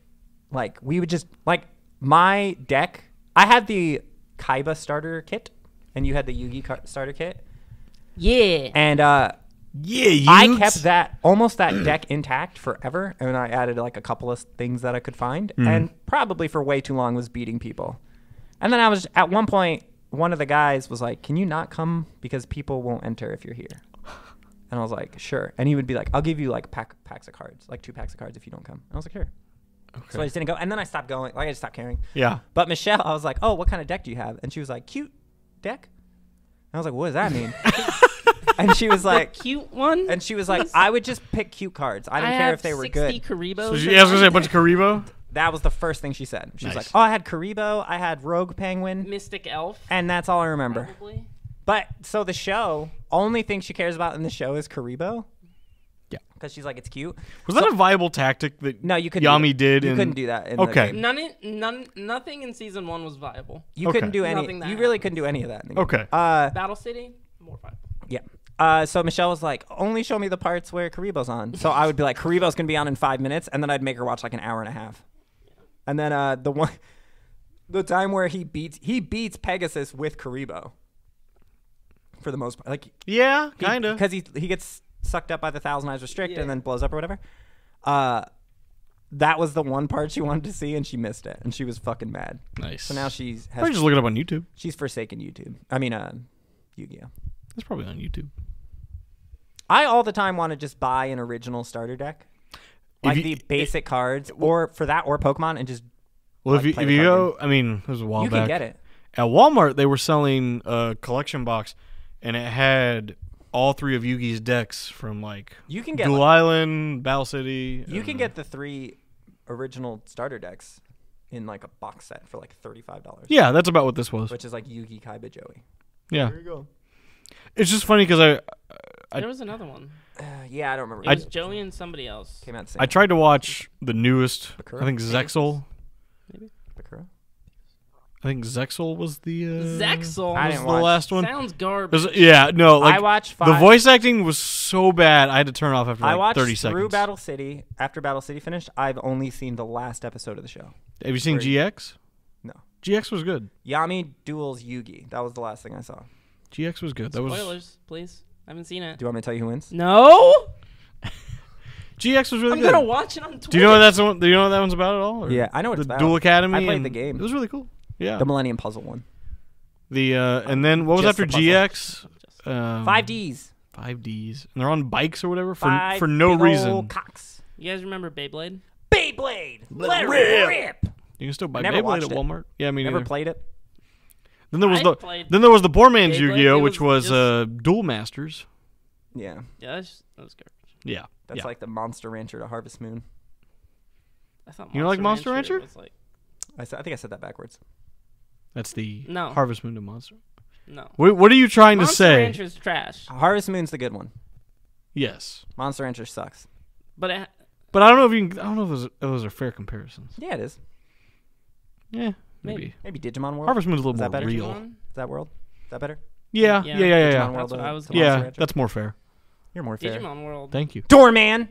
Speaker 2: Like we would just like my deck. I had the Kaiba starter kit, and you had the Yugi starter kit,
Speaker 3: Yeah.
Speaker 2: and
Speaker 1: Yeah,
Speaker 2: I kept that deck intact forever, and I added like a couple of things that I could find, and probably for way too long was beating people. And then I was at one point, one of the guys was like, "Can you not come because people won't enter if you're here?" And I was like, "Sure." And he would be like, "I'll give you like packs of cards, like 2 packs of cards if you don't come." And I was like, "Sure."
Speaker 1: Okay.
Speaker 2: So I just didn't go, and then I stopped going. Like I just stopped caring.
Speaker 1: Yeah.
Speaker 2: But Michelle, I was like, "Oh, what kind of deck do you have?" And she was like, "Cute deck." And I was like, "What does that mean?" And she was like,
Speaker 3: Cute one.
Speaker 2: and she was like, I would just pick cute cards. I didn't care if they were
Speaker 3: 60
Speaker 2: good.
Speaker 3: Karibo's
Speaker 1: So
Speaker 3: in
Speaker 1: she was going to say a
Speaker 3: mine.
Speaker 1: bunch of Karibo?
Speaker 2: That was the first thing she said. She was
Speaker 1: Nice.
Speaker 2: like, oh, I had Karibo, I had Rogue Penguin,
Speaker 3: Mystic Elf.
Speaker 2: and that's all I remember.
Speaker 3: Probably.
Speaker 2: But so the show, only thing she cares about in the show is Karibo.
Speaker 1: Yeah.
Speaker 2: Because she's like, it's cute.
Speaker 1: Was that a viable tactic that
Speaker 2: No, you couldn't.
Speaker 1: Yami did?
Speaker 2: You
Speaker 1: in-
Speaker 2: couldn't do that. In
Speaker 1: Okay.
Speaker 2: The game.
Speaker 3: Nothing in season 1 was viable.
Speaker 2: You
Speaker 1: Okay.
Speaker 2: couldn't do any.
Speaker 3: Nothing that
Speaker 2: You really
Speaker 3: happens.
Speaker 2: couldn't do any of that. In the game.
Speaker 1: Okay.
Speaker 3: Battle City, more viable.
Speaker 2: Yeah. So Michelle was like, only show me the parts where Karibo's on. So I would be like, Karibo's gonna be on in 5 minutes, and then I'd make her watch like an hour and a half. And then the time where he beats Pegasus with Karibo. For the most part, like
Speaker 1: Yeah, kind of.
Speaker 2: because he gets sucked up by the Thousand Eyes Restrict
Speaker 3: Yeah.
Speaker 2: and then blows up or whatever. That was the one part she wanted to see, and she missed it, and she was fucking mad.
Speaker 1: Nice.
Speaker 2: So now
Speaker 1: Probably just look it up on YouTube.
Speaker 2: she's forsaken YouTube. I mean, Yu-Gi-Oh.
Speaker 1: It's probably on YouTube.
Speaker 2: I all the time want to just buy an original starter deck, like the basic cards, or for that, or Pokemon, and just
Speaker 1: Well,
Speaker 2: like,
Speaker 1: if
Speaker 2: play
Speaker 1: you
Speaker 2: the card
Speaker 1: go, I mean, it was a while
Speaker 2: you
Speaker 1: back.
Speaker 2: can get it.
Speaker 1: At Walmart, they were selling a collection box, and it had all 3 of Yugi's decks from like
Speaker 2: You can get
Speaker 1: Duel Island, Battle City.
Speaker 2: You can get the 3 original starter decks in like a box set for like $35.
Speaker 1: Yeah, that's about what this was.
Speaker 2: Which is like Yugi, Kaiba, Joey.
Speaker 1: Yeah.
Speaker 2: There you go.
Speaker 1: It's just funny because
Speaker 3: There was another one.
Speaker 2: Yeah, I don't remember.
Speaker 3: It was Joey and somebody else.
Speaker 2: Came out the same
Speaker 1: I tried to watch the newest.
Speaker 2: Bakura?
Speaker 1: I think Zexal.
Speaker 3: Maybe.
Speaker 2: Bakura?
Speaker 1: I think Zexal was the
Speaker 3: Zexal?
Speaker 2: I
Speaker 1: was
Speaker 2: didn't
Speaker 1: the
Speaker 2: watch.
Speaker 1: last one.
Speaker 3: Sounds garbage.
Speaker 1: Yeah, no. Like,
Speaker 2: I watched
Speaker 1: the
Speaker 2: 5.
Speaker 1: voice acting was so bad. I had to turn it off after
Speaker 2: I
Speaker 1: like
Speaker 2: watched
Speaker 1: 30
Speaker 2: through
Speaker 1: seconds.
Speaker 2: Battle City. After Battle City finished, I've only seen the last episode of the show.
Speaker 1: Have you seen
Speaker 2: Where-
Speaker 1: GX?
Speaker 2: No.
Speaker 1: GX was good.
Speaker 2: Yami duels Yugi. That was the last thing I saw.
Speaker 1: GX was good. That was
Speaker 3: Spoilers, please. I haven't seen it.
Speaker 2: Do you want me to tell you who wins?
Speaker 3: No.
Speaker 1: GX was really
Speaker 3: I'm
Speaker 1: good.
Speaker 3: gonna watch it on Twitch.
Speaker 1: Do you know what that's the one? Do you know what that one's about at all? Or
Speaker 2: Yeah, I know what
Speaker 1: the
Speaker 2: it's about.
Speaker 1: Duel Academy.
Speaker 2: I played
Speaker 1: and
Speaker 2: the game.
Speaker 1: It was really cool. Yeah.
Speaker 2: The Millennium Puzzle one.
Speaker 1: The and then what was
Speaker 2: Just
Speaker 1: after
Speaker 2: the puzzle.
Speaker 1: GX?
Speaker 2: 5Ds.
Speaker 1: 5Ds. And they're on bikes or whatever
Speaker 2: Five
Speaker 1: for no
Speaker 2: big
Speaker 1: reason.
Speaker 2: old cocks.
Speaker 3: You guys remember Beyblade?
Speaker 2: Beyblade. Let it
Speaker 1: rip.
Speaker 2: rip.
Speaker 1: You can still buy
Speaker 2: Never
Speaker 1: Beyblade
Speaker 2: watched
Speaker 1: at
Speaker 2: it.
Speaker 1: Walmart. Yeah, me
Speaker 2: Never
Speaker 1: neither.
Speaker 2: played it.
Speaker 1: Then there was
Speaker 3: I played
Speaker 1: the poor man's
Speaker 3: Beyblade.
Speaker 1: Yu-Gi-Oh,
Speaker 3: It
Speaker 1: which
Speaker 3: was
Speaker 1: was Duel Masters.
Speaker 2: Yeah.
Speaker 3: Yeah, that was garbage.
Speaker 1: Yeah.
Speaker 2: That's
Speaker 1: yeah.
Speaker 2: like the Monster Rancher to Harvest Moon.
Speaker 3: I thought
Speaker 1: You know, like Monster Rancher?
Speaker 3: was like
Speaker 2: I think I said that backwards.
Speaker 1: That's the
Speaker 3: No.
Speaker 1: Harvest Moon to Monster.
Speaker 3: no.
Speaker 1: What are you trying to
Speaker 3: Monster
Speaker 1: say?
Speaker 3: Rancher's trash,
Speaker 2: Harvest Moon's the good one.
Speaker 1: Yes.
Speaker 2: Monster Rancher sucks.
Speaker 3: but it,
Speaker 1: But I don't know if you can, I don't know if those are fair comparisons.
Speaker 2: Yeah, it is.
Speaker 1: Yeah,
Speaker 3: Maybe.
Speaker 2: Maybe Digimon World.
Speaker 1: Harvest Moon's a little
Speaker 2: Is that
Speaker 1: more
Speaker 2: better?
Speaker 1: real.
Speaker 3: Digimon?
Speaker 2: Is that world? Is that better?
Speaker 1: Yeah,
Speaker 3: Yeah,
Speaker 1: yeah, yeah,
Speaker 2: Digimon
Speaker 1: yeah.
Speaker 2: World
Speaker 3: That's what
Speaker 2: to-
Speaker 3: I was
Speaker 2: to
Speaker 3: thinking.
Speaker 2: Monster
Speaker 1: Yeah,
Speaker 2: Rancher?
Speaker 1: that's more fair.
Speaker 2: You're more fair.
Speaker 3: Digimon World.
Speaker 1: Thank you.
Speaker 2: Doorman.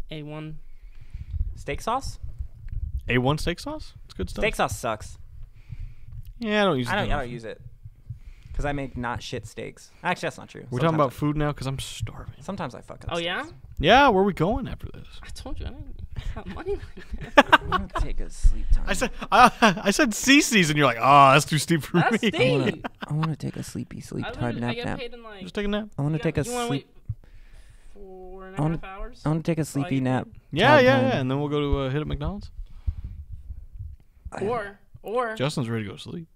Speaker 3: A1.
Speaker 2: Steak sauce?
Speaker 1: A1 steak sauce? It's good stuff.
Speaker 2: Steak sauce sucks.
Speaker 1: Yeah, I don't use it.
Speaker 2: I
Speaker 1: that
Speaker 2: don't
Speaker 1: often.
Speaker 2: use it. Because I make not shit steaks. Actually, that's not true.
Speaker 1: We're talking about food now because I'm starving.
Speaker 2: Sometimes I fuck up
Speaker 3: Oh
Speaker 2: steaks.
Speaker 3: yeah?
Speaker 1: Yeah, where are we going after this?
Speaker 3: I told you I didn't have money like that.
Speaker 2: I'm going to take a sleep time.
Speaker 1: I said CC's and you're like, oh, that's too steep for
Speaker 3: That's
Speaker 1: me.
Speaker 3: steep.
Speaker 2: I want to take a sleep
Speaker 3: I
Speaker 2: time
Speaker 3: literally- I get paid in like.
Speaker 1: Just take a nap.
Speaker 2: I want to
Speaker 3: you
Speaker 2: take a
Speaker 3: got- you wanna
Speaker 2: sleep.
Speaker 3: wait 4.5
Speaker 2: I wanna-
Speaker 3: hours.
Speaker 2: I want to take a
Speaker 3: all
Speaker 2: sleepy
Speaker 3: you
Speaker 2: nap.
Speaker 1: Yeah,
Speaker 2: Time
Speaker 1: yeah,
Speaker 2: time.
Speaker 1: yeah. And then we'll go to hit at McDonald's.
Speaker 3: Or
Speaker 1: Justin's ready to go to sleep.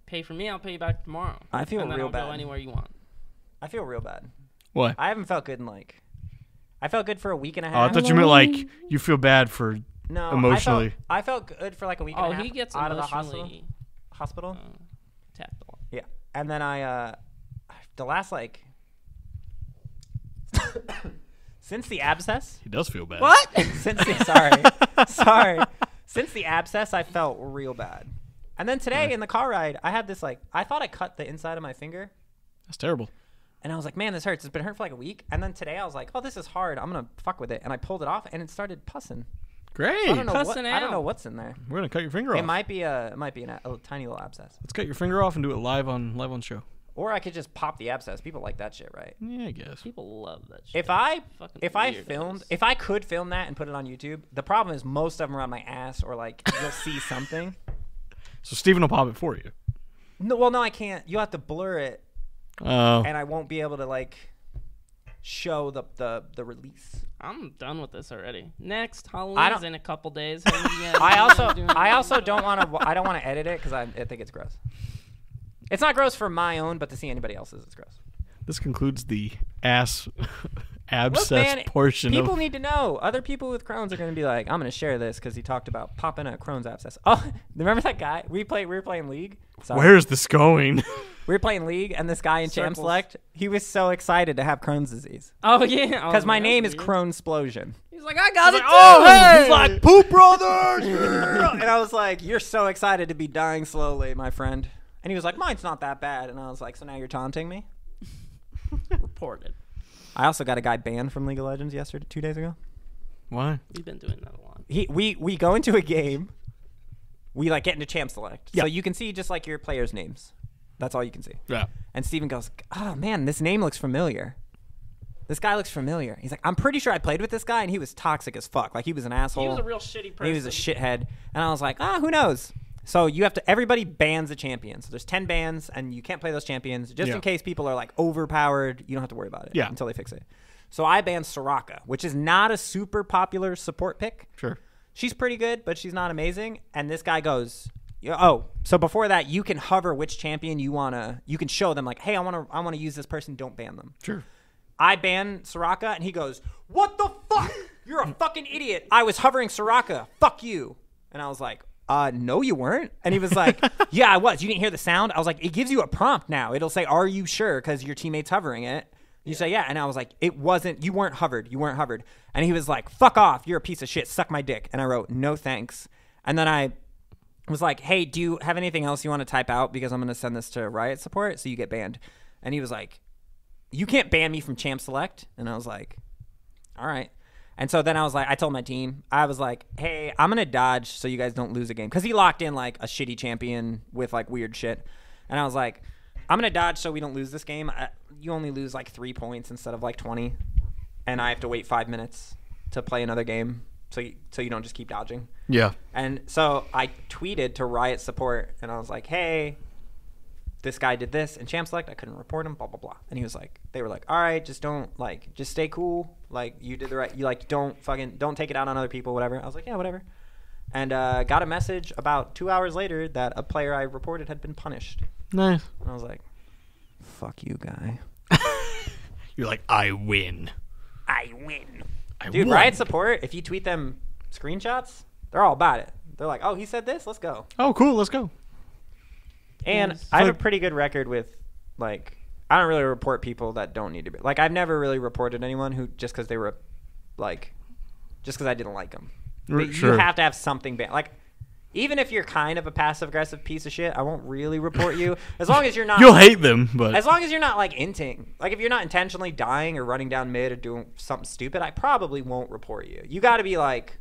Speaker 3: pay for me. I'll pay you back tomorrow.
Speaker 2: I feel
Speaker 3: and then
Speaker 2: real
Speaker 3: I'll
Speaker 2: bad.
Speaker 3: Go anywhere you want.
Speaker 2: I feel real bad.
Speaker 1: What?
Speaker 2: I haven't felt good in like. I felt good for a week and a
Speaker 1: Oh,
Speaker 2: half.
Speaker 1: I thought you meant like you feel bad for.
Speaker 2: No,
Speaker 1: emotionally.
Speaker 2: I felt good for like a week
Speaker 3: Oh,
Speaker 2: and a half
Speaker 3: he gets
Speaker 2: out of the hospital.
Speaker 3: emotionally
Speaker 2: Hospital.
Speaker 3: tapped a lot.
Speaker 2: Yeah, and then the last like. Since the abscess.
Speaker 1: He does feel bad.
Speaker 3: What?
Speaker 2: Since the sorry. Since the abscess, I felt real bad. And then today in the car ride, I had this like I thought I cut the inside of my finger,
Speaker 1: That's terrible.
Speaker 2: and I was like, man, this hurts. It's been hurt for like a week. And then today I was like, oh, this is hard. I'm gonna fuck with it, and I pulled it off, and it started pussing.
Speaker 1: Great.
Speaker 2: I don't know
Speaker 3: Cussing
Speaker 2: I don't
Speaker 3: out.
Speaker 2: know what's in there.
Speaker 1: We're gonna cut your finger off.
Speaker 2: It might be a tiny little abscess,
Speaker 1: Let's cut your finger off and do it live on show.
Speaker 2: or I could just pop the abscess. People like that shit, right?
Speaker 1: Yeah, I guess.
Speaker 3: People love that shit.
Speaker 2: If I
Speaker 3: Fucking
Speaker 2: if I could film that and put it on YouTube, the problem is most of them are on my ass, or like you'll see something.
Speaker 1: So Steven will pop it for you.
Speaker 2: No, well, no, I can't. You have to blur it,
Speaker 1: Oh.
Speaker 2: and I won't be able to like show the release.
Speaker 3: I'm done with this already. Next,
Speaker 2: I
Speaker 3: Halloween's
Speaker 2: don't-
Speaker 3: in a couple days.
Speaker 2: I also don't want to. I don't want to edit it because I think it's gross. It's not gross for my own, but to see anybody else's, it's gross.
Speaker 1: This concludes the ass abscess
Speaker 2: Look, man,
Speaker 1: portion
Speaker 2: people
Speaker 1: of.
Speaker 2: need to know. Other people with Crohn's are going to be like, I'm going to share this because he talked about popping a Crohn's abscess. Oh, remember that guy? We were playing League. Sorry.
Speaker 1: Where is this going?
Speaker 2: We were playing League, and this guy in Champ
Speaker 3: Circles.
Speaker 2: Select, he was so excited to have Crohn's disease
Speaker 3: Oh yeah.
Speaker 2: because my name is Crohnsplosion.
Speaker 3: He's like, I got it too.
Speaker 1: oh,
Speaker 3: hey!
Speaker 1: he's like, Poop Brothers!
Speaker 2: And I was like, you're so excited to be dying slowly, my friend. And he was like, mine's not that bad. And I was like, so now you're taunting me?
Speaker 3: reported.
Speaker 2: I also got a guy banned from League of Legends 2 days ago.
Speaker 1: Why?
Speaker 3: We've been doing that a lot.
Speaker 2: We go into a game. We like get into Champ Select.
Speaker 1: Yeah.
Speaker 2: So you can see just like your players' names. That's all you can see.
Speaker 1: Yeah.
Speaker 2: And Steven goes, oh man, this name looks familiar. This guy looks familiar. He's like, I'm pretty sure I played with this guy and he was toxic as fuck. Like he was an asshole.
Speaker 3: He was a real shitty person.
Speaker 2: He was a shithead. And I was like, who knows? So you have to, everybody bans a champion. So there's 10 bans and you can't play those champions just in case people are like overpowered. You don't have to worry about it until they fix it. So I banned Soraka, which is not a super popular support pick.
Speaker 1: Sure.
Speaker 2: She's pretty good, but she's not amazing. And this guy goes, So before that, you can hover which champion you wanna. You can show them like, hey, I wanna use this person. Don't ban them.
Speaker 1: Sure.
Speaker 2: I ban Soraka, and he goes, "What the fuck? You're a fucking idiot. I was hovering Soraka. Fuck you." And I was like, no, you weren't. And he was like, yeah, I was. You didn't hear the sound? I was like, it gives you a prompt now. It'll say, are you sure? Because your teammate's hovering it. You say, yeah. And I was like, it wasn't. You weren't hovered. You weren't hovered. And he was like, fuck off. You're a piece of shit. Suck my dick. And I wrote, no thanks. And then I was like, hey, do you have anything else you want to type out? Because I'm going to send this to Riot support so you get banned. And he was like, you can't ban me from Champ Select. And I was like, all right. And so then I was like, I told my team, I was like, hey, I'm going to dodge so you guys don't lose a game. Because he locked in like a shitty champion with like weird shit. And I was like, I'm going to dodge so we don't lose this game. You only lose like 3 points instead of like 20. And I have to wait 5 minutes to play another game so you don't just keep dodging.
Speaker 1: Yeah.
Speaker 2: And so I tweeted to Riot support and I was like, hey, this guy did this in Champ Select. I couldn't report him, blah, blah, blah. And he was like, they were like, all right, just stay cool. Like, you did the right, you like, don't take it out on other people, whatever. I was like, yeah, whatever. And got a message about 2 hours later that a player I reported had been punished.
Speaker 1: Nice.
Speaker 2: And I was like, fuck you, guy.
Speaker 1: You're like, I win.
Speaker 2: Dude, Riot support, if you tweet them screenshots, they're all about it. They're like, oh, he said this? Let's go.
Speaker 1: Oh, cool. Let's go.
Speaker 2: And
Speaker 3: Yes.
Speaker 2: I have a pretty good record with, like, I don't really report people that don't need to be. Like, I've never really reported anyone who just because they were, like, just because I didn't like them.
Speaker 1: Sure.
Speaker 2: You have to have something bad. Like, even if you're kind of a passive-aggressive piece of shit, I won't really report you. As long as you're not.
Speaker 1: You'll hate them, but.
Speaker 2: As long as you're not, like, inting. Like, if you're not intentionally dying or running down mid or doing something stupid, I probably won't report you. You got to be, like.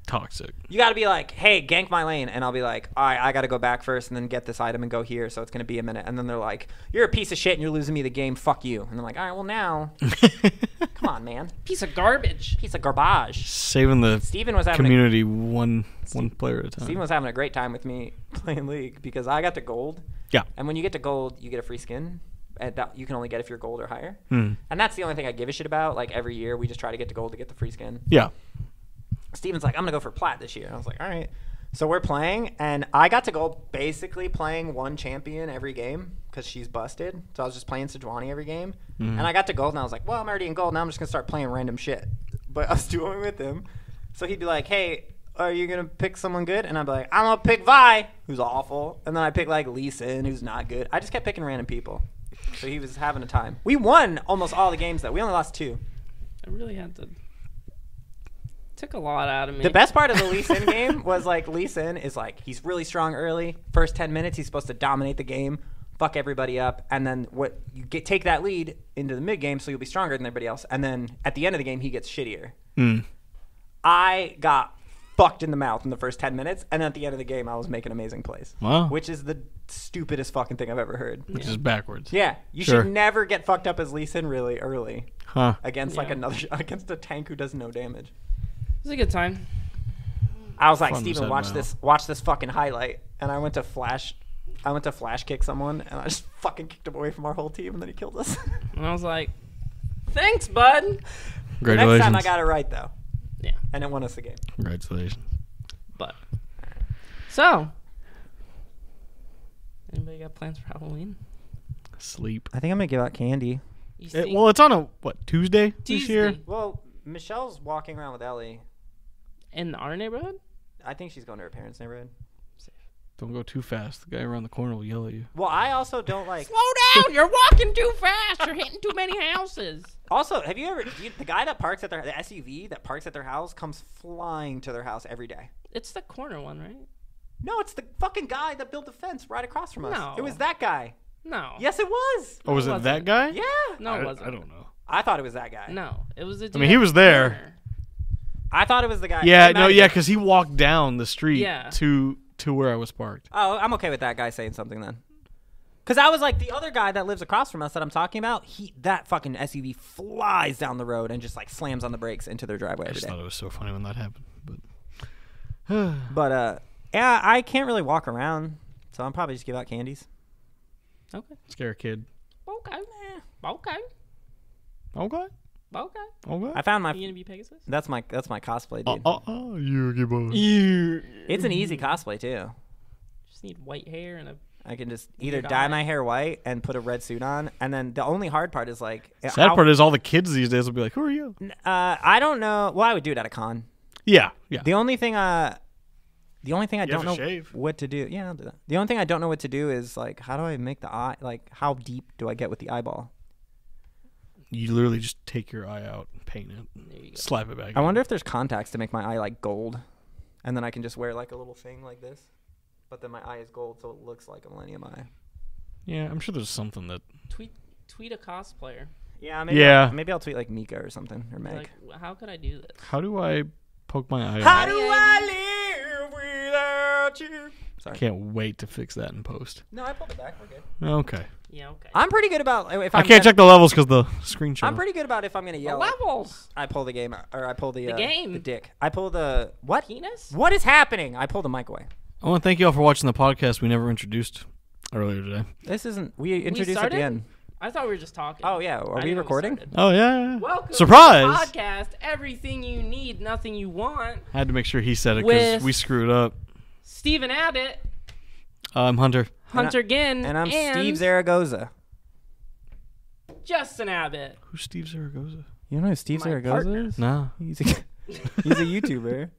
Speaker 1: Toxic.
Speaker 2: You got to be like, hey, gank my lane. And I'll be like, all right, I got to go back first and then get this item and go here. So it's going to be a minute. And then they're like, you're a piece of shit and you're losing me the game. Fuck you. And I'm like, all right, well, now. Come on, man.
Speaker 3: Piece of garbage.
Speaker 2: Piece of garbage.
Speaker 1: Saving the
Speaker 2: Steven was having
Speaker 1: community one player at a time.
Speaker 2: Steven was having a great time with me playing League because I got to gold.
Speaker 1: Yeah.
Speaker 2: And when you get to gold, you get a free skin. And that you can only get if you're gold or higher.
Speaker 1: Mm.
Speaker 2: And that's the only thing I give a shit about. Like, every year, we just try to get to gold to get the free skin.
Speaker 1: Yeah.
Speaker 2: Steven's like, I'm going to go for plat this year. And I was like, all right. So we're playing, and I got to go basically playing one champion every game because she's busted. So I was just playing Sejuani every game. And I got to gold, and I was like, well, I'm already in gold. Now I'm just going to start playing random shit. But I was doing it with him. So he'd be like, hey, are you going to pick someone good? And I'd be like, I'm going to pick Vi, who's awful. And then I pick, like, Lee Sin, who's not good. I just kept picking random people. So he was having a time. We won almost all the games, though. We only lost 2.
Speaker 3: I really had to. Took a lot out of me.
Speaker 2: The best part of the Lee Sin game was, like, Lee Sin is, like, he's really strong early. First 10 minutes, he's supposed to dominate the game, fuck everybody up, and then take that lead into the mid game so you'll be stronger than everybody else. And then at the end of the game, he gets shittier.
Speaker 1: Mm.
Speaker 2: I got fucked in the mouth in the first 10 minutes, and at the end of the game, I was making amazing plays.
Speaker 1: Wow.
Speaker 2: Which is the stupidest fucking thing I've ever heard.
Speaker 1: Which is backwards.
Speaker 2: Yeah, you
Speaker 1: Sure.
Speaker 2: should never get fucked up as Lee Sin really early
Speaker 1: Huh.
Speaker 2: against like
Speaker 3: Yeah.
Speaker 2: against a tank who does no damage.
Speaker 3: It was a good time.
Speaker 2: I was like,
Speaker 1: Fun
Speaker 2: Steven,
Speaker 1: said
Speaker 2: watch this fucking highlight. And I went to flash kick someone, and I just fucking kicked him away from our whole team, and then he killed us.
Speaker 3: And I was like, thanks, bud.
Speaker 2: The
Speaker 1: Congratulations.
Speaker 2: next time I got it right, though.
Speaker 3: Yeah.
Speaker 2: And it won us the game.
Speaker 1: Congratulations.
Speaker 3: But. So. Anybody got plans for Halloween?
Speaker 1: Sleep.
Speaker 2: I think I'm going to give out candy.
Speaker 3: You see-
Speaker 1: Well, it's on a, Tuesday this year?
Speaker 3: Tuesday.
Speaker 2: Well, Michelle's walking around with Ellie.
Speaker 3: In our neighborhood?
Speaker 2: I think she's going to her parents' neighborhood.
Speaker 1: Don't go too fast. The guy around the corner will yell at you.
Speaker 2: Well, I also don't like...
Speaker 3: Slow down! You're walking too fast! You're hitting too many houses!
Speaker 2: Also, have you ever... the guy that parks at the SUV that parks at their house comes flying to their house every day.
Speaker 3: It's the corner one, right?
Speaker 2: No, it's the fucking guy that built the fence right across from us.
Speaker 3: No.
Speaker 2: It was that guy.
Speaker 3: No.
Speaker 2: Yes, it was.
Speaker 1: Oh, was it
Speaker 3: wasn't.
Speaker 1: that guy?
Speaker 2: Yeah.
Speaker 3: No, it wasn't.
Speaker 1: I don't know.
Speaker 2: I thought it was that guy.
Speaker 3: No. It was a dude
Speaker 1: I mean, he
Speaker 3: at
Speaker 1: was
Speaker 3: the
Speaker 1: there.
Speaker 3: corner.
Speaker 2: I thought it was the guy.
Speaker 1: Yeah,
Speaker 2: It
Speaker 1: no,
Speaker 2: might
Speaker 1: yeah,
Speaker 2: have been-
Speaker 1: because he walked down the street
Speaker 3: Yeah.
Speaker 1: to where I was parked.
Speaker 2: Oh, I'm okay with that guy saying something then. Because I was like, the other guy that lives across from us that I'm talking about, that fucking SUV flies down the road and just like slams on the brakes into their driveway
Speaker 1: I
Speaker 2: every
Speaker 1: just
Speaker 2: day.
Speaker 1: thought it was so funny when that happened.
Speaker 2: But, yeah, I can't really walk around, so I'll probably just give out candies.
Speaker 3: Okay.
Speaker 1: Scare a kid.
Speaker 3: Okay. Okay.
Speaker 1: Okay. Okay.
Speaker 2: I found my.
Speaker 3: You gonna be Pegasus?
Speaker 2: That's my cosplay, dude.
Speaker 1: You boy.
Speaker 2: It's an easy cosplay too.
Speaker 3: Just need white hair and a.
Speaker 2: I can just either dye my hair white and put a red suit on, and then the only hard part is like.
Speaker 1: Sad part is all the kids these days will be like, "Who are you?"
Speaker 2: I don't know. Well, I would do it at a con.
Speaker 1: Yeah.
Speaker 2: The only thing I don't know
Speaker 1: shave.
Speaker 2: what to do. Yeah, I'll do that. The only thing I don't know what to do is like, how do I make the eye? Like, how deep do I get with the eyeball?
Speaker 1: You literally just take your eye out, and paint it, slap it back.
Speaker 2: I wonder if there's contacts to make my eye like gold, and then I can just wear like a little thing like this, but then my eye is gold, so it looks like a Millennium Eye.
Speaker 1: Yeah, I'm sure there's something that.
Speaker 3: Tweet a cosplayer.
Speaker 2: Yeah, maybe I'll tweet like Mika or something or Meg.
Speaker 3: Like, how could I do this?
Speaker 1: How do I poke my eye?
Speaker 2: How do I live without you? Sorry.
Speaker 1: Can't wait to fix that in post.
Speaker 2: No, I pulled it back. We're good.
Speaker 1: Okay.
Speaker 3: Yeah, okay.
Speaker 2: I'm pretty good about if
Speaker 1: I can't check the levels because the screen shows.
Speaker 2: I'm pretty good about if I'm gonna
Speaker 3: The
Speaker 2: yell.
Speaker 3: levels.
Speaker 2: I pull the game, or I pull the
Speaker 3: game?
Speaker 2: the dick. I pull the what?
Speaker 3: Penis?
Speaker 2: What is happening? I pull the mic away.
Speaker 1: I want to thank you all for watching the podcast we never introduced earlier today.
Speaker 2: This isn't. We introduced at the end.
Speaker 3: I thought we were just talking.
Speaker 2: Oh yeah, are we recording?
Speaker 1: Oh yeah.
Speaker 3: Welcome
Speaker 1: Surprise!
Speaker 3: to the podcast. Everything you need, nothing you want.
Speaker 1: I had to make sure he said it because
Speaker 3: With
Speaker 1: we screwed up.
Speaker 3: Stephen Abbott,
Speaker 1: I'm Hunter.
Speaker 3: Hunter Ginn,
Speaker 2: And I'm Steve Zaragoza.
Speaker 3: Justin Abbott.
Speaker 1: Who's Steve Zaragoza?
Speaker 2: You don't know who Steve
Speaker 3: My
Speaker 2: Zaragoza
Speaker 3: partner.
Speaker 2: is?
Speaker 1: No.
Speaker 2: He's a YouTuber.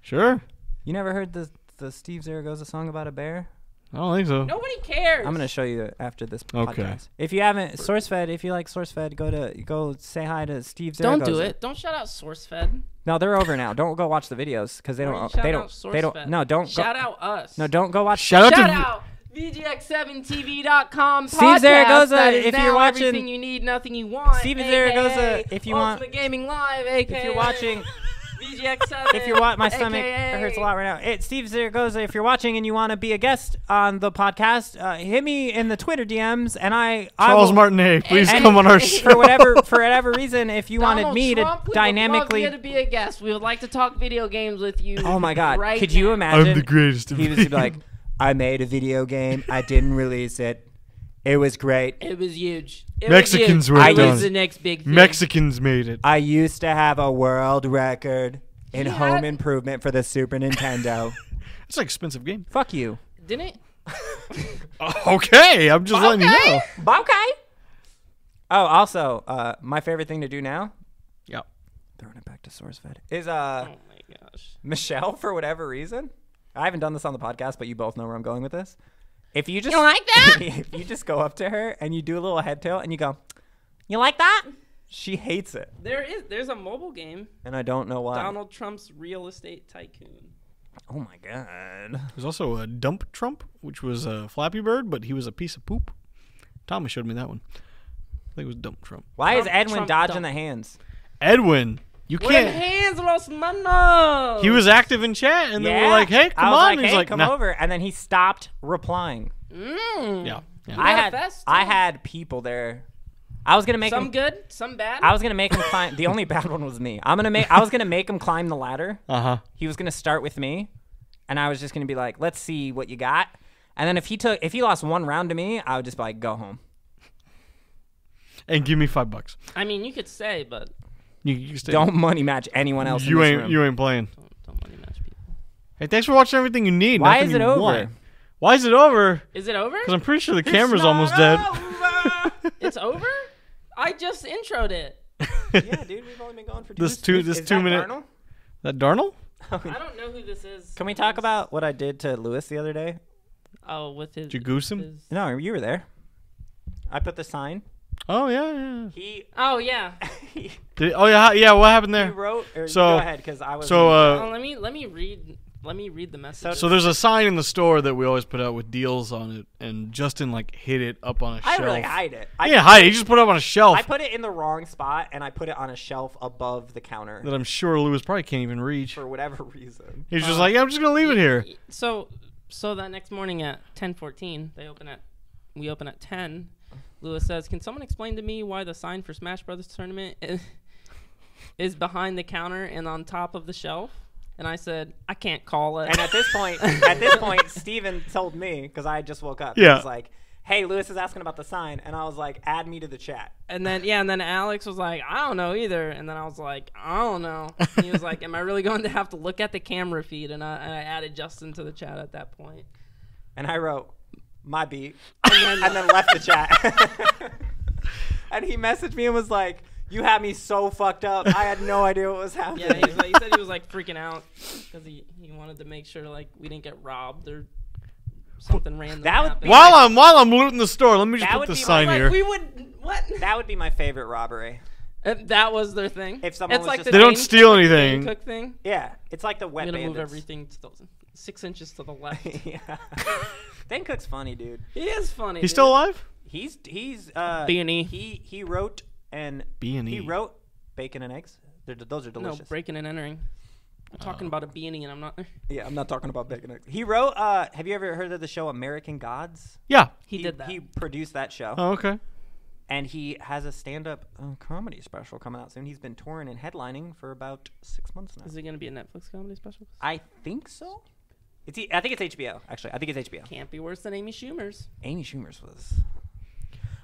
Speaker 1: Sure.
Speaker 2: You never heard the Steve Zaragoza song about a bear?
Speaker 1: I don't think so.
Speaker 3: Nobody cares.
Speaker 2: I'm gonna show you after this
Speaker 1: Okay.
Speaker 2: podcast. If you haven't, SourceFed. If you like SourceFed, go say hi to Steve Zaragoza.
Speaker 3: Don't do it. Don't shout out SourceFed.
Speaker 2: No, they're over now. Don't go watch the videos because they
Speaker 3: Why are
Speaker 2: don't.
Speaker 3: you
Speaker 2: They
Speaker 3: shouting
Speaker 2: don't.
Speaker 3: out
Speaker 2: They don't.
Speaker 3: SourceFed?
Speaker 2: No, don't.
Speaker 3: Shout
Speaker 2: go,
Speaker 3: out us.
Speaker 2: No, don't go watch.
Speaker 1: Shout
Speaker 3: Shout
Speaker 1: out to
Speaker 3: out VGX7TV.com.
Speaker 2: Steve
Speaker 3: podcast
Speaker 2: Zaragoza,
Speaker 3: that is
Speaker 2: if
Speaker 3: now
Speaker 2: you're watching-
Speaker 3: everything you need, nothing you want.
Speaker 2: Steven
Speaker 3: AKA
Speaker 2: Zaragoza, if you want-
Speaker 3: Ultimate Gaming Live, AKA
Speaker 2: If you're watching,
Speaker 3: VGX7.
Speaker 2: if you're watching, my stomach
Speaker 3: AKA
Speaker 2: hurts a lot right now. It's Steve Zaragoza. If you're watching and you want to be a guest on the podcast, hit me in the Twitter DMs, and I
Speaker 1: Charles
Speaker 2: will,
Speaker 1: Martinet, please
Speaker 2: and
Speaker 1: come on our show.
Speaker 2: for whatever reason. If you
Speaker 3: Donald
Speaker 2: wanted me
Speaker 3: Trump,
Speaker 2: to
Speaker 3: we
Speaker 2: dynamically,
Speaker 3: would love you to be a guest. We would like to talk video games with you.
Speaker 2: oh my God,
Speaker 3: right
Speaker 2: could you
Speaker 3: now.
Speaker 2: imagine?
Speaker 1: I'm the greatest.
Speaker 2: He was like, I made a video game. I didn't release it. It was great.
Speaker 3: It was huge.
Speaker 1: Mexicans
Speaker 3: were
Speaker 1: worked
Speaker 3: It
Speaker 1: on
Speaker 3: was
Speaker 1: it.
Speaker 3: the next big thing.
Speaker 1: Mexicans made it.
Speaker 2: I used to have a world record in
Speaker 3: He
Speaker 2: home
Speaker 3: had-
Speaker 2: improvement for the Super Nintendo.
Speaker 1: It's an expensive game.
Speaker 2: Fuck you.
Speaker 3: Didn't it?
Speaker 1: Okay, I'm just letting you know.
Speaker 2: Okay. Oh, also, my favorite thing to do now,
Speaker 1: Yep.
Speaker 2: throwing it back to SourceFed, is
Speaker 3: Oh my gosh.
Speaker 2: Michelle, for whatever reason. I haven't done this on the podcast, but you both know where I'm going with this. If you just
Speaker 3: You like that?
Speaker 2: if you just go up to her and you do a little head tilt and you go, you like that? She hates it,
Speaker 3: There's a mobile game.
Speaker 2: and I don't know why.
Speaker 3: Donald Trump's real estate tycoon.
Speaker 2: Oh my God.
Speaker 1: There's also a Dump Trump, which was a Flappy Bird, but he was a piece of poop. Thomas showed me that one. I think it was Dump Trump.
Speaker 2: Why is
Speaker 3: Trump-
Speaker 2: Edwin
Speaker 3: Trump
Speaker 2: dodging
Speaker 3: dump.
Speaker 2: the hands?
Speaker 1: Edwin, you
Speaker 3: What in
Speaker 1: can't.
Speaker 3: hands los manos?
Speaker 1: He was active in chat, and then we're like, "Hey, come
Speaker 2: I was
Speaker 1: on!"
Speaker 2: like,
Speaker 1: And he's
Speaker 2: hey,
Speaker 1: like,
Speaker 2: come
Speaker 1: "Nah."
Speaker 2: over, and then he stopped replying.
Speaker 1: Yeah.
Speaker 2: I had people there. I was gonna make
Speaker 3: some
Speaker 2: him.
Speaker 3: good, some bad.
Speaker 2: I was gonna make him climb. The only bad one was me. I was gonna make him climb the ladder. He was gonna start with me, and I was just gonna be like, "Let's see what you got." And then if he lost one round to me, I would just be like, "Go home."
Speaker 1: And give me $5.
Speaker 3: I mean, you could say, but
Speaker 1: You stay.
Speaker 2: Don't money match anyone else.
Speaker 1: You
Speaker 2: in this
Speaker 1: ain't.
Speaker 2: room.
Speaker 1: You ain't playing.
Speaker 3: don't money match people.
Speaker 1: Hey, thanks for watching everything you need.
Speaker 2: Why
Speaker 1: nothing
Speaker 2: is it
Speaker 1: you
Speaker 2: over?
Speaker 1: want. Why is it over?
Speaker 3: Is it over?
Speaker 1: Because I'm pretty sure the camera's almost dead.
Speaker 3: It's over? I just introed it.
Speaker 2: Yeah, dude, we've only been going for
Speaker 1: This
Speaker 2: two.
Speaker 1: this
Speaker 2: Is
Speaker 1: 2
Speaker 2: that
Speaker 1: minute.
Speaker 2: Darnell?
Speaker 1: That Darnell?
Speaker 3: I don't know who this is.
Speaker 2: Can we talk about what I did to Lewis the other day?
Speaker 3: Oh, with his.
Speaker 1: Did you goose him?
Speaker 3: his-
Speaker 2: No, you were there. I put the sign.
Speaker 1: Oh yeah.
Speaker 2: He.
Speaker 3: Oh yeah.
Speaker 1: Oh yeah. What happened
Speaker 2: You
Speaker 1: there?
Speaker 2: wrote. Or
Speaker 1: So-
Speaker 2: go ahead, because I was.
Speaker 1: So
Speaker 3: Let me read. Let me read the message.
Speaker 1: So there's a sign in the store that we always put out with deals on it, and Justin hid it up on a
Speaker 2: I
Speaker 1: shelf.
Speaker 2: didn't really hide it.
Speaker 1: He didn't hide it. He just put it up on a shelf
Speaker 2: I put it in the wrong spot, and I put it on a shelf above the counter
Speaker 1: that I'm sure Lewis probably can't even reach.
Speaker 2: for whatever reason.
Speaker 1: He's just like, yeah, I'm just gonna leave it here.
Speaker 3: So that next morning at 10:14, we open at 10. Lewis says, "Can someone explain to me why the sign for Smash Brothers tournament is behind the counter and on top of the shelf?" And I said, "I can't call it."
Speaker 2: And at this point, Steven told me, because I just woke up.
Speaker 1: Yeah.
Speaker 2: He was like, hey, Lewis is asking about the sign. And I was like, add me to the chat.
Speaker 3: And then Alex was like, I don't know either. And then I was like, I don't know. And he was like, am I really going to have to look at the camera feed? And I added Justin to the chat at that point.
Speaker 2: And I wrote, my beat. And then left the chat. And he messaged me and was like, you had me so fucked up. I had no idea what was happening.
Speaker 3: Yeah, he said he was like freaking out because he wanted to make sure like we didn't get robbed or something random.
Speaker 1: While I'm looting the store, let me just put the sign here.
Speaker 3: We would what?
Speaker 2: That would be my favorite robbery.
Speaker 3: That was their thing.
Speaker 2: If someone was
Speaker 3: like
Speaker 2: just
Speaker 1: they don't steal anything.
Speaker 3: Cook thing.
Speaker 2: Yeah, it's like the wet
Speaker 3: I'm gonna
Speaker 2: bandits.
Speaker 3: move everything to 6 inches to the left.
Speaker 2: Yeah. Dane Cook's funny, dude.
Speaker 3: He is funny.
Speaker 1: He's still alive?
Speaker 2: He's
Speaker 3: B&E.
Speaker 2: He wrote and
Speaker 1: B&E.
Speaker 2: He wrote Bacon and Eggs. Those are delicious.
Speaker 3: No, breaking and entering. I'm talking about a B&E, and I'm not.
Speaker 2: Yeah, I'm not talking about Bacon and Eggs. He wrote. Have you ever heard of the show American Gods?
Speaker 1: Yeah.
Speaker 3: He did that.
Speaker 2: He produced that show.
Speaker 1: Oh, okay.
Speaker 2: And he has a stand-up comedy special coming out soon. He's been touring and headlining for about 6 months now.
Speaker 3: Is it going to be a Netflix comedy special?
Speaker 2: I think so. I think it's HBO, actually. I think it's HBO.
Speaker 3: Can't be worse than Amy Schumer's.
Speaker 2: Amy Schumer's was...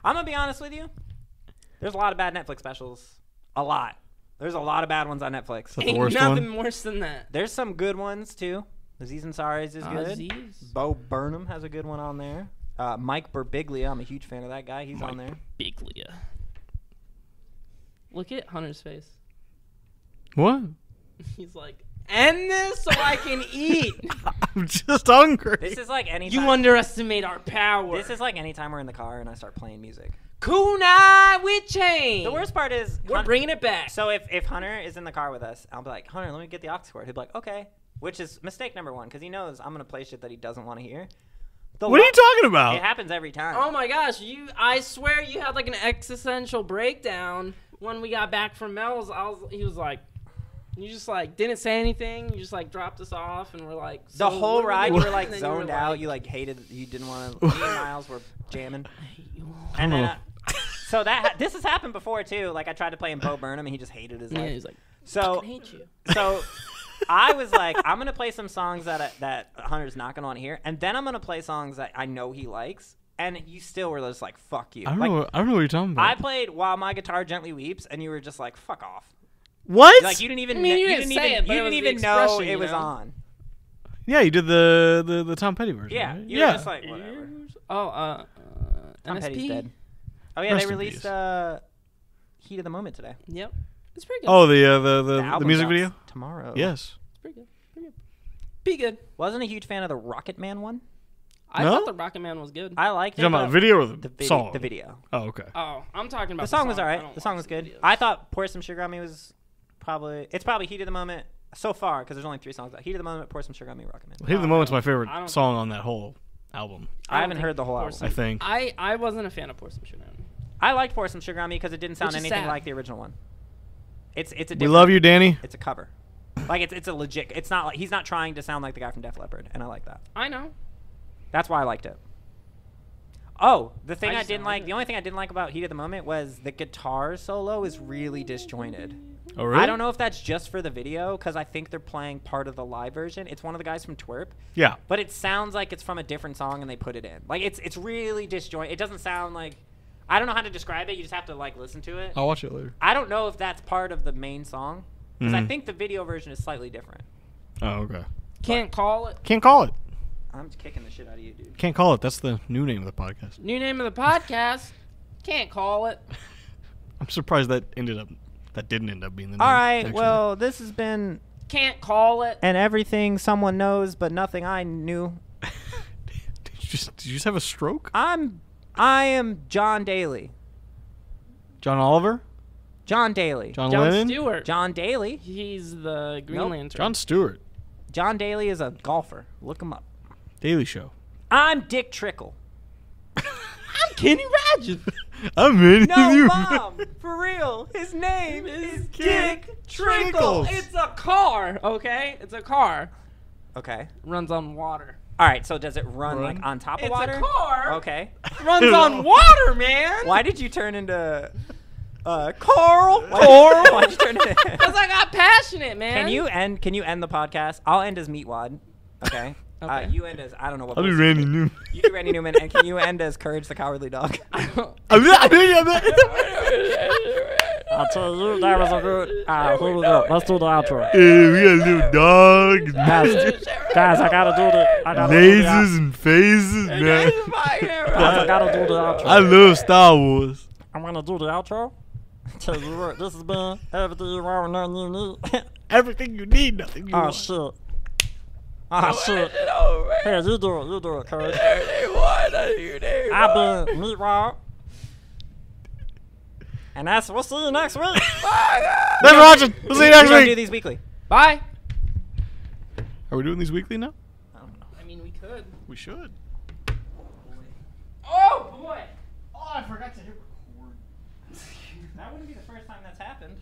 Speaker 2: I'm going to be honest with you. There's a lot of bad Netflix specials. A lot. There's a lot of bad ones on Netflix.
Speaker 1: The
Speaker 3: Ain't
Speaker 1: worst
Speaker 3: nothing
Speaker 1: one?
Speaker 3: worse than that.
Speaker 2: There's some good ones, too. Aziz Ansari's is good.
Speaker 3: Aziz.
Speaker 2: Bo Burnham has a good one on there. Mike Birbiglia, I'm a huge fan of that guy. He's on there.
Speaker 3: Biglia. Look at Hunter's face.
Speaker 1: What?
Speaker 3: He's like, end this so I can eat.
Speaker 1: I'm just hungry.
Speaker 2: This is like anytime.
Speaker 3: You underestimate our power.
Speaker 2: This is like anytime we're in the car and I start playing music.
Speaker 3: Kunai with chain.
Speaker 2: The worst part is
Speaker 3: we're bringing it back.
Speaker 2: So if Hunter is in the car with us, I'll be like, Hunter, let me get the aux cord. He'll be like, okay. Which is mistake number one because he knows I'm gonna play shit that he doesn't want to hear.
Speaker 1: What are you talking
Speaker 2: It
Speaker 1: about?
Speaker 2: happens every time.
Speaker 3: Oh my gosh, I swear you had like an existential breakdown when we got back from Mel's. He was like, you just like didn't say anything. You just like dropped us off, and we're like,
Speaker 2: The
Speaker 3: so
Speaker 2: whole
Speaker 3: what are
Speaker 2: ride,
Speaker 3: we
Speaker 2: you
Speaker 3: doing?
Speaker 2: were like
Speaker 3: And then
Speaker 2: zoned
Speaker 3: were
Speaker 2: out.
Speaker 3: like,
Speaker 2: You like hated. You didn't want to. Me and Miles were jamming.
Speaker 3: I hate you.
Speaker 2: And then, so this has happened before too. Like I tried to play in Bo Burnham, and he just hated his life.
Speaker 3: Yeah, he's like,
Speaker 2: So
Speaker 3: I hate you.
Speaker 2: So I was like, I'm gonna play some songs that Hunter's not gonna want to hear, and then I'm gonna play songs that I know he likes. And you still were just like, fuck you.
Speaker 1: I don't know what you're talking about.
Speaker 2: I played While My Guitar Gently Weeps, and you were just like, fuck off.
Speaker 1: What?
Speaker 2: Like you didn't even.
Speaker 3: I mean, you
Speaker 2: you
Speaker 3: didn't
Speaker 2: didn't
Speaker 3: say
Speaker 2: even.
Speaker 3: it, but
Speaker 2: You
Speaker 3: it was
Speaker 2: didn't
Speaker 3: the
Speaker 2: even know
Speaker 3: expression,
Speaker 2: it
Speaker 3: you
Speaker 2: was
Speaker 3: know?
Speaker 2: on.
Speaker 1: Yeah, you did the Tom Petty version.
Speaker 2: Yeah,
Speaker 1: right?
Speaker 2: you were just like, whatever.
Speaker 3: Oh,
Speaker 2: Tom
Speaker 3: NSP?
Speaker 2: Petty's dead. Oh yeah,
Speaker 1: Rest
Speaker 2: they
Speaker 1: in
Speaker 2: released
Speaker 1: peace.
Speaker 2: Heat of the Moment today.
Speaker 3: Yep, it's pretty good.
Speaker 1: Oh, the
Speaker 2: album
Speaker 1: music
Speaker 2: drops
Speaker 1: video.
Speaker 2: tomorrow.
Speaker 1: Yes.
Speaker 3: It's pretty good. Pretty good. Be good.
Speaker 2: Wasn't a huge fan of the Rocket Man one.
Speaker 3: I
Speaker 1: No?
Speaker 3: thought the Rocket Man was good.
Speaker 2: I liked
Speaker 1: You talking
Speaker 2: it.
Speaker 1: about
Speaker 2: but
Speaker 1: the video or the,
Speaker 2: the video,
Speaker 1: song?
Speaker 2: The video.
Speaker 1: Oh, okay.
Speaker 3: Oh, I'm talking about
Speaker 2: The song was
Speaker 3: I
Speaker 2: alright.
Speaker 3: don't
Speaker 2: The song
Speaker 3: watch
Speaker 2: was
Speaker 3: the
Speaker 2: good.
Speaker 3: videos.
Speaker 2: I thought Pour Some Sugar on Me was probably Heat of the Moment so far because there's only 3 songs. Heat of the Moment, Pour Some Sugar on Me, Rocket Man.
Speaker 1: Heat of the Moment's my
Speaker 3: I
Speaker 1: favorite
Speaker 3: don't-
Speaker 1: song on that whole album.
Speaker 2: I haven't
Speaker 3: think
Speaker 2: heard the whole
Speaker 3: Pour
Speaker 2: album.
Speaker 3: Some-
Speaker 1: I think.
Speaker 3: I wasn't a fan of Pour Some Sugar on Me.
Speaker 2: I liked Pour Some Sugar on Me because it didn't sound
Speaker 3: Which is
Speaker 2: anything
Speaker 3: sad.
Speaker 2: like the original one. It's a
Speaker 1: We
Speaker 2: different,
Speaker 1: love you, Danny.
Speaker 2: It's a cover. Like it's a legit. It's not like he's not trying to sound like the guy from Def Leppard, and I like that.
Speaker 3: I know.
Speaker 2: That's why I liked it. Oh, the thing
Speaker 3: I
Speaker 2: I
Speaker 3: just
Speaker 2: didn't
Speaker 3: don't
Speaker 2: like.
Speaker 3: like
Speaker 2: The
Speaker 3: it.
Speaker 2: only thing I didn't like about Heat of the Moment was the guitar solo is really disjointed.
Speaker 1: Oh, really?
Speaker 2: I don't know if that's just for the video because I think they're playing part of the live version. It's one of the guys from Twerp,
Speaker 1: Yeah.
Speaker 2: but it sounds like it's from a different song and they put it in. Like it's really disjointed. It doesn't sound like. I don't know how to describe it. You just have to like listen to it.
Speaker 1: I'll watch it later.
Speaker 2: I don't know if that's part of the main song because I
Speaker 1: Mhm.
Speaker 2: think the video version is slightly different.
Speaker 1: Oh, okay.
Speaker 3: Can't call it.
Speaker 1: Can't call it.
Speaker 2: I'm just kicking the shit out of you, dude.
Speaker 1: Can't call it. That's the new name of the podcast.
Speaker 3: New name of the podcast. Can't call it.
Speaker 1: I'm surprised that didn't end up being the name.
Speaker 2: All right,
Speaker 1: actually.
Speaker 2: well, this has been
Speaker 3: Can't call it.
Speaker 2: and everything someone knows, but nothing I knew.
Speaker 1: did you just have a stroke?
Speaker 2: I am John Daly.
Speaker 1: John Oliver?
Speaker 2: John Daly.
Speaker 1: John
Speaker 3: John
Speaker 1: Lennon?
Speaker 3: Stewart.
Speaker 2: John Daly.
Speaker 3: He's the Green
Speaker 2: Nope.
Speaker 3: Lantern.
Speaker 1: John Stewart.
Speaker 2: John Daly is a golfer. Look him up.
Speaker 1: Daily Show.
Speaker 2: I'm Dick Trickle.
Speaker 3: I'm Kenny Rogers.
Speaker 1: I'm in
Speaker 2: No,
Speaker 1: you.
Speaker 2: Mom, for real. His name is Dick Trickle.
Speaker 1: Trickles.
Speaker 3: It's a car, okay? It's a car.
Speaker 2: Okay.
Speaker 3: Runs on water.
Speaker 2: All right, so does it run like on top of
Speaker 3: It's
Speaker 2: water?
Speaker 3: a car.
Speaker 2: Okay.
Speaker 3: Runs on water, man.
Speaker 2: Why did you turn into Carl?
Speaker 3: Carl?
Speaker 2: Why'd you turn into
Speaker 3: Because I got passionate, man.
Speaker 2: Can you end the podcast? I'll end as Meatwad. Okay.
Speaker 3: Okay.
Speaker 2: You end as I don't know what.
Speaker 1: I'll do
Speaker 2: voice
Speaker 1: Randy
Speaker 2: you do.
Speaker 1: Newman.
Speaker 2: You do Randy Newman, and can you end as Courage the Cowardly Dog?
Speaker 1: I'll
Speaker 4: tell you, that was a good. Here we go. Let's do the outro.
Speaker 1: Hey, we got a little dog.
Speaker 4: Guys, I gotta do the.
Speaker 1: Lasers and phases, man.
Speaker 4: Guys, I gotta do the outro.
Speaker 1: I love Star Wars.
Speaker 4: I'm gonna do the outro. Tell you what, this has been everything you want, nothing you need.
Speaker 1: Everything you need, nothing you
Speaker 4: Oh
Speaker 1: want.
Speaker 4: shit. Oh shit. Here, you do it, Courage. I've been Meatwad. And we'll see you next week.
Speaker 1: Thanks for watching. We'll see you next
Speaker 2: We're gonna do
Speaker 1: week.
Speaker 2: these weekly.
Speaker 3: Bye.
Speaker 1: Are we doing these weekly now?
Speaker 3: I mean, we could.
Speaker 1: We should.
Speaker 3: Oh boy.
Speaker 1: Oh, I forgot to hit record.
Speaker 2: That wouldn't be the first time that's happened.